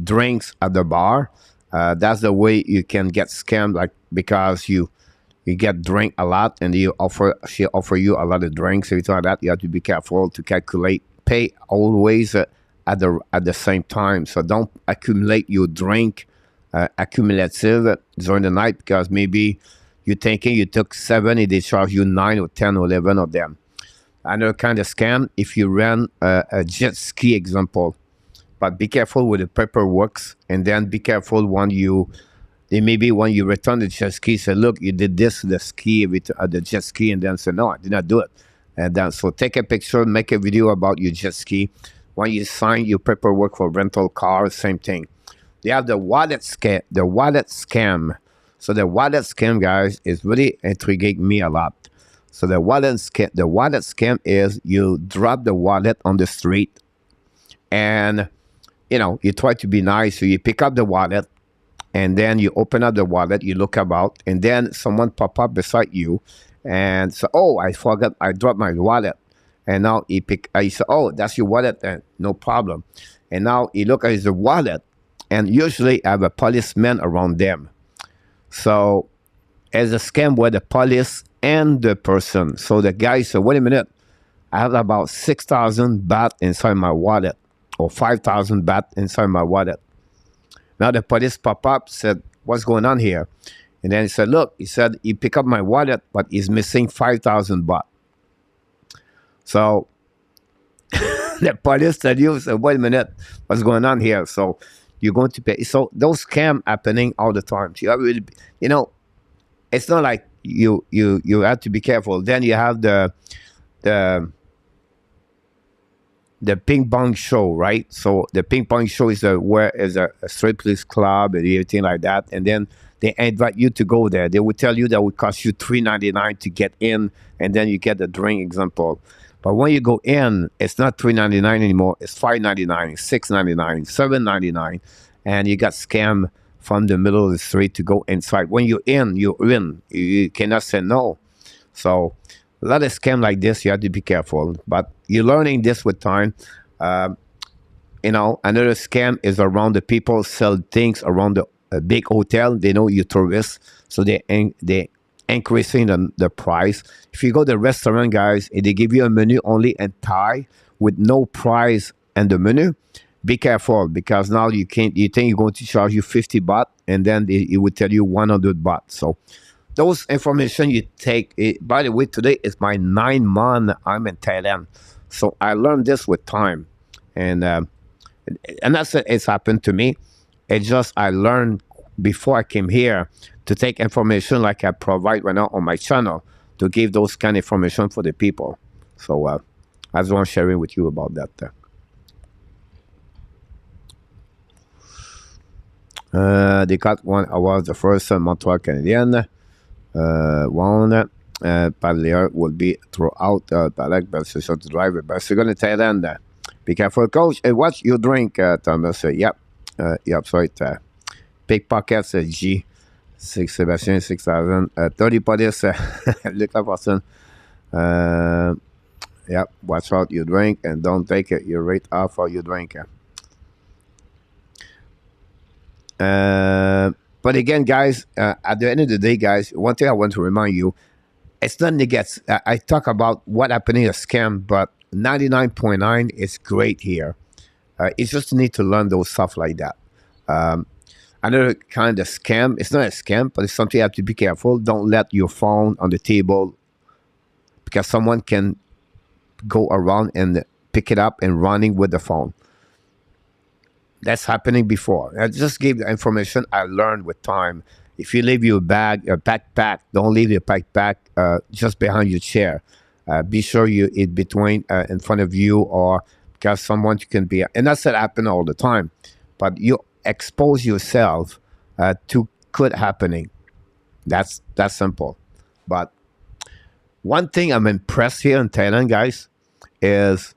drinks at the bar. That's the way you can get scammed, like, because you get drink a lot and she offer you a lot of drinks, everything like that. You have to be careful to calculate, pay always at the same time. So don't accumulate your drink accumulative during the night, because maybe you're thinking you took 7 and they charge you 9 or 10 or 11 of them. Another kind of scam, if you run a jet ski example, but be careful with the paperwork, and then be careful when you return the jet ski, say, look, you did this, the ski, the jet ski, and then say, no, I did not do it. And then, so take a picture, make a video about your jet ski. When you sign your paperwork for rental car, same thing. They have the wallet scam. So the wallet scam, guys, is really intriguing me a lot. So the wallet scam is you drop the wallet on the street, and you know, you try to be nice. So you pick up the wallet, and then you open up the wallet, you look about, and then someone pop up beside you and say, oh, I forgot, I dropped my wallet. And now he say, oh, that's your wallet, then no problem. And now he look at his wallet, and usually have a policeman around them. So as a scam where the police and the person, so the guy said, wait a minute, I have about 6,000 baht inside my wallet, or 5,000 baht inside my wallet. Now the police pop up, said, what's going on here? And then he said, look, he picked up my wallet, but he's missing 5,000 baht. So the police tell you, so wait a minute, what's going on here? So you're going to pay. So those scams happening all the time. So you know, it's not like you have to be careful. Then you have the the ping pong show, right? So the ping pong show is a strip club and everything like that, and then they invite you to go there. They would tell you that would cost you $3.99 to get in, and then you get the drink example. But when you go in, it's not $3.99 anymore. It's $5.99, $6.99, $7.99, and you got scammed from the middle of the street to go inside. When you're in, you're in. You cannot say no. So a lot of scam like this, you have to be careful. But you're learning this with time. Another scam is around the people sell things around a big hotel. They know you're tourists, so they increasing the price. If you go to the restaurant, guys, and they give you a menu only in Thai with no price in the menu, be careful, because now you think you're going to charge you 50 baht, and then it would tell you 100 baht. So those information you take. By the way, today is my 9 month I'm in Thailand, so I learned this with time, and that's it's happened to me. It's just I learned before I came here to take information like I provide right now on my channel to give those kind of information for the people. So I just want to share with you about that. They got one award, the first Montreal Canadian. One Padlier will be throughout Balak Belgium to drive it. But you're going to Thailand. Be careful, coach. Hey, what you drink, Thomas? Yep, sorry. Pickpockets, G. 6 Sebastian, 6,000. 30 police, look up person. Yep, watch out you drink and don't take it. Your rate off or you drink. But again, guys, at the end of the day, guys, one thing I want to remind you, it's not negative. I talk about what happening a scam, but 99.9 is great here. It's just need to learn those stuff like that. Another kind of scam, it's not a scam, but it's something you have to be careful. Don't let your phone on the table, because someone can go around and pick it up and running with the phone. That's happening before. I just gave the information I learned with time. If you leave your backpack, don't leave your backpack just behind your chair. Be sure it's between, in front of you, or because someone can be, and that's what happen all the time. But you expose yourself to could happening. That's simple. But one thing I'm impressed here in Thailand, guys, is,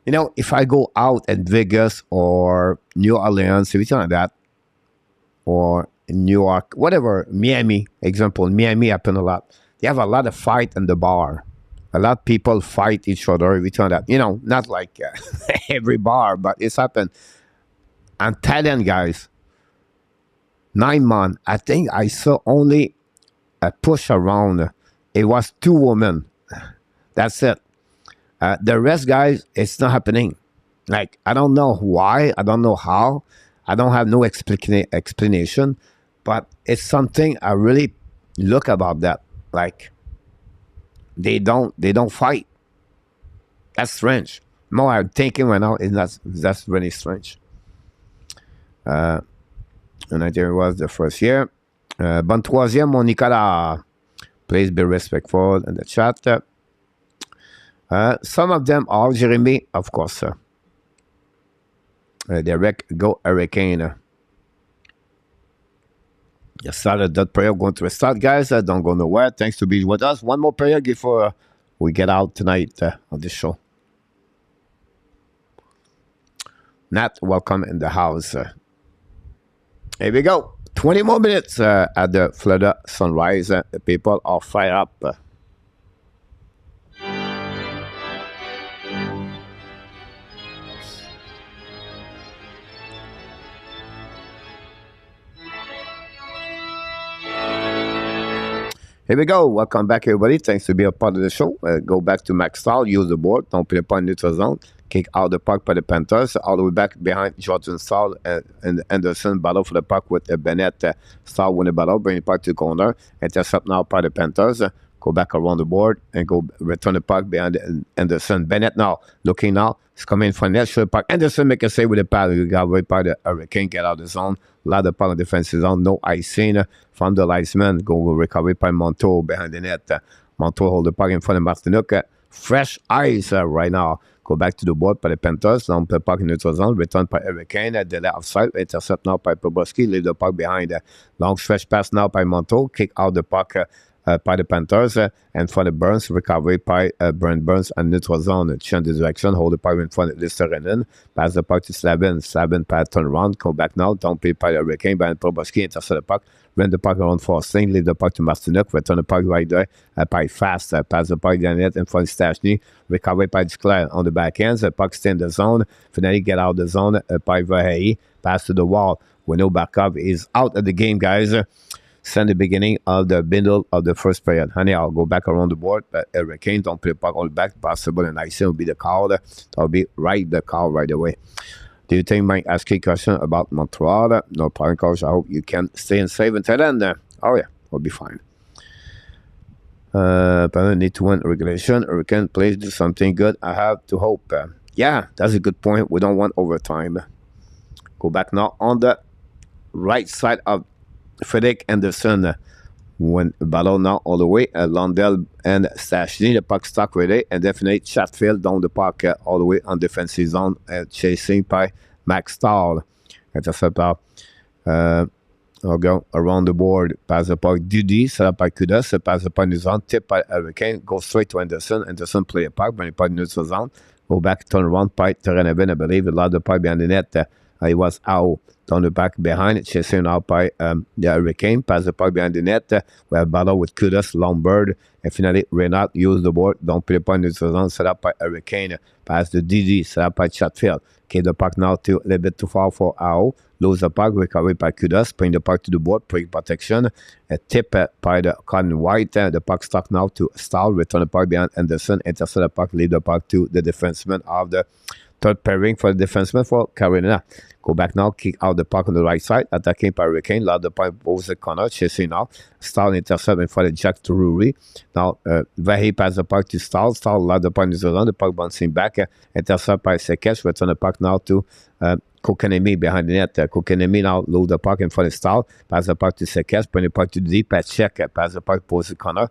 if I go out in Vegas or New Orleans, everything like that, or in New York, whatever, Miami, example, Miami happen a lot. They have a lot of fight in the bar. A lot of people fight each other, everything like that. Not like every bar, but it's happened. And Thailand, guys, 9 months, I think I saw only a push around. It was 2 women. That's it. The rest, guys, it's not happening. Like, I don't know why. I don't know how. I don't have no explanation. But it's something I really look about that. Like, they don't fight. That's strange. More I'm thinking right now, that's really strange. And I think it was the first year. Bon troisième, mon Nicolas. Please be respectful in the chat. Some of them are Jeremy, of course. Go Hurricane. You started that prayer going to start, guys. Don't go nowhere. Thanks to be with us. One more prayer before we get out tonight on this show. Nat, welcome in the house. Here we go. 20 more minutes at the Florida sunrise. The people are fired up. Here we go. Welcome back, everybody. Thanks to be a part of the show. Go back to max style. Use the board. Don't play upon neutral zone. Kick out the puck by the Panthers. All the way back behind Jordan Stahl and Anderson. Battle for the puck with Bennett. Stahl win the battle. Bring the puck to the corner. Intercept now by the Panthers. Go back around the board and go return the puck behind Anderson. Bennett now. Looking now. It's coming from the shoot puck. Anderson make a save with the pad. You got right by the Hurricane. Get out of the zone. A lot of puck on the defensive zone. No icing from the linesman. Go recovery by Montour behind the net. Montour hold the puck in front of Martinook. fresh ice right now. Go back to the board par les Panthers. Là, on peut pas neutral zone. Return par Hurricane. Delay offside. Intercept now by Proboski. Leave the puck behind. Long stretch pass now by Monto. Kick out the puck by the Panthers. And for the Burns, recovery by Brent Burns and neutral zone. Change the direction. Hold the puck in front of Listerinen. Pass the puck to Slavin. Slavin pass turn around. Go back now. Don't play by the Hurricane. By Proboski. Intercept the puck. Run the puck around Forsling. Leave the puck to Mastinuk. Return the puck right there. By fast. Pass the puck down net in front of Stachny. Recovery by Duclair on the back end. The puck stay in the zone. Finally get out of the zone by Verhey. Pass to the wall. We know Barkov is out of the game, guys. Send the beginning of the middle of the first period. Honey, I'll go back around the board. Hurricane, don't play the puck on the back. Possible and I will be the call. That'll be the call right away. Do you think Mike asked a question about Montreal? No problem, coach. I hope you can stay and safe until then. Oh, yeah, we'll be fine. But need to win regulation. Hurricane, please do something good. I have to hope. Yeah, that's a good point. We don't want overtime. Go back now on the right side of Frederick Anderson. When battle now all the way. Lundell and Stachny, the puck stuck ready. And definitely Chatfield down the puck all the way on defensive zone. Chasing by Max Stahl. Intercept par I'll go around the board. Pass the puck Dudy, set up by Kudas. Pass the puck in the zone. Tip by Hurricane. Go straight to Anderson. Anderson play the puck. Bring the puck in the zone. Go back, turn around. By Terranevin, I believe. A lot of the puck behind the net. He was out down the back behind. Chasing out by the Hurricane. Pass the puck behind the net. We have battle with Kudas, Lombard. And finally, Renault use the board. Don't play the puck in the zone. Set up by Hurricane. Pass the DD. Set up by Chatfield. Keep the puck now to a little bit too far for Ao. Lose the puck, recovery by Kudas, bring the puck to the board, break protection, a tip by the Colin White, the puck stuck now to Stahl, return the puck behind Anderson, intercept the puck, leave the puck to the defenseman of the third pairing for the defenseman for Carolina. Go back now, kick out the puck on the right side, attacking by Hurricane, loud the puck over the corner, chasing now, Stahl intercept in front of Jack Drury. Now, Vahe pass the puck to Stahl, loud the puck in the zone, the puck bouncing back, intercept by Sekesh, return the puck now to Kokanemi behind the net. Kokanemi now load the puck in front of Stahl. Pass the puck to Sekesh. Bring the puck to the deep. Check. Pass the puck pose the corner.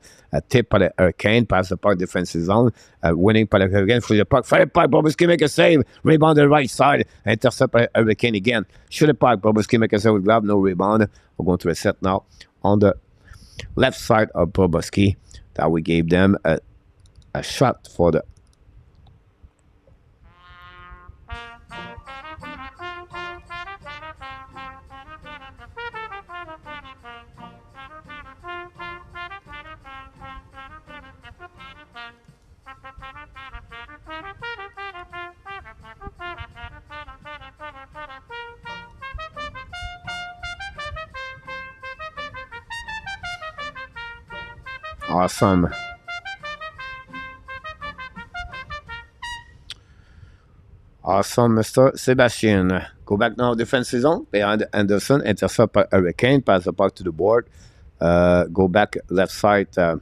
Tip by the Hurricane. Pass the puck defensive zone. Winning by the Hurricane. Free the puck. Fire the puck. Bobuski make a save. Rebound the right side. Intercept by Hurricane again. Shoot the puck. Bobuski make a save with glove. No rebound. We're going to reset now on the left side of Bobuski. That we gave them a shot for the awesome. Awesome, Mr. Sebastian. Go back now, defensive zone. Behind Anderson. Intercept by Hurricane. Pass the puck to the board. Go back left side to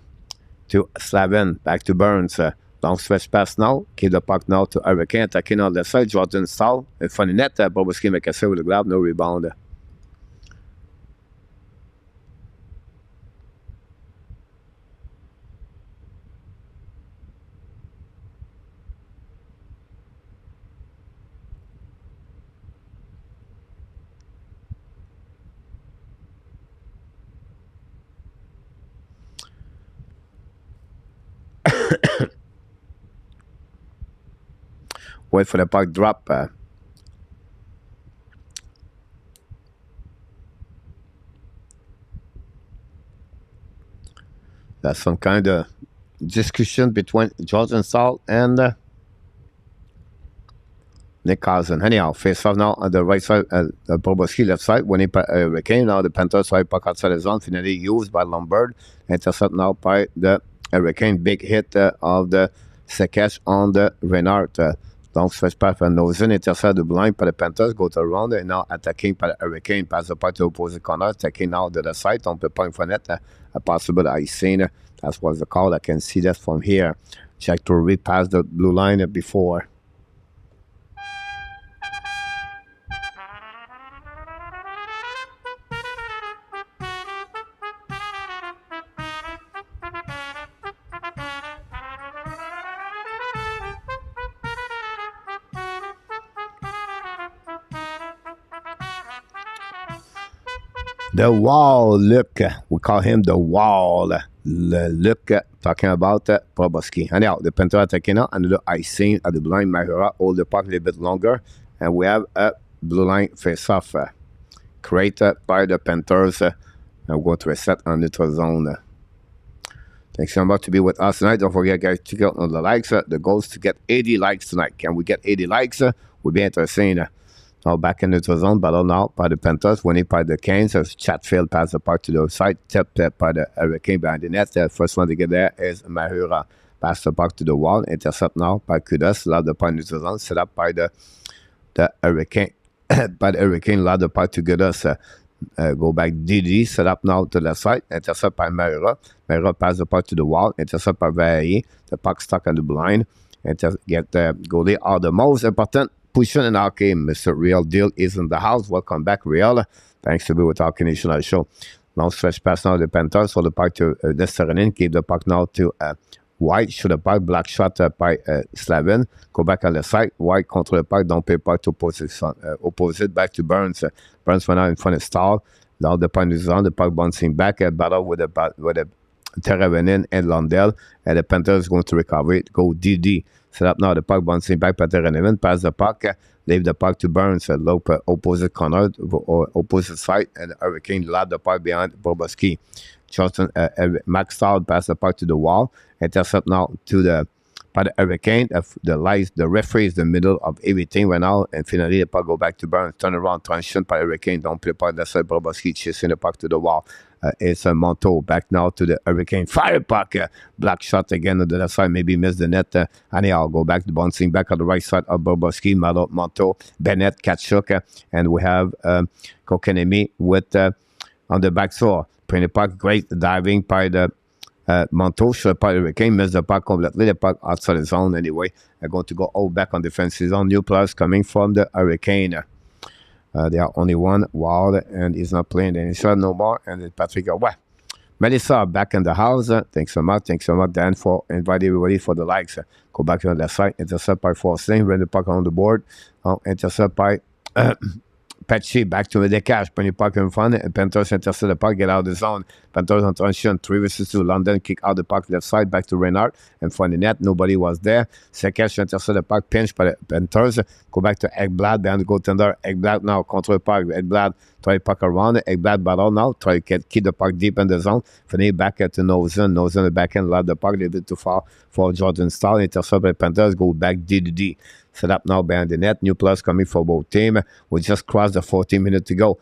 Slavin. Back to Burns. Long stretch pass now. Keep the puck now to Hurricane. Attacking on left side. Jordan Stahl. In front of net. Bobuski make a save with the glove. No rebound. Wait for the puck drop. That's some kind of discussion between Jordan Stahl and Nick Carlson. Anyhow, face off now on the right side, Bobuski left side, winning by Hurricane. Now the Panthers side puck outside the zone, finally used by Lombard. Intercept now by the Hurricane. Big hit of the Sekesh on the Renard. Long stretch pass for Nozen. Intercept the blind by the Panthers. Go to around and now attacking by the Hurricane. Pass the puck to opposite corner. Attacking now to the side. On the point for net. A possible icing. That was the call. I can see that from here. Check to repass the blue line before. The Wall, Luc. We call him the Wall. Luc talking about Proboski. Anyhow, the Panther attacking now, and the icing at the blue line. Mahura hold the puck a little bit longer, and we have a blue line face-off created by the Panthers. And we're going to reset on neutral zone. Thanks so much to be with us tonight. Don't forget, guys, to get on the likes. The goal is to get 80 likes tonight. Can we get 80 likes? We'll be interesting. Now back in the zone, battle now by the Panthers, winning by the Canes. Chatfield passed the puck to the side, tipped by the Hurricane behind the net. The first one to get there is Mahura. Pass the puck to the wall, intercept now by Kudos, allowed the puck in the zone, set up by the Hurricane. By the Hurricane, allowed the puck to Kudos. Go back DD, set up now to the side, intercept by Mahura. Mahura pass the puck to the wall, intercept by Verrier. The puck stuck on the blind. Get the goalie out. The most important position in our game. Mr. Real Deal is in the house. Welcome back, Real. Thanks to be with our Canadian show. Long stretch pass now the Panthers. So the puck to Desterenin. Keep the puck now to White. Shoot the puck. Black shot by Slavin. Go back on the side. White control the puck. Don't pay puck to opposite. Back to Burns. Burns went out in front of Stahl. Now the puck is on. The puck bouncing back. Battle with the Teravainen and Lundell. And the Panthers going to recover it. Go DD. Set up now the puck bouncing back by Teravainen. Pass the puck. Leave the puck to Burns. Low opposite corner or opposite side. And the Hurricane load the puck behind Boboski. Justin Max Stahl pass the puck to the wall. Intercept now to the by the Hurricane. The referee is the middle of everything right now. And finally, the puck go back to Burns. Turn around, transition by Hurricane. Don't play puck. That's why Boboski chasing the puck to the wall. It's a Monteau back now to the Hurricane. Fire puck. Black shot again on the left side. Maybe miss the net. Anyhow, go back to bouncing back on the right side of Boboski. Monteau, Bennett, Katchuk. And we have Kokanemi with on the back door. Playing the puck. Great diving by the Monteau. Shot by the Hurricane. Missed the puck completely. The puck outside the zone anyway. They're going to go all back on defensive zone. New players coming from the Hurricane. They are only one wild, and he's not playing any shot no more. And Patrick, well, Melissa back in the house. Thanks so much, Dan, for inviting everybody for the likes. Go back on that side. Intercept by Forsling. Run the puck on the board. Intercept by Patchy back to the cash. Put the puck in front. And Panthers intercept the puck. Get out of the zone. Panthers on transition. 3 versus 2. London kick out the puck left side. Back to Reinhardt. And front the net. Nobody was there. Sekash intercept the puck. Pinch by the Panthers. Go back to Ekblad behind the goaltender. Ekblad now control the puck. Ekblad try to puck around. Ekblad battle now. Try to keep the puck deep in the zone. Finally back to Nozen. Nozen the back end. Allowed the puck a little bit too far for Jordan Stahl. Intercept by the Panthers. Go back D. Set up now behind the net. New plus coming for both teams. We just crossed the 14 minutes to go.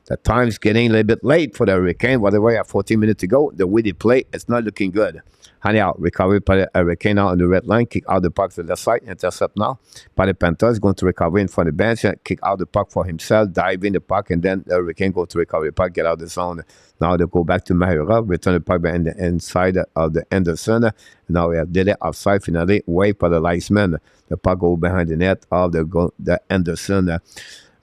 The time's getting a little bit late for the Hurricane. Whatever, you have 14 minutes to go. The way they play, it's not looking good. Anyhow, recovery by the Hurricane now on the red line. Kick out the puck to the left side. Intercept now by the Panthers. Going to recover in front of the bench. Kick out the puck for himself. Dive in the puck. And then the Hurricane go to recover the puck. Get out of the zone. Now they go back to Mahura. Return the puck behind the inside of the Anderson. Now we have did it outside. Finally, wait for the linesman. The puck go behind the net of the Anderson.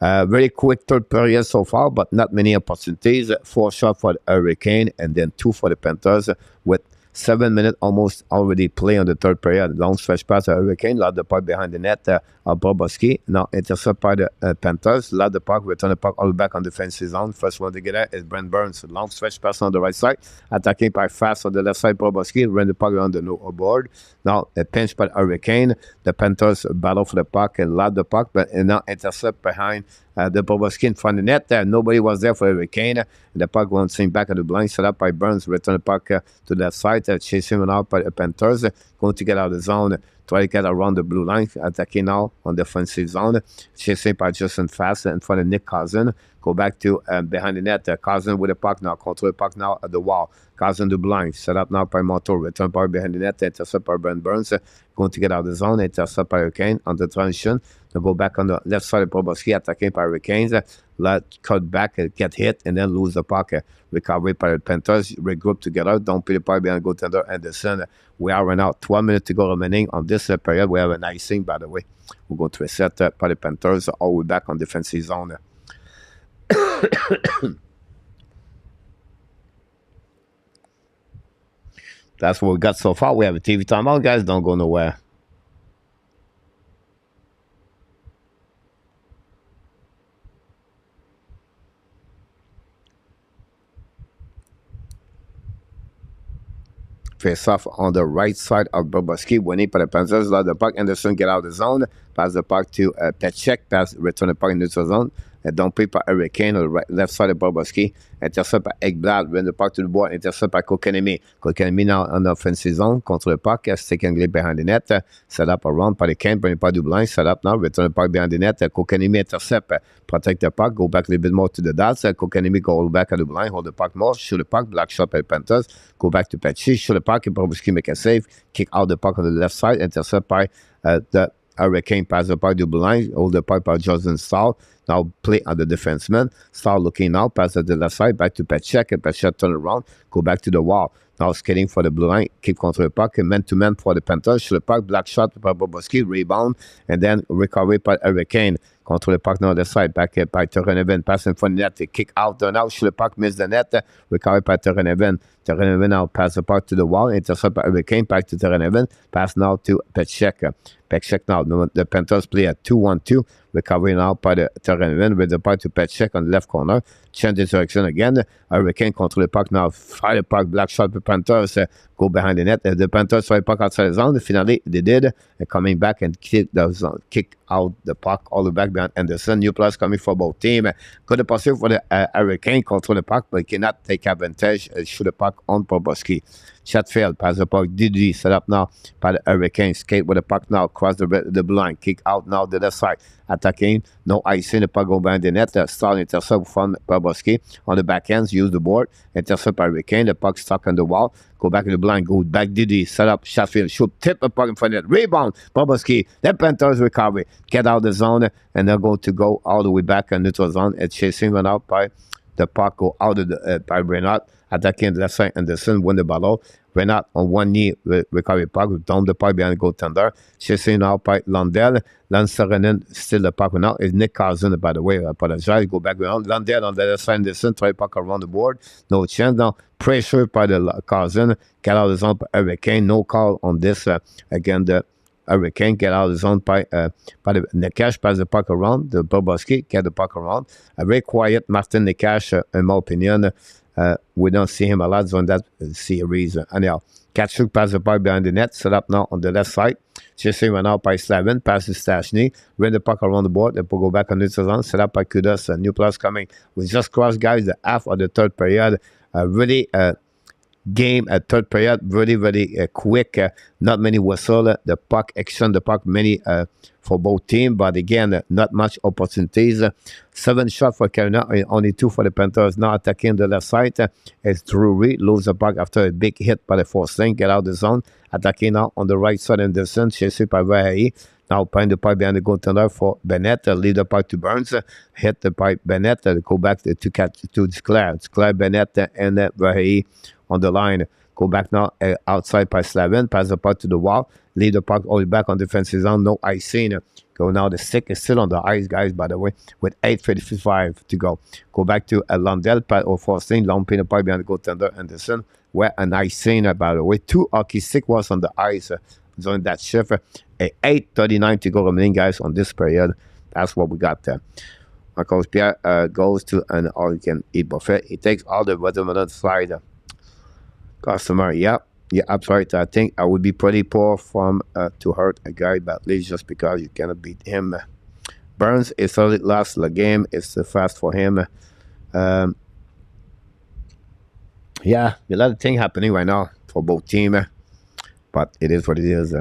Very quick third period so far, but not many opportunities. 4 shots for the Hurricane and then 2 for the Panthers with 7 minutes almost already play on the third period. Long stretch pass to Hurricane, load the puck behind the net of Boboski. Now intercept by the Panthers, load the puck, return the puck all back on defensive zone. First one to get there is Brent Burns. Long stretch pass on the right side, attacking by fast on the left side. Boboski run the puck on the no board. Now a pinch by the Hurricane. The Panthers battle for the puck and load the puck, but now intercept behind the Boboski in front of the net there. Nobody was there for Hurricane. And the puck went back at the blind, set up by Burns, return the puck to the side, chasing him out by the Panthers, going to get out of the zone, try to get around the blue line, attacking now on the offensive zone, chasing by Justin Fast in front of Nick Cousin. Go back to behind the net. Cousin with the puck now, control the puck now at the wall. Cousin the blind, set up now by Monteau, return power behind the net, intercept by Brent Burns, going to get out of the zone, intercept by Hurricane on the transition. To go back on the left side of Boboski, attacking by Hurricanes, let cut back, get hit, and then lose the puck. Recovery by the Panthers, regroup together, don't put the puck behind goaltender Anderson. We are right now 12 minutes to go remaining on this period. We have an icing, by the way. We're going to reset by the Panthers, all the way back on defensive zone. That's what we got so far. We have a TV timeout, guys. Don't go nowhere. face off on the right side of Bobrovsky, winning for the Panthers. Lost the puck. Anderson get out of the zone. Pass the puck to Petchek. Return the puck in neutral zone. Don't play by Hurricane on the left side of Bobrovsky. Intercept par Ekblad. Win the puck to the board. Intercept par Kotkaniemi. Kotkaniemi now on the offensive zone. Contre le puck. Stick and glide behind the net. Set up around par the Kane. Bring pas Dublin. Set up now. Return the puck behind the net. Kotkaniemi intercept. Protect the puck. Go back a little bit more to the dots. Kotkaniemi go back at Dublin. Hold the puck more. Shoot the puck. Black shot by the Panthers. Go back to Petchy. Shoot the puck. Bobrovsky make a save. Kick out the puck on the left side. Intercept by the Hurricane. Pass the puck to Dublin. Hold the puck by Justin Stahl. Now play on the defenseman. Start looking now. Pass at the left side. Back to Petchek. And Petchek turn around. Go back to the wall. Now skating for the blue line. Keep control the puck. Man-to-man for the Panthers. Shoot the puck. Black shot by Bobrovsky. Rebound. And then recovery by Hurricane. Control the puck now on the side. Back by Terreneven. Pass in front of the net. They kick out there now. Shoot the puck. Miss the net. Recovery by Terreneven. Terreneven now pass the puck to the wall. Intercept by Hurricane. Back to Terreneven. Pass now to Petchek. Petchek now. The Panthers play at 2-1-2. Recovery now by the Terreneven with the puck to Petchek on the left corner. Change the direction again. Hurricane control the puck now. Fire the puck. Black shot by Panthers. Go behind the net. The Panthers fire the puck outside the zone. Finally, they did. Coming back and kick out the puck all the way back behind Anderson. New plus coming for both teams. Good possible for the Hurricane control the puck, but cannot take advantage. Shoot the puck on Bobrovsky. Chatfield pass the puck. Didi set up now by the Hurricane. Skate with the puck now. Cross the blue line. Kick out now the left side. Attacking. No icing. The puck go behind the net. Start intercept from Bobrovsky. On the back ends. Use the board. Intercept by Hurricane. The puck stuck on the wall. Go back to the blind. Go back. Didi set up. Chatfield. Shoot. Tip the puck in front of it. Rebound. Bobrovsky. The Panthers recovery. Get out of the zone. And they're going to go all the way back in neutral zone. And chasing run out by the puck. Go out of the by Renat. Attacking the left side. Anderson win the battle. Renat on one knee. Recovery puck. Down the puck behind the goaltender. Chasing out by Landel. Lancerenen still the puck now. Is Nick Carson, by the way. I apologize. Go back around. Landel on the left side. Anderson. Try puck around the board. No chance now. Pressure by the Carson. Get out of the zone by Hurricane. No call on this. Again, the Hurricane get out of the zone by the Nekash, pass the puck around. The Bobrovsky get the puck around. A very quiet Martin Nekash, in my opinion. We don't see him a lot on that series. Anyhow, Katchuk pass the puck behind the net. Set up now on the left side. Chasing run out by Slavin. Passes Stashny. Win the puck around the board. They go back on the zone. Set up by Kudos. New plus coming. We just crossed, guys, the half of the third period. Really game at third period. Very quick. Not many whistle. The puck exchange the puck many for both teams, but again, not much opportunities. 7 shots for Carolina, only 2 for the Panthers. Now attacking the left side. It's Drury lose the puck after a big hit by the force lane. Get out of the zone. Attacking now on the right side. Anderson chased by Vahayi. Now playing the pipe behind the goaltender for Bennett. Lead the pipe to Burns. Hit the pipe Bennett. Go back to Claire. It's Claire, Bennett, and Vahayi on the line. Go back now outside by Slavin. Pass the puck to the wall. Lead the puck all the way back on defensive zone. No icing. Go now. The stick is still on the ice, guys, by the way, with 8:55 to go. Go back to Landel or Forsting. Long pin the pipe behind the goaltender Anderson. Where an icing, by the way. 2 hockey stick was on the ice during that shift. 8:39 to go remaining, guys, on this period. That's what we got there. Marcos Pierre goes to an all-you-can-eat buffet. He takes all the watermelon slide. Customer, yeah, I'm sorry. I think I would be pretty poor from to hurt a guy badly just because you cannot beat him. Burns is solid last the game. It's fast for him. Yeah, a lot of things happening right now for both teams, but it is what it is.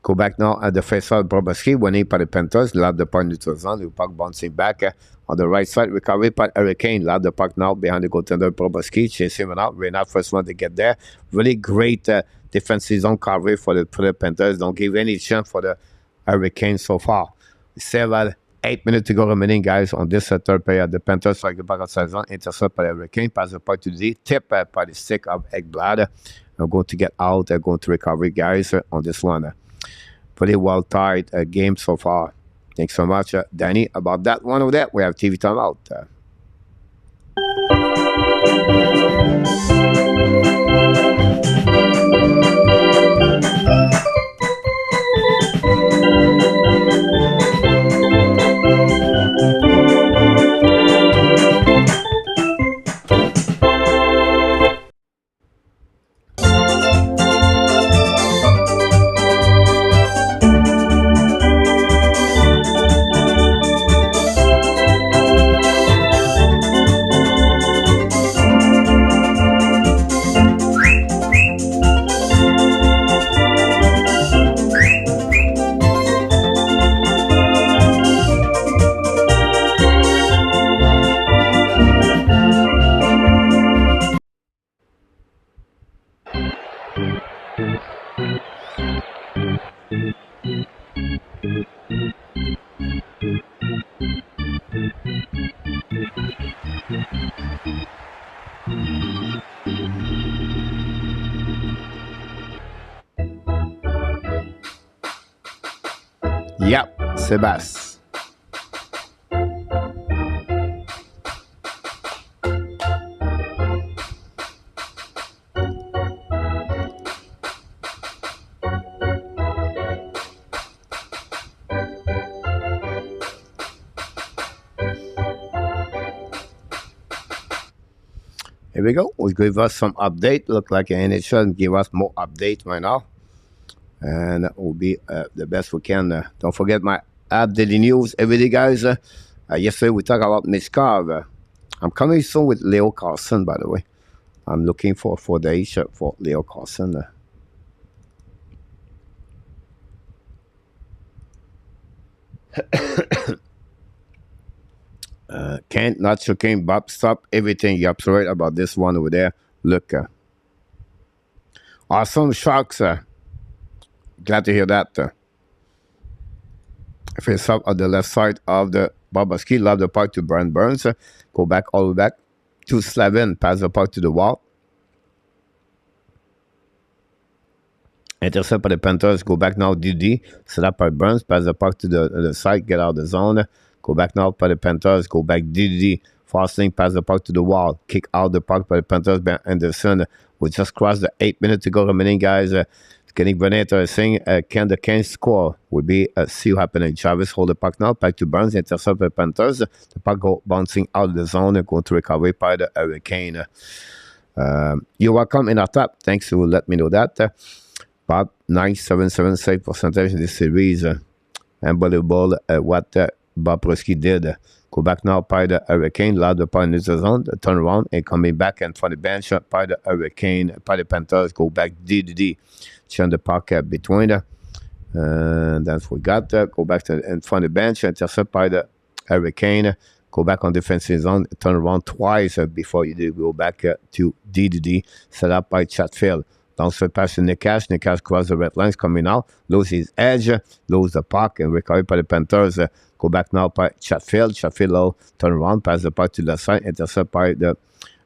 Go back now at the face of Bobrovsky, winning by the Panthers. Loud the puck neutral zone. The puck bouncing back on the right side. Recovery by Hurricane. Loud the puck now behind the goaltender Bobrovsky. Chasing him out. Renat first one to get there. Really great defensive zone coverage for the Panthers. Don't give any chance for the Hurricane so far. 8 minutes to go remaining, guys, on this third period. The Panthers strike the back outside zone. Intercept by the Hurricane. Pass the puck to the tip by the stick of Ekblad. They're going to get out. They're going to recover, guys, on this one. Pretty well tied game so far. Thanks so much, Danny. About that one over there, we have TV time out. Sébastien. Here we go. We'll give us some update. Look like NHL give us more update right now. And that will be the best we can. Don't forget my app daily news every day, guys. Yesterday we talked about Miskov. I'm coming soon with Leo Carlson, by the way. I'm looking for 4 days for Leo Carlson. Can't, not choking, Bob, stop everything. You're absolutely right about this one over there. Look. Awesome shocks. Glad to hear that. Face up on the left side of the Bobaski. Love the puck to Brian Burns. Go back all the way back to Slavin. Pass the puck to the wall. Intercept by the Panthers. Go back now, DD. Set up by Burns. Pass the puck to the side. Get out of the zone. Go back now by the Panthers. Go back DD. Fasting. Pass the puck to the wall. Kick out the puck by the Panthers. Ben Anderson. We just crossed the 8 minutes to go remaining, guys. Getting Grenierer is saying, can the Kings score? Would be see what happening. Travis hold the puck now. Back to Burns. Intercept by the Panthers. The puck go bouncing out of the zone and going to recovery by the Hurricane. You're welcome in our top. Thanks for letting me know that. Bob, 977 save percentage in this series. Unbelievable what Bob Prosky did. Go back now by the Hurricane. Loud the puck in the zone. Turn around and coming back and from the bench by the Hurricane. By the Panthers. Go back DDD. Turn the puck between. And that's what we got. Go back to in front of the bench. Intercept by the Hurricane. Go back on defensive zone. Turn around twice before you do go back to DDD. Set up by Chatfield. Downstairs pass to Nikash. Nikash cross the red lines coming out. Lose his edge. Lose the puck and recover by the Panthers. Go back now by Chatfield. Chatfield low. Turn around. Pass the puck to the side. Intercept by the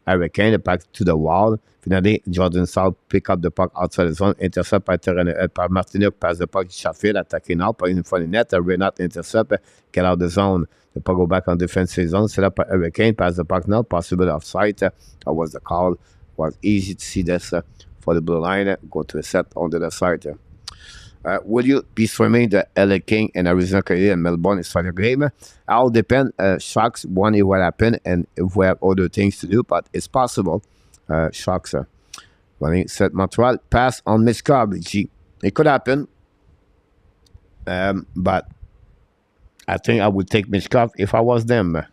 Hurricane. Back to the wall. Finally, Jordan South pick up the puck outside the zone. Intercept by Martiniuk. Pass the puck to Chatfield. Attacking now. Put in front of the net. Renat intercept. Get out the zone. The puck go back on defensive zone. Set up by Hurricane. Pass the puck now. Possible offside. That was the call. Was easy to see this. For the blue line, go to a set on the left side. Will you be swimming the LA King and Arizona Coyotes and Melbourne is for the game? All depend. Sharks, one is what happened, and if we have other things to do, but it's possible. Sharks, running set Montreal, pass on Miskov. It could happen, but I think I would take Miskov if I was them.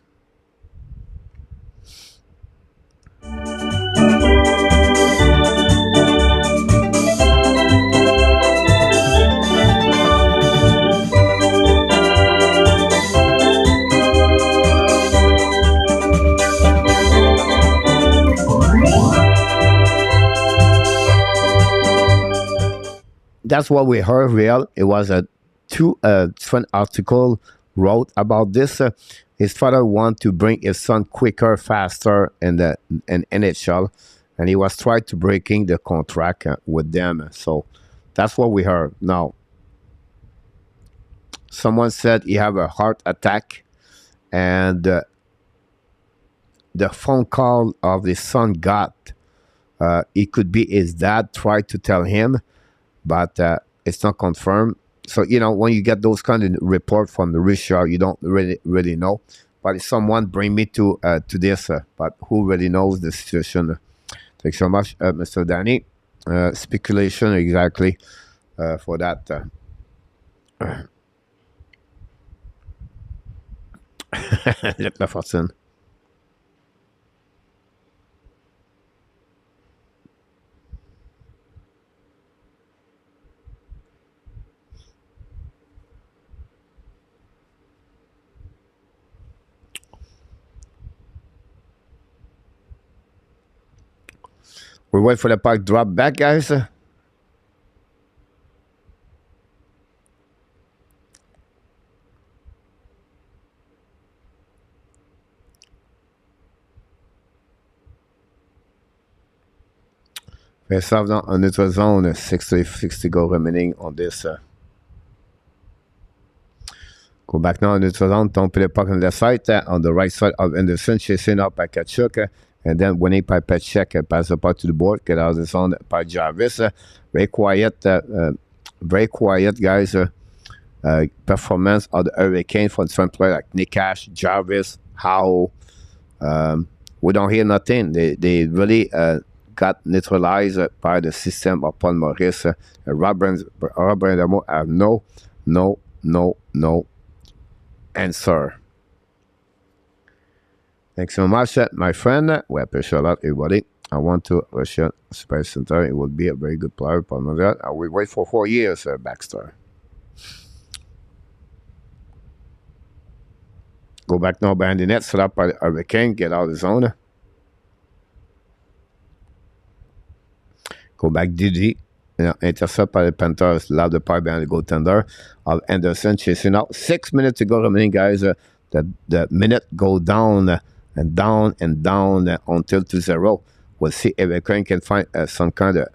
That's what we heard. Real. It was a different article wrote about this. His father wanted to bring his son quicker, faster in the NHL, and he was trying to breaking the contract with them. So that's what we heard. Now, someone said he have a heart attack, and the phone call of his son got. It could be his dad tried to tell him, but it's not confirmed. So, you know, when you get those kind of report from the Russia, you don't really know. But if someone bring me to this, but who really knows the situation? Thanks so much, Mr. Danny. Speculation exactly for that. Look, Lafortune. We wait for the puck drop back, guys. Face off dans un neutral zone. 60 goal remaining on this. Go back now in the zone. Don't play the puck on the left side. On the right side of Anderson, chasing up by Kachuk. And then winning by Petchek. Pass the puck to the board. Get out of the zone by Jarvis. Very quiet, guys. Performance of the Hurricane for the front player like Nikash, Jarvis, Howe. We don't hear nothing. They really got neutralized by the system of Paul Maurice. Robert Adamo have no answer. Thanks so much, my friend. We appreciate a lot, everybody. I want to Russian Space Center. It would be a very good player. I will wait for 4 years, Baxter. Go back now behind the net, set up by the Hurricane, get out of the zone. Go back DD. Intercept by the Panthers, loud the pipe behind the goaltender of Anderson, chasing out. 6 minutes to go remaining, guys. The minute go down and down and down until 2-0. We'll see if Hurricane can find some kind of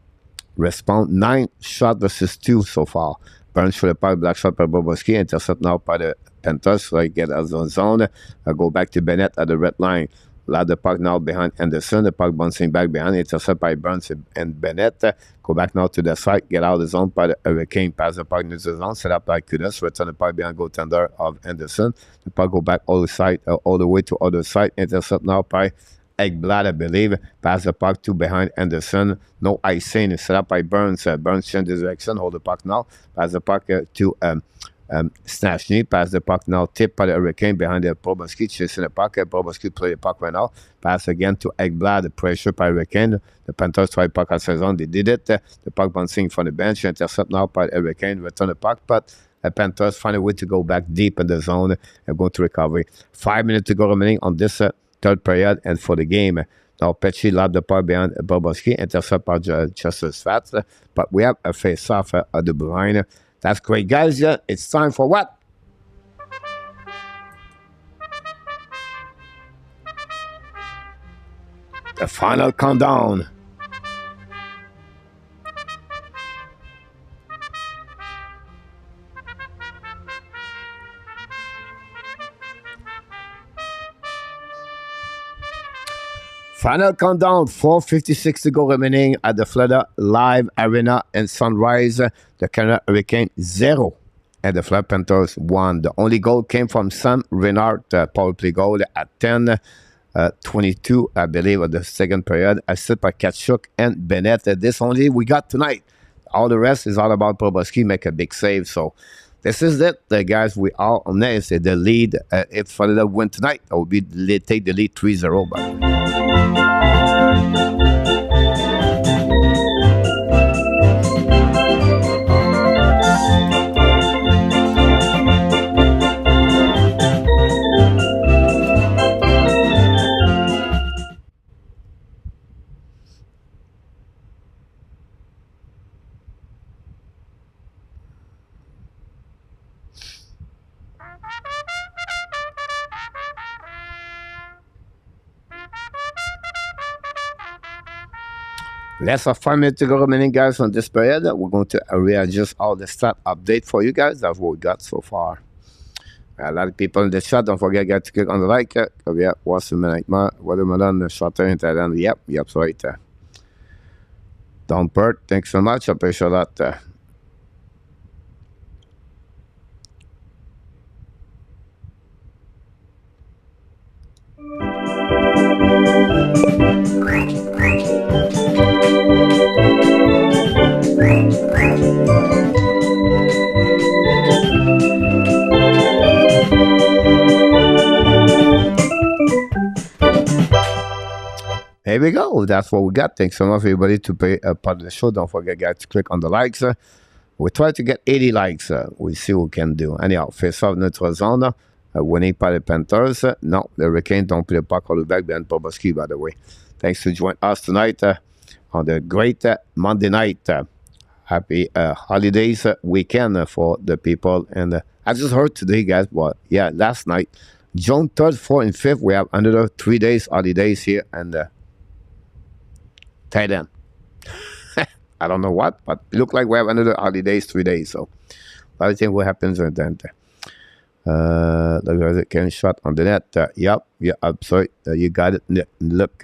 response. 9 shots versus 2 so far. Burns for the pipe, black shot by Bobrovsky, intercept now by the Panthers, so I get out of the zone. I go back to Bennett at the red line. Loud the puck now behind Anderson. The puck bouncing back behind. Intercept by Burns and Bennett. Go back now to the side. Get out of the zone by the Hurricane. Pass the puck into the zone. Set up by Kudos. Return the puck behind goaltender of Anderson. The puck go back all the way to other side. Intercept now by Ekblad, I believe. Pass the puck to behind Anderson. No icing. Set up by Burns. Burns changes direction. Hold the puck now. Pass the puck to Stastny. Pass the puck now. Tip by the Hurricane behind the Bobrovsky. Chasing the puck. Bobrovsky play the puck right now. Pass again to Ekblad. Pressure by Hurricane. The Panthers try puck at saison. They did it. The puck bouncing from the bench. Intercept now by the Hurricane. Return the puck. But the Panthers find a way to go back deep in the zone and go to recovery. 5 minutes to go remaining on this third period and for the game. Now Pesci lobbed the puck behind Bobrovsky. Intercept by Chester Svats. But we have a face-off at the line. That's great, guys. It's time for what? The final countdown. Final countdown, 4:56 to go remaining at the Florida Live Arena in Sunrise. The Canada Hurricane 0 and the Florida Panthers 1. The only goal came from Sam Reinhart, power play goal at 10:22, I believe, of the second period. Assisted by Kachuk and Bennett. This only we got tonight. All the rest is all about Bobrovsky make a big save. So this is it, guys. We are on this. The lead, if Florida win tonight, it will be take the lead 3-0. Less than 5 minutes to go remaining, guys, on this period. We're going to readjust all the stat update for you guys. That's what we got so far. A lot of people in the chat. Don't forget, guys, to click on the like. Yeah, what's the minute? Watermelon, shorter in Thailand. Yep, right. Don Bert, thanks so much. I appreciate that. Here we go. That's what we got. Thanks so much, everybody, to be a part of the show. Don't forget, guys, to click on the likes. We try to get 80 likes. We see what we can do. Anyhow, face off notre zone. Winning by the Panthers. No, the Hurricane don't play the puck all the way back behind Bobrovsky, by the way. Thanks to join us tonight on the great Monday night. Happy holidays weekend for the people. And I just heard today, guys, but yeah, last night, June 3rd, 4th, and 5th, we have another 3 days holidays here and Thailand. I don't know what, but it looks like we have another holidays, 3 days. So I think what happens at then. The Hurricane shot on the net. Yep, I'm sorry. You got it. Look.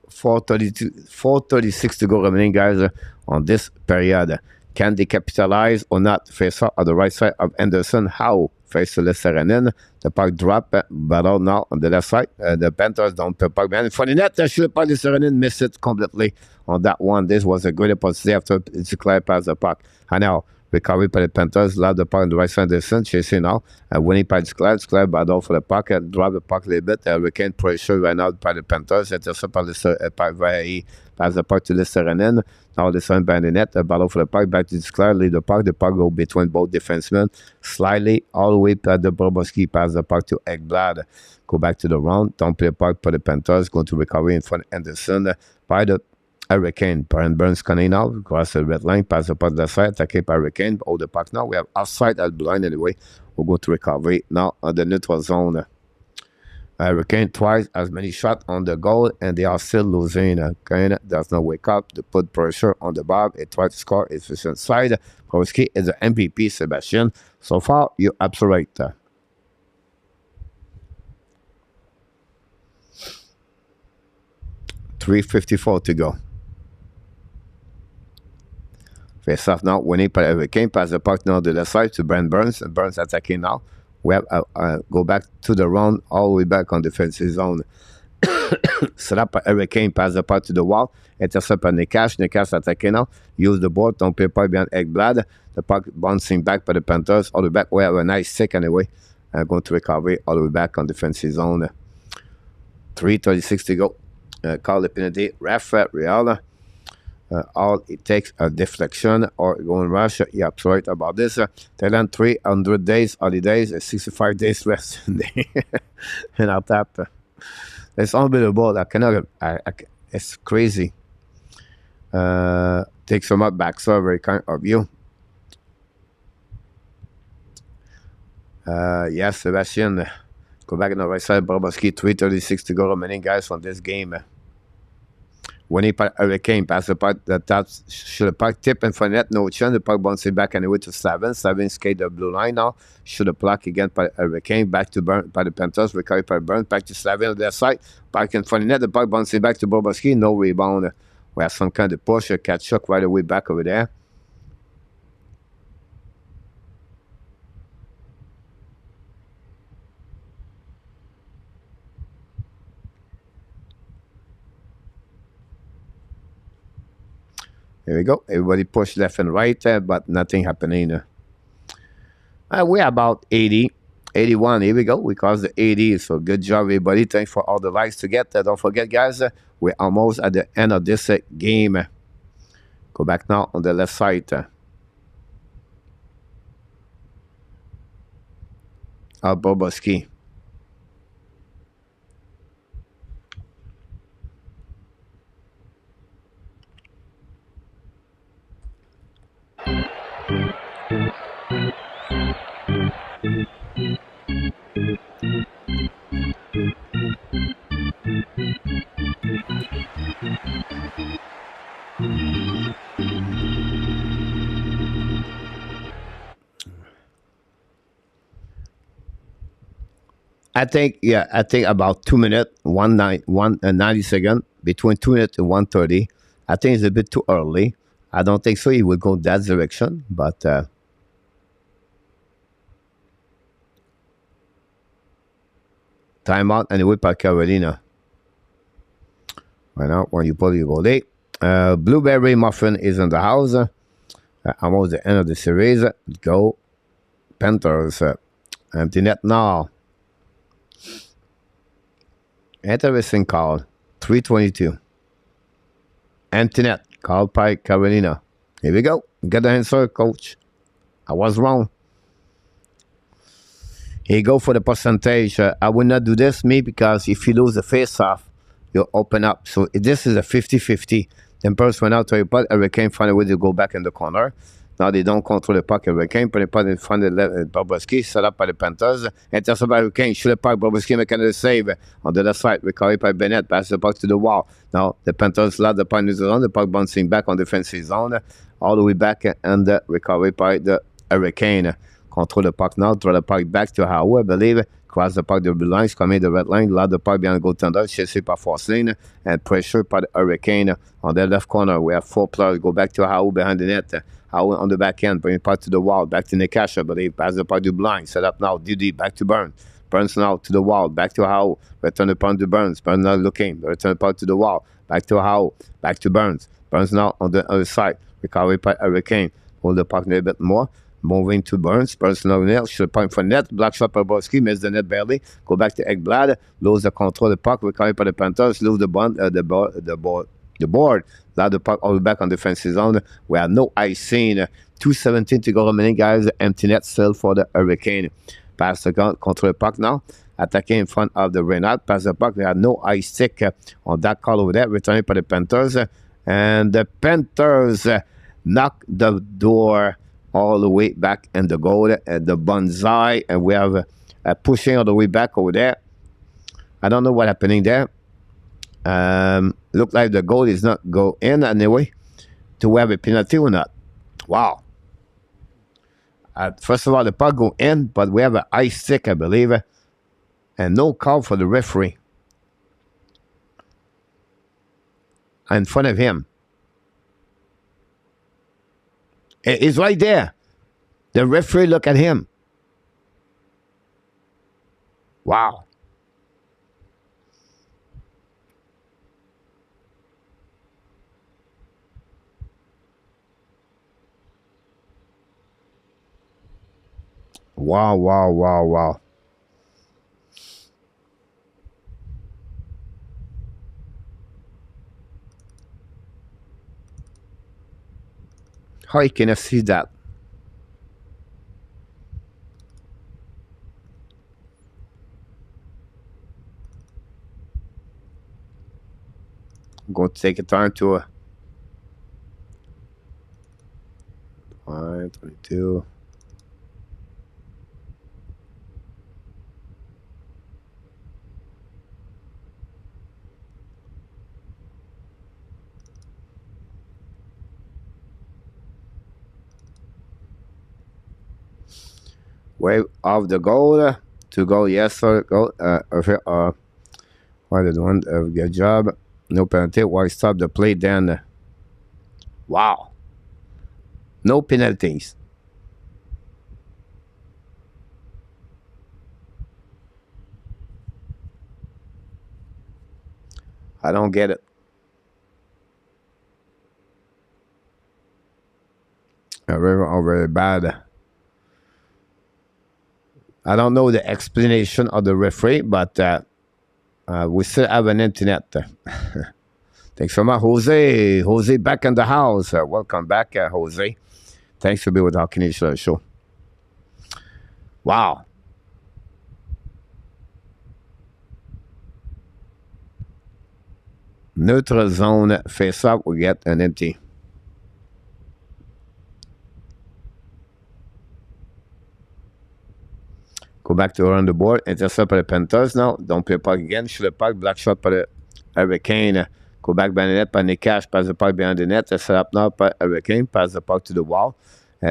4:36 to go remaining, guys, on this period. Can they capitalize or not? Face off on the right side of Anderson. How? Face to Lesterinen. The puck drop, battle now on the left side. The Panthers don't put puck behind for the net. Should puck Lesterinen miss it completely on that one. This was a great opportunity after it's clear past the puck. I know. Recovery by the Panthers, loud the puck on the right side of the sun, chasing now. Winning by Sclair battle for the puck, drop the puck a little bit. Hurricane pressure right now by the Panthers. Intercept by the pass the puck to Lesterinen. Now the sun by the net, battle for the puck, back to Sclair, lead the puck go between both defensemen, slightly, all the way to the Bobrovsky, pass the puck to Ekblad. Go back to the round, don't play the puck for the Panthers, going to recovery in front of Anderson by the Hurricane. Brent Burns coming now, across the red line, pass the puck to the side, attacked by Hurricane, hold the puck now. We have offside at blind anyway. We'll go to recovery now on the neutral zone. Hurricane twice as many shots on the goal, and they are still losing. Kane does not wake up to put pressure on the bar. It tries to score efficient side. Kowski is the MVP, Sebastian. So far, you're absolutely right. .354 to go. Face off now, winning by Hurricane. Pass the puck now to the left side to Brent Burns. And Burns attacking now. We have go back to the round, all the way back on defensive zone. Set up by Hurricane, pass the puck to the wall. Intercept by Nekash. Nekash attacking now. Use the board, don't play puck behind Ekblad. The puck bouncing back by the Panthers. All the way back, we have a nice stick anyway. Going to recovery all the way back on defensive zone. 3:36 to go. Call the penalty. Ref, Real. All it takes a deflection or going rush. Yeah, right about this. Thailand 300 days holidays, 65 days rest and I'll tap. It's unbelievable. I cannot. It's crazy. Take some up back. So very kind of you. Yes, Sebastian. Go back on the right side. Bobrovsky 3:36 to go remaining, guys, on this game. When he Hurricane pass the puck, the top should the puck tip in front of net, no chance. The puck bouncing back anyway to Slavin. Slavin skate the blue line now. Should the puck again by Hurricane, back to Burn by the Panthers, recovery by Burn, back to Slavin on their side. Puck in front of net, the puck bouncing back to Bobrovsky, no rebound. We have some kind of push, a catch shock right away back over there. Here we go. Everybody push left and right, but nothing happening. We're about 80, 81. Here we go. We crossed the 80. So good job, everybody. Thanks for all the likes to get. Don't forget, guys, we're almost at the end of this game. Go back now on the left side. Bobrovsky. I think about 2 minutes, 90 seconds, between 2 minutes and 1:30. I think it's a bit too early. I don't think so. He will go that direction, but timeout anyway by Carolina. Right now, when you pull your goal late. Blueberry Muffin is in the house. Almost the end of the series. Go Panthers. Empty net now. Interesting call. 3:22. Empty net. Called by Carolina. Here we go. Get the answer, coach. I was wrong. Here you go for the percentage. I will not do this, because if you lose the face-off, you'll open up. So this is a 50-50. Then Burns went out to a puck. Hurricane found a way to go back in the corner. Now they don't control the puck. Hurricane put the puck in front of Bobrovsky, set up by the Panthers. Intercept by Hurricane. Shoot the puck. Bobrovsky make another save on the left side. Recovery by Bennett. Pass the puck to the wall. Now the Panthers lost the puck in the zone. The puck bouncing back on defensive zone. All the way back and the recovery by the Hurricane. control the puck now, throw the puck back to Howe, I believe. Cross the puck, the blue lines, coming the red line, load the puck behind the goaltender, chasé par Forslane, and pressure by the Hurricane on the left corner. We have 4 players go back to Howe behind the net. Howe on the back end, bring the puck to the wall, back to Nekash, I believe. Pass the puck to blind, set up now, DD, back to Burns. Burns now to the wall, back to Howe, return the puck to Burns. Burns now looking, return the puck to the wall, back to Howe, back to Burns. Burns now on the other side, recovery by Hurricane. Hold the puck a little bit more. Moving to Burns. Burns now nail. Should point for net. Black shot by Borski. Miss the net barely. Go back to Ekblad. Lose the control of the puck. Recovery by the Panthers. Lose the board. Loud the puck all the way back on defensive zone. We have no icing. 2:17 to go remaining, guys. Empty net still for the Hurricane. Pass the gun. Control the puck now. Attacking in front of the Reynard. Pass the puck. We have no ice stick on that call over there. Returning by the Panthers. And the Panthers knock the door all the way back in the goal at the bonsai, and we have pushing all the way back over there. I don't know what's happening there. Look like the goal is not go in anyway. Do we have a penalty or not? Wow. First of all, the puck go in, but we have an ice stick, I believe, and no call for the referee in front of him. It's right there. The referee look at him. Wow. Wow, wow, wow, wow. How can I see that? I'm going to take a turn to a 22. Wave of the goal to go. Yes, sir. Go. Why did one good job? No penalty. Why stop the play then? Wow. No penalties. I don't get it. Very bad. I don't know the explanation of the referee, but we still have an internet. Thanks so much, Jose. Jose back in the house. Welcome back, Jose. Thanks for being with Hockey Nation show. Wow. Neutral zone face up. We get an empty. Go back to around the board. Intercept by the Panthers now. Don't play puck again. Shoot the puck. Black shot by the Hurricane. Go back behind the net by Nekash. Pass the puck behind the net. Set up now by Hurricane. Pass the puck to the wall.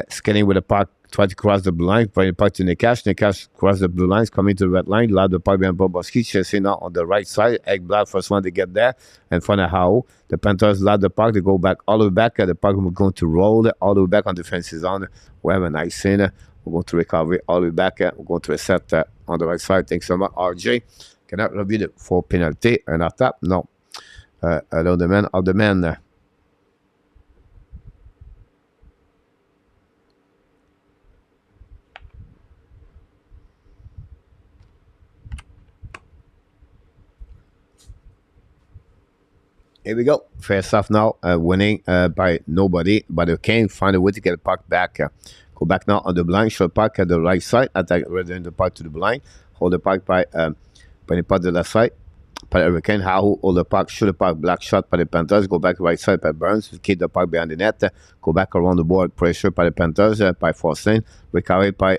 Scanning with the puck. Try to cross the blue line. Bring the puck to Nekash. Nekash cross the blue lines. Coming to the red line. Loud the puck behind Boboski. Chasing now on the right side. Ekblad first one to get there. In front of Howe. The Panthers loud the puck. They go back all the way back. The puck is going to roll all the way back on the defensive zone. We have a nice scene. We're going to recover all the way back. We're going to reset on the right side. Thanks so much, RJ. Cannot review the 4 penalty. And at that, no. Allow the man of the man. Here we go. First off now, winning by nobody. But they can't find a way to get the puck back. Go back now on the blind. Short puck at the right side. Attack return the puck to the blind. Hold the puck by the puck to the left side. By the Hurricane. How hold the puck. Shoot the puck. Black shot by the Panthers. Go back right side by Burns. Keep the puck behind the net. Go back around the board. Pressure by the Panthers. By Forslane. Recovery by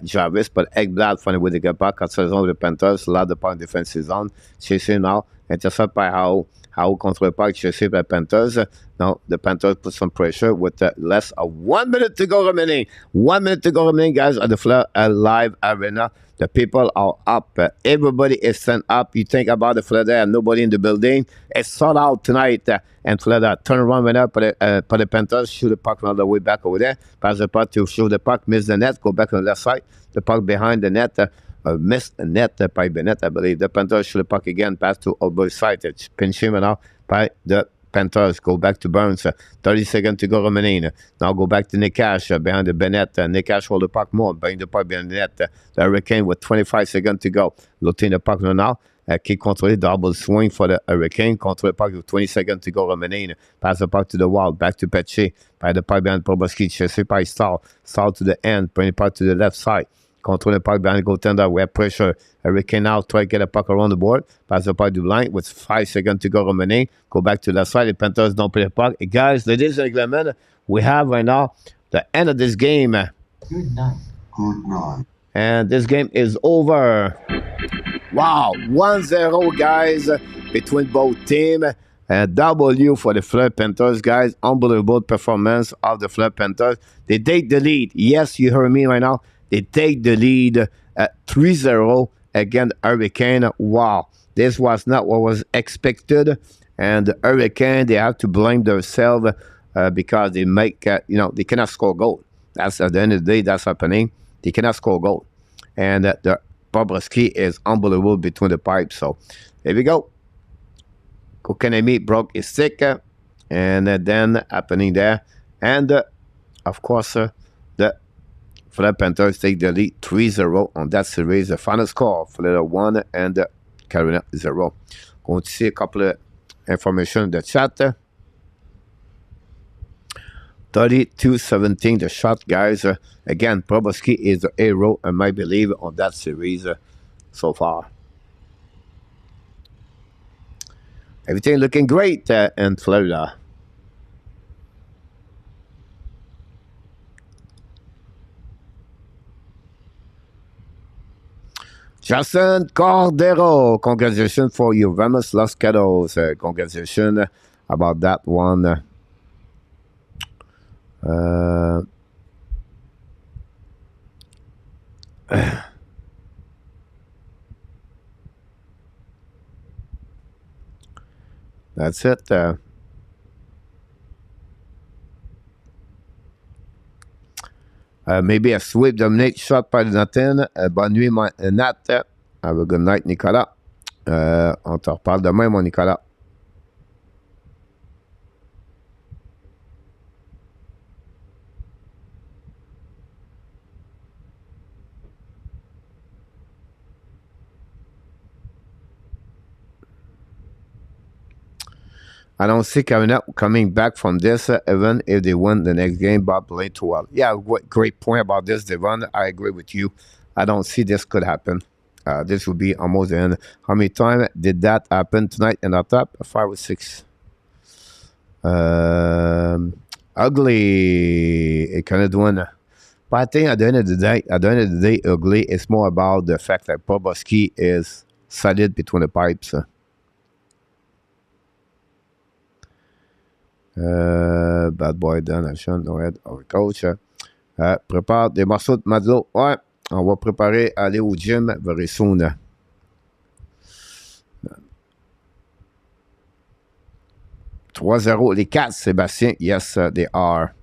Jarvis. But Ekblad finding a way to get back outside the zone of the Panthers. Loud the puck in defensive zone. Chasing now. Intercept by how contre le parc cherché par Panthers. No, the Panthers put some pressure with less of 1 minute to go remaining. 1 minute to go remaining, guys, at the Fleur Live Arena. The people are up. Everybody is sent up. You think about the Florida and nobody in the building. It's sold out tonight. And Florida turn around right up for the Panthers. Shoot the puck on the way back over there. Pass the puck to shoot the puck. Miss the net. Go back on the left side. The puck behind the net. Missed the net by the net, I believe. The Panthers shoot the puck again. Pass to Oboy side. It's pinch him now by the Panthers. Go back to Burns. 30 seconds to go remaining. Now go back to Nick Cash behind the Bennett. Nick Cash hold the puck more. Bring the puck behind the net. The Hurricane with 25 seconds to go. Looting the puck now. Qui contrôle double swing for the Hurricane. Control the puck with 20 seconds to go remaining. Pass the puck to the wall. Back to Petche. By the puck behind Proboski. Chasé by Stahl. Stahl to the end. Bring the puck to the left side. Control the puck behind the goaltender. We have pressure. Hurricane now try to get a puck around the board. Pass the puck to the line with 5 seconds to go remaining. Go back to the side. The Panthers don't play the puck. Hey guys, ladies and gentlemen, we have right now the end of this game. Good night. Good night. And this game is over. Wow, 1-0, guys, between both teams. W for the Fleur Panthers, guys. Unbelievable performance of the Fleur Panthers. They take the lead. Yes, you heard me right now. They take the lead at 3-0 against Hurricane. Wow, this was not what was expected. And the Hurricane, they have to blame themselves because they make, they cannot score goal. That's at the end of the day, that's happening. They cannot score goal. And the Bobrovsky is unbelievable between the pipes. So here we go. Kokanemi broke his stick. And then happening there. And of course, the Fleur Panthers take the lead 3-0 on that series. The final score, Florida 1 and Carolina 0. Going to see a couple of information in the chat. 32-17 the shot, guys. Again, Proboski is the hero, and I believe, on that series so far. Everything looking great in Florida. Justin Cordero, congratulations for your Ramos Los Cados. Congratulations about that one. That's it. Maybe a sweep dominate shot by Nathan. Bonne nuit, Nat. Have a good night, Nicolas. On te reparle demain, mon Nicolas. I don't see Carolina coming back from this, even if they win the next game, but play too well. Yeah, great point about this, Devon. I agree with you. I don't see this could happen. This would be almost the end. How many times did that happen tonight in the top? 5 or 6. Ugly. It kind of doing. But I think at the end of the day, ugly. It's more about the fact that Proboski is solid between the pipes. Bad boy Dan, Sean, Noël, our coach. Prépare des morceaux de Madlo. Ouais, on va préparer à aller au gym very soon. $3-0. Les Cats, Sébastien. Yes, they are.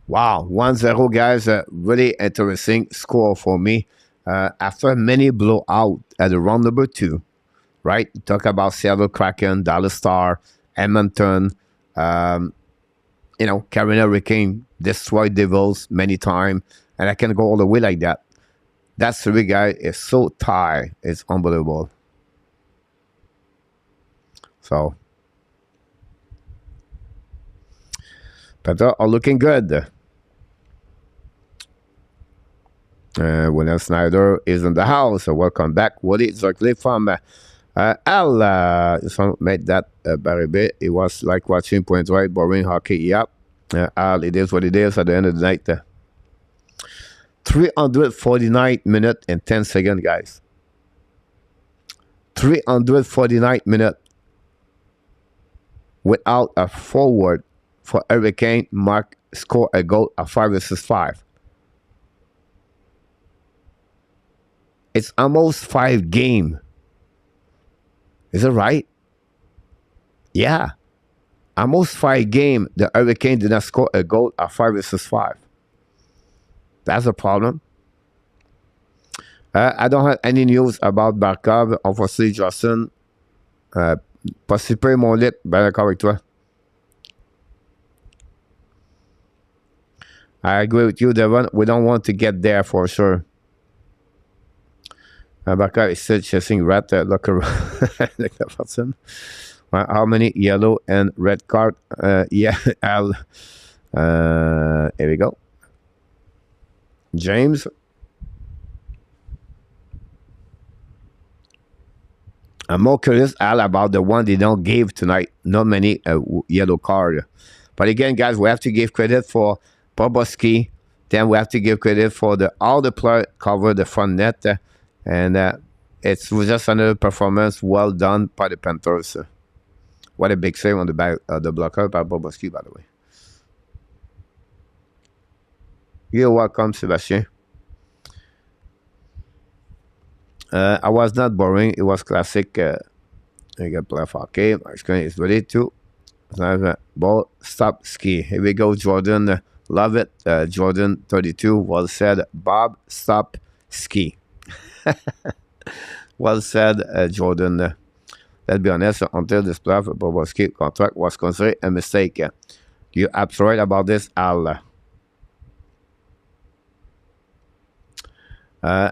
Wow, 1-0, guys. Really interesting score for me. After many blowout at the round number 2, right? Talk about Seattle Kraken, Dallas Star, Edmonton. Carolina Hurricane destroyed Devils many times, and I can go all the way like that. That series, guys, is so tight. It's unbelievable. So, Panthers are looking good. William Snyder is in the house. So welcome back. Wally Zirkley from Al. Made that very bit. It was like watching Point Right, boring hockey. Yep. It is what it is at the end of the night. 349 minutes and 10 seconds, guys. 349 minutes without a forward for Hurricane. Mark score a goal at 5 versus 5. It's almost 5 game. Is it right? Yeah. Almost 5 game. The Hurricane did not score a goal at 5 versus 5. That's a problem. I don't have any news about Barkov. Unfortunately, Justin. Pas si peu, mon lit. Ben d'accord avec toi. I agree with you, Devon. We don't want to get there for sure. Barkov is still chasing red. Look around. How many yellow and red card? Yeah, Al. Here we go. James. I'm more curious, Al, about the one they don't give tonight. Not many yellow card. But again, guys, we have to give credit for Boboski. Then we have to give credit for all the players cover the front net. And it was just another performance well done by the Panthers. What a big save on the back, the blocker by Boboski, by the way. You're welcome, Sebastien. I was not boring. It was classic. I got play for hockey. My screen is ready to. Ball stop ski. Here we go, Jordan. Love it. Jordan 32. Well said. Bob, stop ski. Well said, Jordan. Let's be honest. Until this playoff, Boboski contract was considered a mistake. You're absolutely right about this, Al.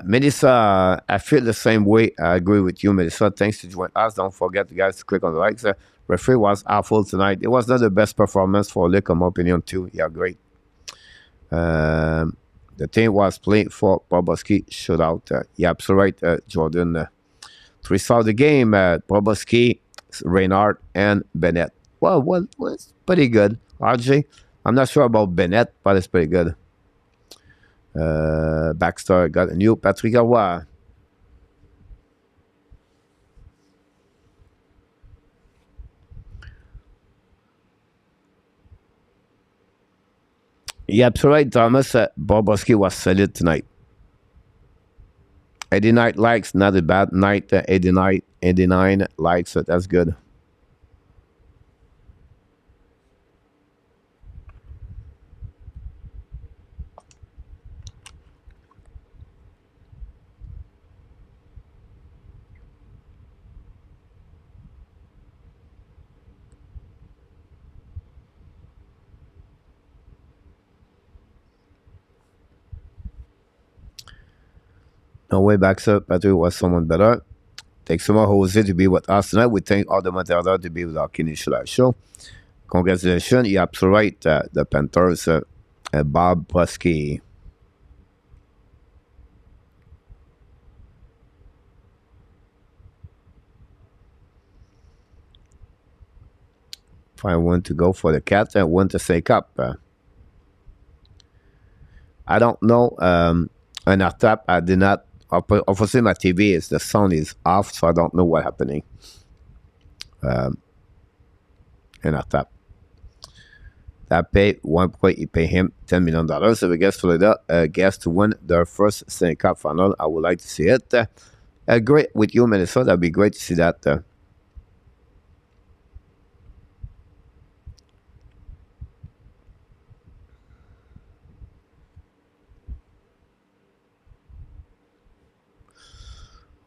Melissa, I feel the same way. I agree with you, Melissa. Thanks to join us. Don't forget, guys, to click on the likes. Referee was awful tonight. It was not the best performance for Lick, in my opinion, too. Yeah, great. The team was playing for Boboski shootout. Yeah, absolutely right, Jordan. To restart the game, Boboski, Reynard, and Bennett. Well, it's pretty good. RJ, I'm not sure about Bennett, but it's pretty good. Baxter got a new Patrick Roy. Yeah, absolutely, Thomas. Boboski was solid tonight. 89 likes, not a bad night. 89 likes, that's good. No way back up. Patrick was someone better. Thanks so much, Jose, to be with us tonight. We thank all the material to be with our initial show. Congratulations. You're absolutely right. The Panthers, Bob Bosky. If I want to go for the cat, I want to say cup. I don't know. And I tap, I did not. Obviously, my TV is the sound is off, so I don't know what's happening. And I tap. That pay 1 point. You pay him $10 million. So we guess Florida guess to win their first Stanley Cup final. I would like to see it. Great with you, Minnesota. That'd be great to see that.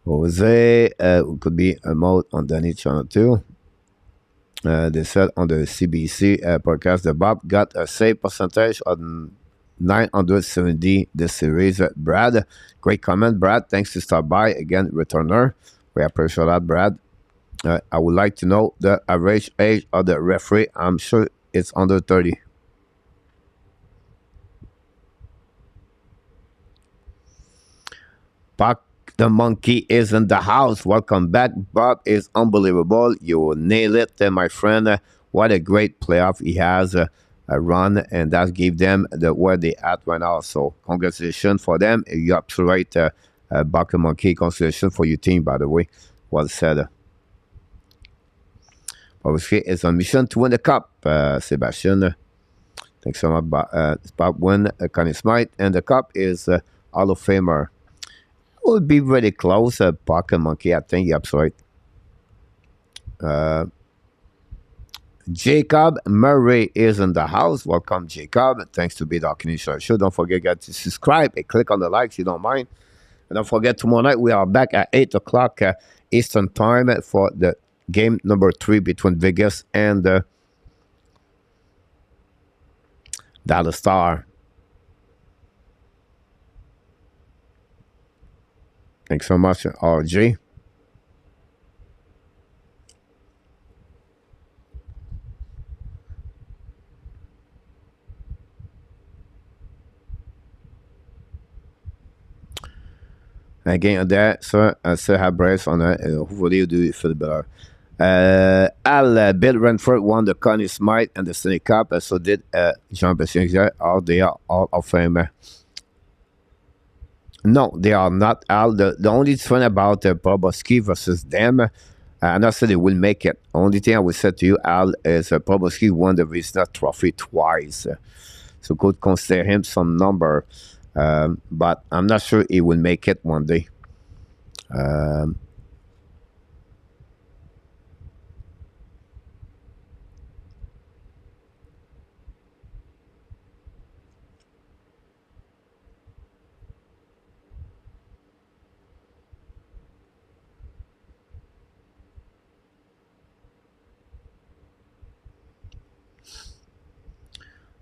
Jose, could be a mode on Danny channel too. They said on the CBC podcast that Bob got a save percentage on 970 this series. Brad, great comment, Brad. Thanks to stop by again, returner. We appreciate that, Brad. I would like to know the average age of the referee. I'm sure it's under 30. Pac the monkey is in the house. Welcome back. Bob is unbelievable. You will nail it, my friend. What a great playoff he has. run, and that gave them the where they at right now. So congratulations for them. You absolutely right, Bucket Monkey. Congratulations for your team, by the way. Well said. Obviously, it's on mission to win the cup, Sebastian. Thanks so much, Bob win Connie Smythe, and the cup is Hall of Famer. Would be really close, Bucket Monkey. I think you're absolutely right. Jacob Murray is in the house. Welcome, Jacob. Thanks to be the Initial Show. Don't forget guys, to subscribe and click on the likes, you don't mind. And don't forget, tomorrow night we are back at 8 o'clock Eastern Time for the game number 3 between Vegas and Dallas Star. Thanks so much, RG. Again, that, sir, I still have brace on that. Hopefully, you do feel better. Bill Renford won the Connie Smythe and the Stanley Cup, so did Jean Bessinger. They are all of fame. No, they are not. Al. The only thing about Bobrovsky versus them, I'm not saying they will make it. Only thing I will say to you, Al, is Bobrovsky won the Vezina Trophy twice. So could consider him some number. But I'm not sure he will make it one day.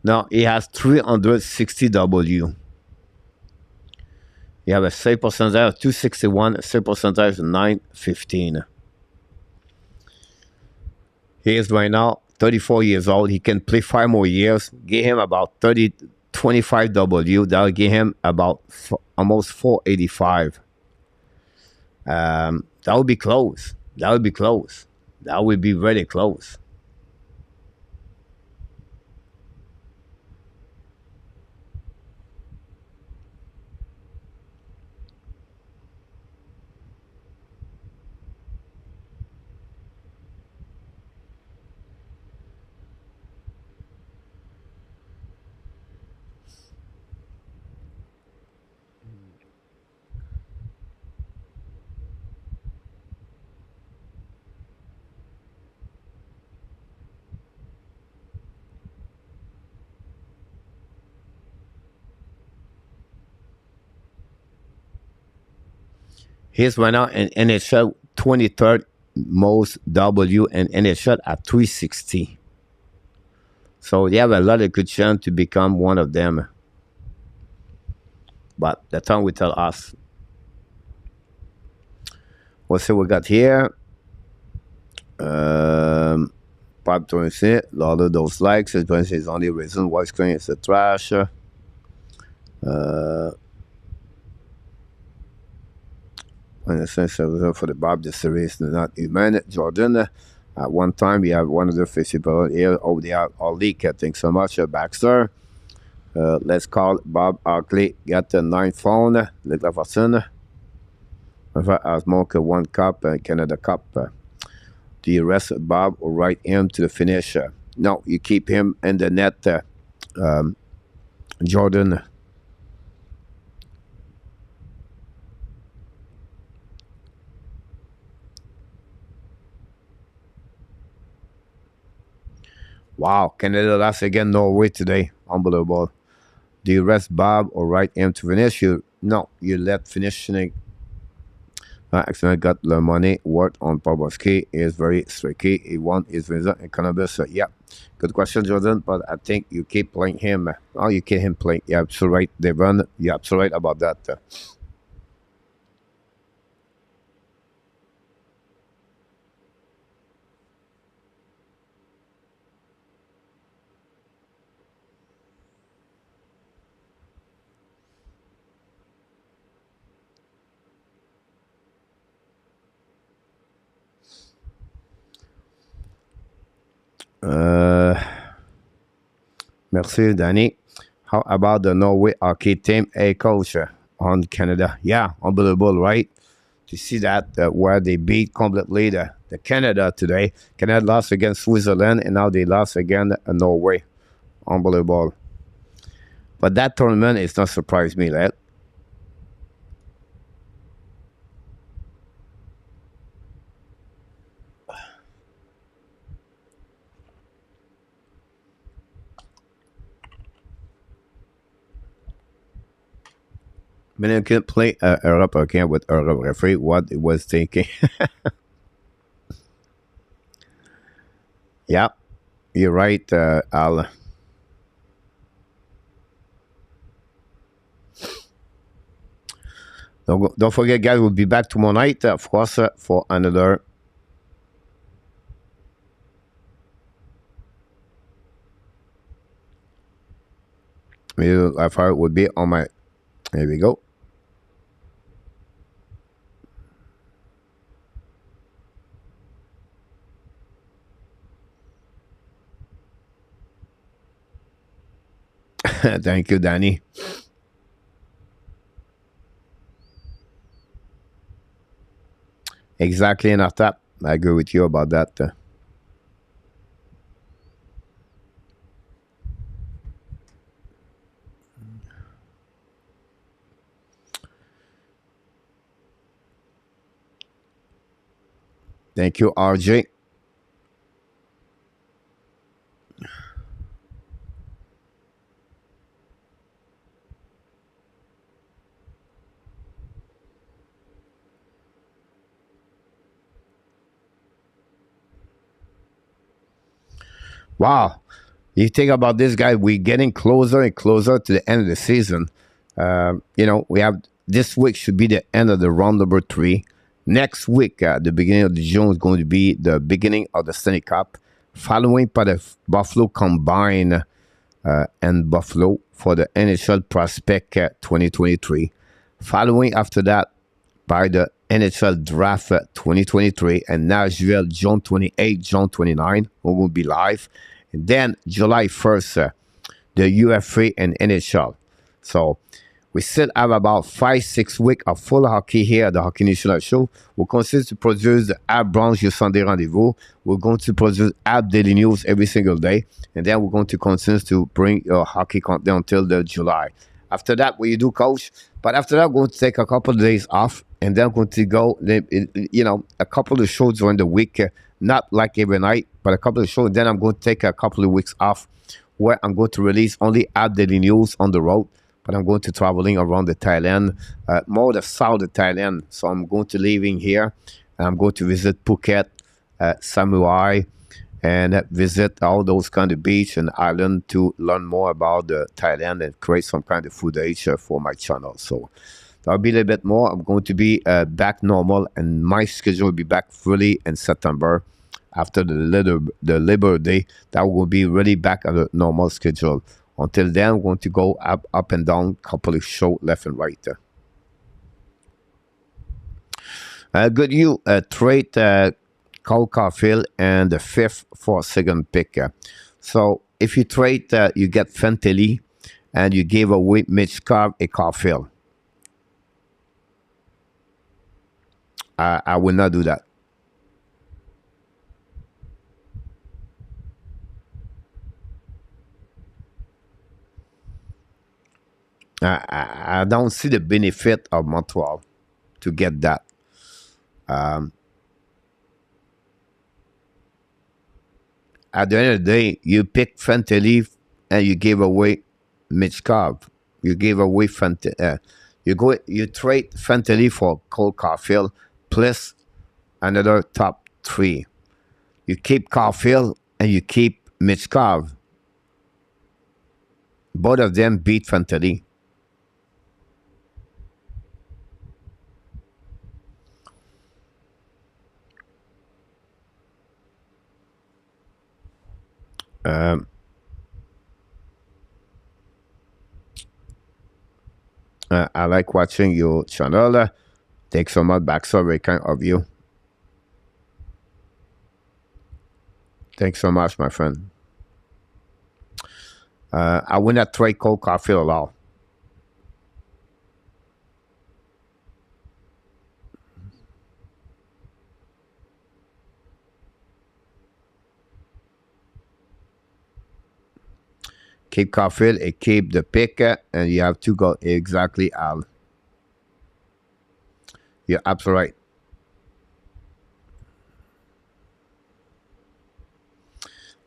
Now he has 360 W. You have a save percentage of 261, save percentage of 915. He is right now 34 years old. He can play 5 more years. Give him about 25 W. That'll give him about almost 485. That would be close. That would be close. That would be very close. He's right now in NHL 23rd most W in NHL at 360. So they have a lot of good chance to become one of them. But the time will tell us. What's what we got here? 526. A lot of those likes. It's is only reason why screen is a trash. And the sense for the Bob the series not human. Jordan. At one time, we have one of the festival here over there. All leak. Thanks so much, Baxter. Let's call Bob Arkley. Get the 9th phone. Let la façon. As Monk 1 cup, Canada Cup. Do you rest Bob or write him to the finish? No, you keep him in the net, Jordan. Wow, Canada lost again Norway today. Unbelievable. Do you rest Bob or write him to finish? No, you let finishing. Accidentally got the money worth on Bobrovsky is very tricky. He won his visa in Columbus. Yeah, good question, Jordan. But I think you keep playing him. Oh, you keep him playing. You're absolutely right, Devon. You're absolutely right about that. Merci, Danny. How about the Norway hockey team? Hey, coach, on Canada. Yeah, unbelievable, right? To see that where they beat completely the Canada today. Canada lost against Switzerland, and now they lost again Norway. Unbelievable. But that tournament is not surprised me, that. When can play Europe again with Europe referee, what it was thinking. Yeah, you're right, Al. Don't forget, guys, we'll be back tomorrow night, of course, for another. I thought it would be on my. Here we go. Thank you, Danny. Exactly, and after I agree with you about that. Thank you, RJ. Wow. You think about this guy, we're getting closer and closer to the end of the season. We have this week should be the end of the round number 3. Next week, the beginning of the June is going to be the beginning of the Stanley Cup, following by the Buffalo Combine and Buffalo for the NHL Prospect 2023. Following after that by the NHL Draft 2023 and Nashville June 28, June 29, we will be live. And then July 1st, the UFA and NHL. So we still have about 5-6 weeks of full hockey here at the Hockey National Show. We'll continue to produce the App Branch your Sunday Rendezvous. We're going to produce App Daily News every single day. And then we're going to continue to bring your hockey content until the July. After that, what you do, coach? But after that, we're going to take a couple of days off. And then we're going to go, a couple of shows during the week. Not like every night, but a couple of shows. Then I'm going to take a couple of weeks off where I'm going to release only App Daily News on the road. But I'm going to traveling around the Thailand, more the south of Thailand. So I'm going to leaving here, and I'm going to visit Phuket, Samui, and visit all those kind of beach and island to learn more about Thailand and create some kind of footage for my channel. So that'll be a little bit more. I'm going to be back normal, and my schedule will be back fully in September after the Labor Day. That will be really back at a normal schedule. Until then, I'm going to go up and down, couple of shows left and right. Good you trade Cole Caulfield and the 5th for second pick. So if you trade, you get Fantilli, and you give away Mitch Carr and Caulfield. I will not do that. I don't see the benefit of Montreal to get that. At the end of the day, you pick Fantilli and you give away Mitch Carr. You give away you trade Fantilli for Cole Caulfield plus another top 3. You keep Caulfield and you keep Mitch Carr. Both of them beat Fantilli. I like watching your channel. Thanks so much, back. So very kind of you. Thanks so much, my friend. I would not trade Cole Caulfield at all. Keep Caulfield and keep the pick, and you have to go exactly, Al. You're absolutely right.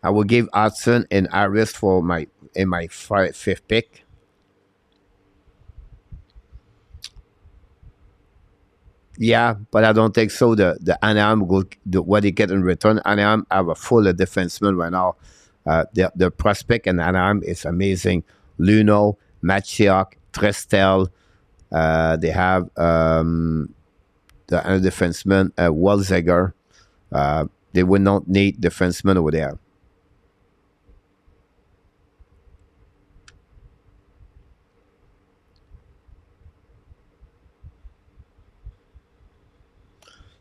I will give Hudson and Harris for my fifth pick. Yeah, but I don't think so. The Anaheim what they get in return. Anaheim have a full defenseman right now. The prospect in Anaheim is amazing. Luno, Machiok, Trestel. They have the other defenseman, Walziger. They would not need defensemen over there.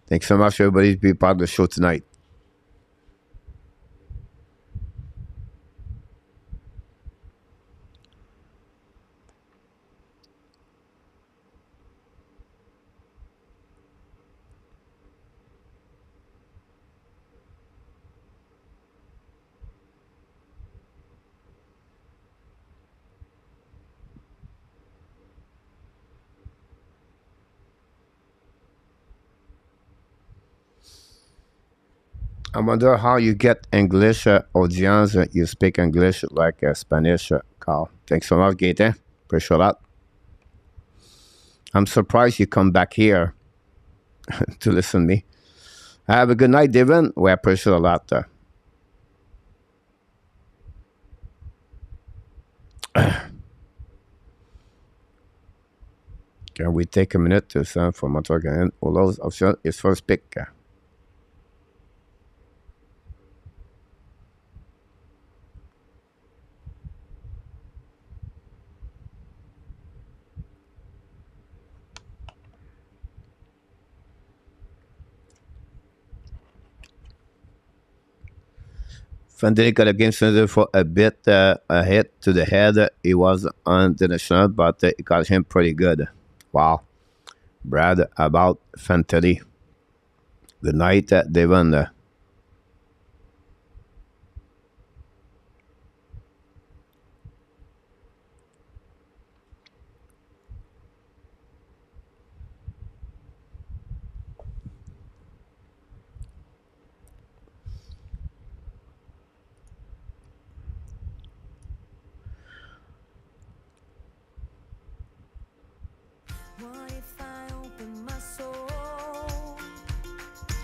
Thanks so much, everybody, to be part of the show tonight. I wonder how you get English audience. You speak English like Spanish, Carl. Thanks so much, Gaten. Appreciate that. I'm surprised you come back here to listen to me. Have a good night, Devin. We appreciate a lot. Can we take a minute to send for Motor again? All those options is first pick. Fandeli got a game center for a bit, a hit to the head. He was on the national, but it got him pretty good. Wow. Brad, about Fandeli. Good night, Devon.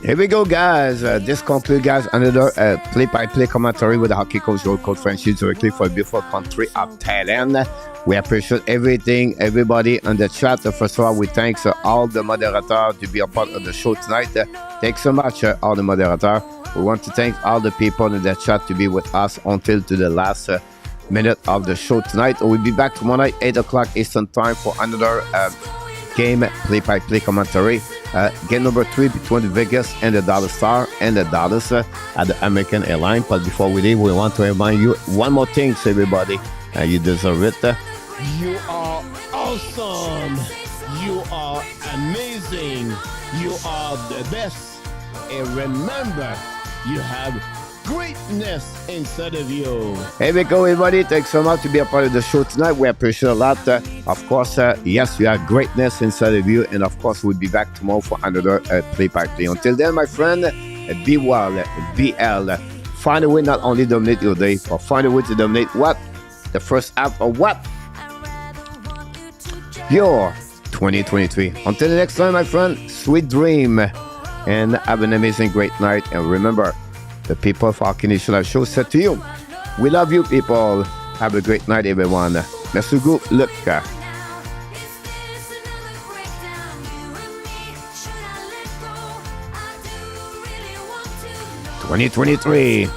Here we go, guys. This concludes, guys, another play-by-play commentary with the hockey coach, road coach Francis, directly for a beautiful country of Thailand. We appreciate everything, everybody on the chat. First of all, we thank all the moderators to be a part of the show tonight. Thanks so much, all the moderators. We want to thank all the people in the chat to be with us until to the last minute of the show tonight. We'll be back tomorrow night, 8 o'clock Eastern Time for another game play-by-play commentary. Game number 3 between the Vegas and the Dallas Star and the Dallas at the American Airlines. But before we leave, we want to remind you one more thing, everybody. You deserve it. You are awesome. You are amazing. You are the best. And remember, you have greatness inside of you. Here we go, everybody. Thanks so much to be a part of the show tonight. We appreciate a lot. Of course, yes, you have greatness inside of you. And of course, we'll be back tomorrow for another play-by-play. Until then, my friend, be well, BL. Find a way not only to dominate your day, but find a way to dominate what? The first half of what? Your 2023. Until the next time, my friend, sweet dream. And have an amazing, great night. And remember, the people of Hockey Nation Show said to you, we love you, people. Have a great night, everyone. Merci beaucoup, Luc. 2023.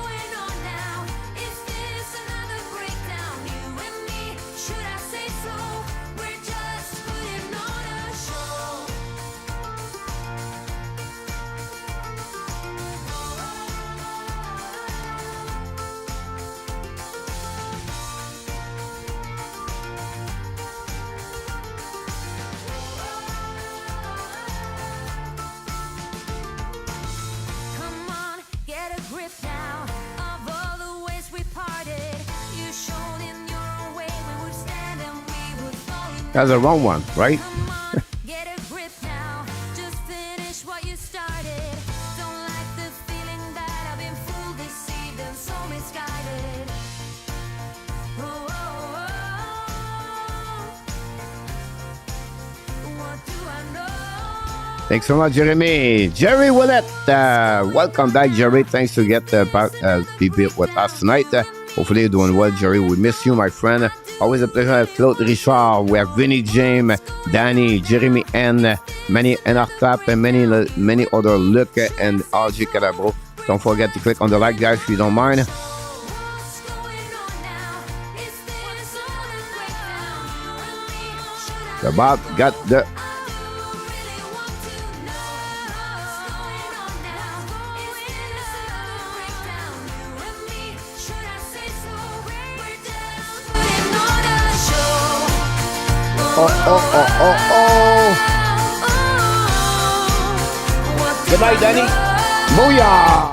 That's the wrong one, right? Get a grip now, just finish what you started. Don't like the feeling that I've been fooled, deceived, and so misguided. Oh, oh, oh. What do I know? Thanks so much, Jeremy. Jerry Willett, welcome back, Jerry. Thanks to get be with us tonight. Hopefully you're doing well, Jerry. We miss you, my friend. Always a pleasure to have Claude Richard. We have Vinny James, Danny, Jeremy N, many Enartap, and many other Luc and RJ Calabro. Don't forget to click on the like, guys, if you don't mind. What's going on now? Is this all a breakdown? You and me, should I The Bob got the really want to know what's going on now? Is this all a breakdown? You and me, should I say so? We're down, putting on a show. Goodbye, Danny. Booyah!